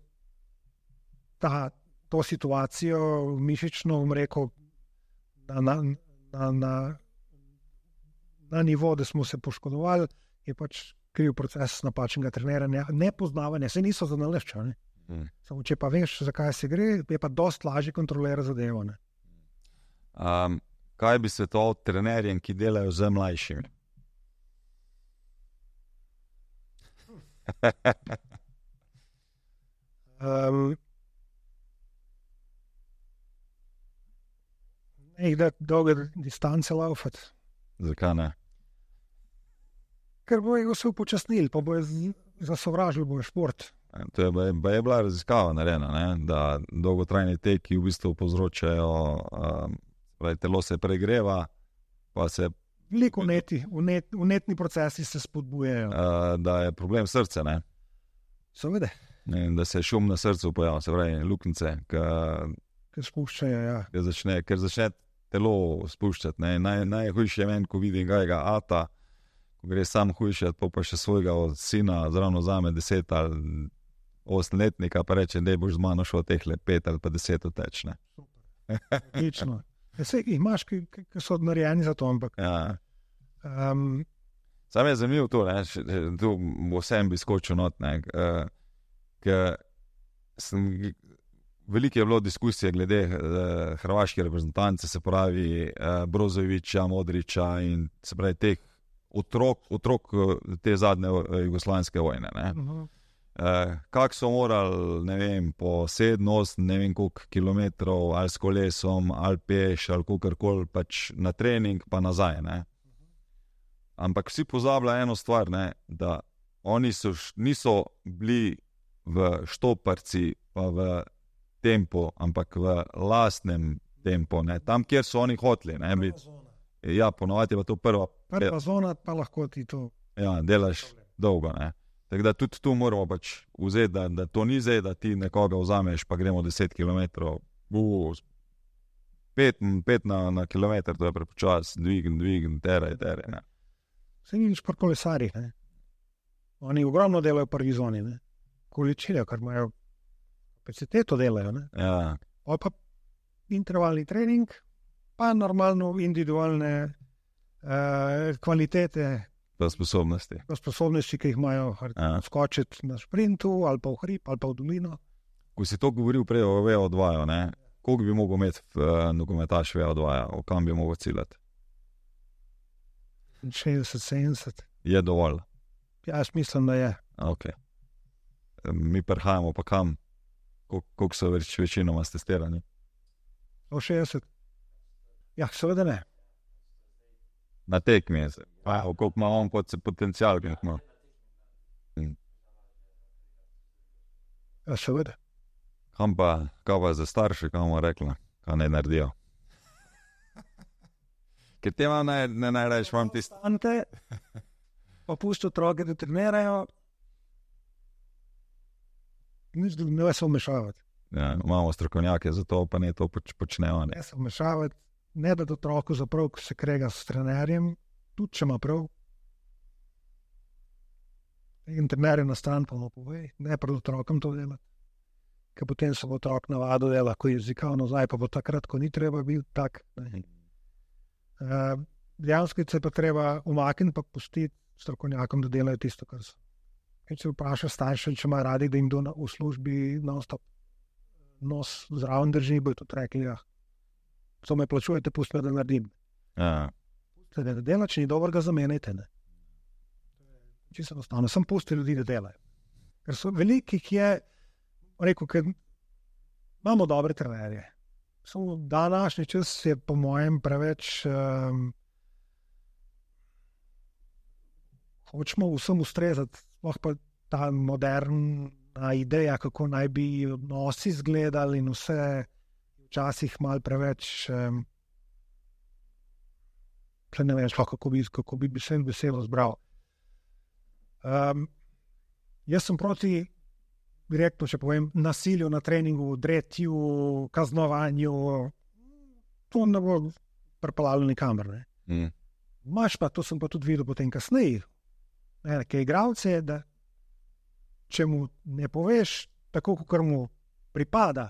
to situacijo mišično, bom rekel, na nivo, da smo se poškodovali, je pač kriv proces napačnega treniranja, nepoznavanja, se niso zanalaščali. Samo če pa veš, zakaj se gre, je pa dost lažje kontrolirati zadevo. Kaj bi svetoval trenerjem, ki delajo z mlajšimi? Da dolge distance laufati. Zakaj ne? Ker bojo se upočasnili, pa bojo zasovražili bojo šport. To je bila raziskava narejena, da dolgotrajni teki v bistvu povzročajo, telo se pregreva, pa se... Veliko vnetni procesi se spodbujajo. Da je problem srce, ne? Seveda. Da se šum na srcu pojavlja, se pravi luknjice, ki spuščajo, ja. Ker začne telo spuščati, ne? Najhujši je meni, ko vidim gajega ata, ko gre sam hujšati, pa še svojega sina, zravno zame 10 ali 8-letnika, pa reče, da boš z mano šel tehle 5 ali pa 10 oteč, ne? Super, odlično. Vse jih imaš, ki so narejeni za to, ampak... Ja. Sam je zanimivo to, ne? Tu vsem bi skočil not, ne? Ker veliko je bilo diskusije glede hrvaške reprezentance, se pravi Brozovića, Modrića in se pravi teh otrok te zadnje jugoslavijske vojne. Kako so morali, ne vem, po 7-8, ne vem koliko kilometrov, ali s kolesom, ali peš, ali kakorkoli, pač na trening, pa nazaj. Ne? Ampak vsi pozabljajo eno stvar, ne? Da oni niso bili v štoparci, pa v tempu, ampak v lastnem tempu, ne? Tam, kjer so oni hoteli. Ja, ponovadi je pa to prva zona, pa lahko ti to... Ja, delaš dolgo, ne. Tako da tudi tu moramo pač vzeti, da to ni zdaj, da ti nekoga vzameš, pa gremo 10 kilometrov, 5 na kilometr, to je prepočas, dvign, teraj, ne. Se vidiš pri kolesarjih, ne. Oni ogromno delajo v prvi zoni, ne. Količine, kar imajo kapaciteto delajo, ne. Ja. Pa intervalni trening, pa normalno individualne kvalitete, pa sposobnosti, ki jih imajo skočiti na sprintu, ali pa v hrib, ali pa v dolino. Ko si to govoril prej o VO2, ne, koliko bi mogel imeti nogometaš VO2, o kam bi mogel ciljati? 60-70. Je dovolj? Ja, jaz mislim, da je. Ok. Mi prihajamo pa kam? Koliko so večinoma testirani? 60. Ja, seveda ne. Na tekmi je se. Koliko ima on potencial? Ja, seveda. Kaj pa za starše, kaj bomo rekla, kaj ne naredijo? Ker te imam ne najraješ, imam tisto. Ante, pa pusti otroke, da trenirajo, ne se vmešavati. Ja, imamo strokovnjake za to, pa ne to počnejo. Ne se vmešavati, ne da otroku zaprav, ko se krega s trenerjem, tudi če ima prav. In trenerje na stran pa mu povej, ne pred otrokom to delati. ker potem se bo otrok navadil, da je lahko jezikovno nazaj, pa bo takrat, ko ni treba biti tak. Dejansko se pa treba umakniti pa pustiti strokovnjakom, da delajo tisto, kar so. Če se vpraša starše, če ima radi, da jim v službi non-stop nos zraven drži, bojo tudi rekli, ja, co me plačujete, pustite, da naredim. Pustite, da dela, če ni dobrega, zamenjajte. Čisto enostavno, sem pustil ljudi, da delajo. Ker so veliki, ki je, rekel, ker imamo dobre trenerje. Samo današnji čas je po mojem preveč hočemo vsem ustrezati, sploh pa ta moderna ideja, kako naj bi odnosi izgledali in vse včasih malo preveč ne vem, kako bi se veselo zbral. Jaz sem proti, direktno, če povem, nasilju na treningu, dretju, kaznovanju, to ne bo pripeljalo nikamor. Imaš pa, to sem pa tudi videl potem kasneje, nekaj igralce, da če mu ne poveš tako, kot mu pripada,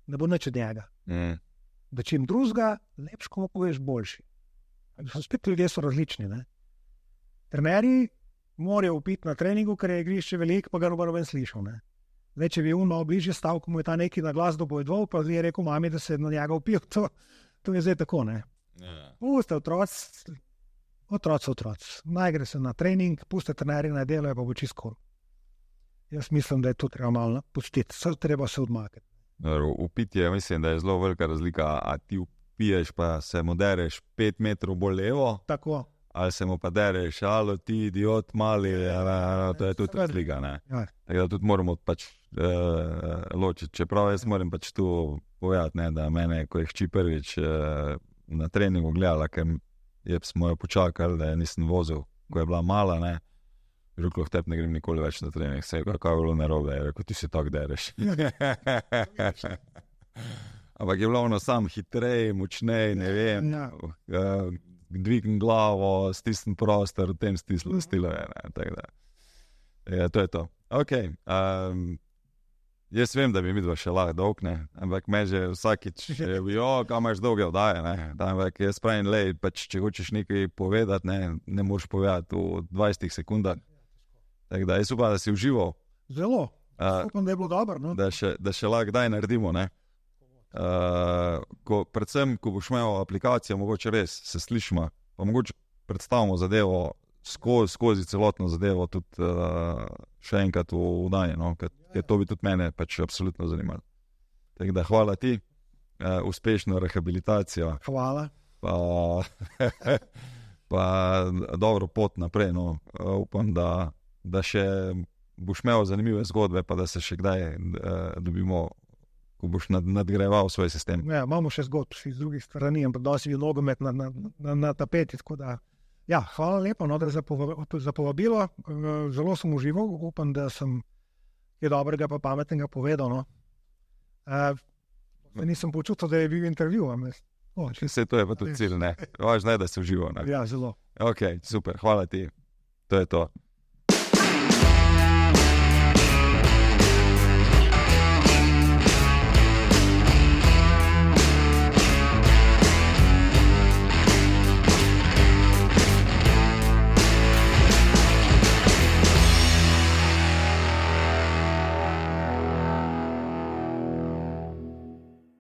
ne bo nič od njega. Da čim drugega, lepš, ko mu poveš, boljši. Spet ljudje so različni. Trenerji morajo upiti na treningu, ker je igrišče veliko, pa ga noben slišal. Zdaj, če bi malo bližje stal, ko mu je ta neki na glas dopovedoval, pa je rekel mami, da se je na njega upil, to je zdaj tako. Puste otroci. Naj gre se na trening, puste trenerji naj delajo, pa bo čisto. Jaz mislim, da je to treba malo pustiti, treba se odmakati. Upitje, mislim, da je zelo velika razlika, a ti upiješ, pa se mu dereš 5 metrov bolj levo. Tako. Ali se mu pa dereš, alo ti idiot mali, to je tudi razlika. Tako da tudi moramo pač ločiti. Čeprav jaz moram pač tu povedati, da mene, ko je hči prvič na treningu gledala, ker smo jo počakali, da je nisem vozil, ko je bila mala, Rekl, tep ne grem nikoli več na trening. Se je kako je bilo narobe, je rekel, ti se tako dereš. Ampak je bilo ono sam hitrej, močnej, ne vem, dvign glavo, stisn prostor, v tem stilu je. Tako da, to je to. Ok, jaz vem, da bi midva še lahko dolg, ampak me že vsakič, kam imaš dolge oddaje, ampak jaz pravim, pač, če hočeš nekaj povedati, ne moreš povedati v 20 sekundah. Tako da, jaz upam, da si užival. Zelo. Upam, da je bilo dobro. Da še lahko kdaj naredimo. Predvsem, ko boš imel aplikacijo, mogoče res se slišimo, pa mogoče predstavimo zadevo skozi celotno zadevo tudi še enkrat v oddaji, ker to bi tudi mene pač absolutno zanimalo. Tako da, hvala ti, uspešno rehabilitacijo. Hvala. Pa dobro pot naprej, upam, da še boš imel zanimive zgodbe, pa da se še kdaj dobimo, ko boš nadgrajeval svoj sistem. Ja, imamo še zgodb iz drugih strani, ampak dosti je nogomet na tapeti, tako da, ja, hvala lepo, za povabilo, zelo sem užival, upam, da sem kaj dobrega pa pametnega povedal, nisem počutil, da je bil intervju, Vse to je pa tudi cilj, Važno je, da se užival, Ja, zelo. Ok, super, hvala ti, to je to.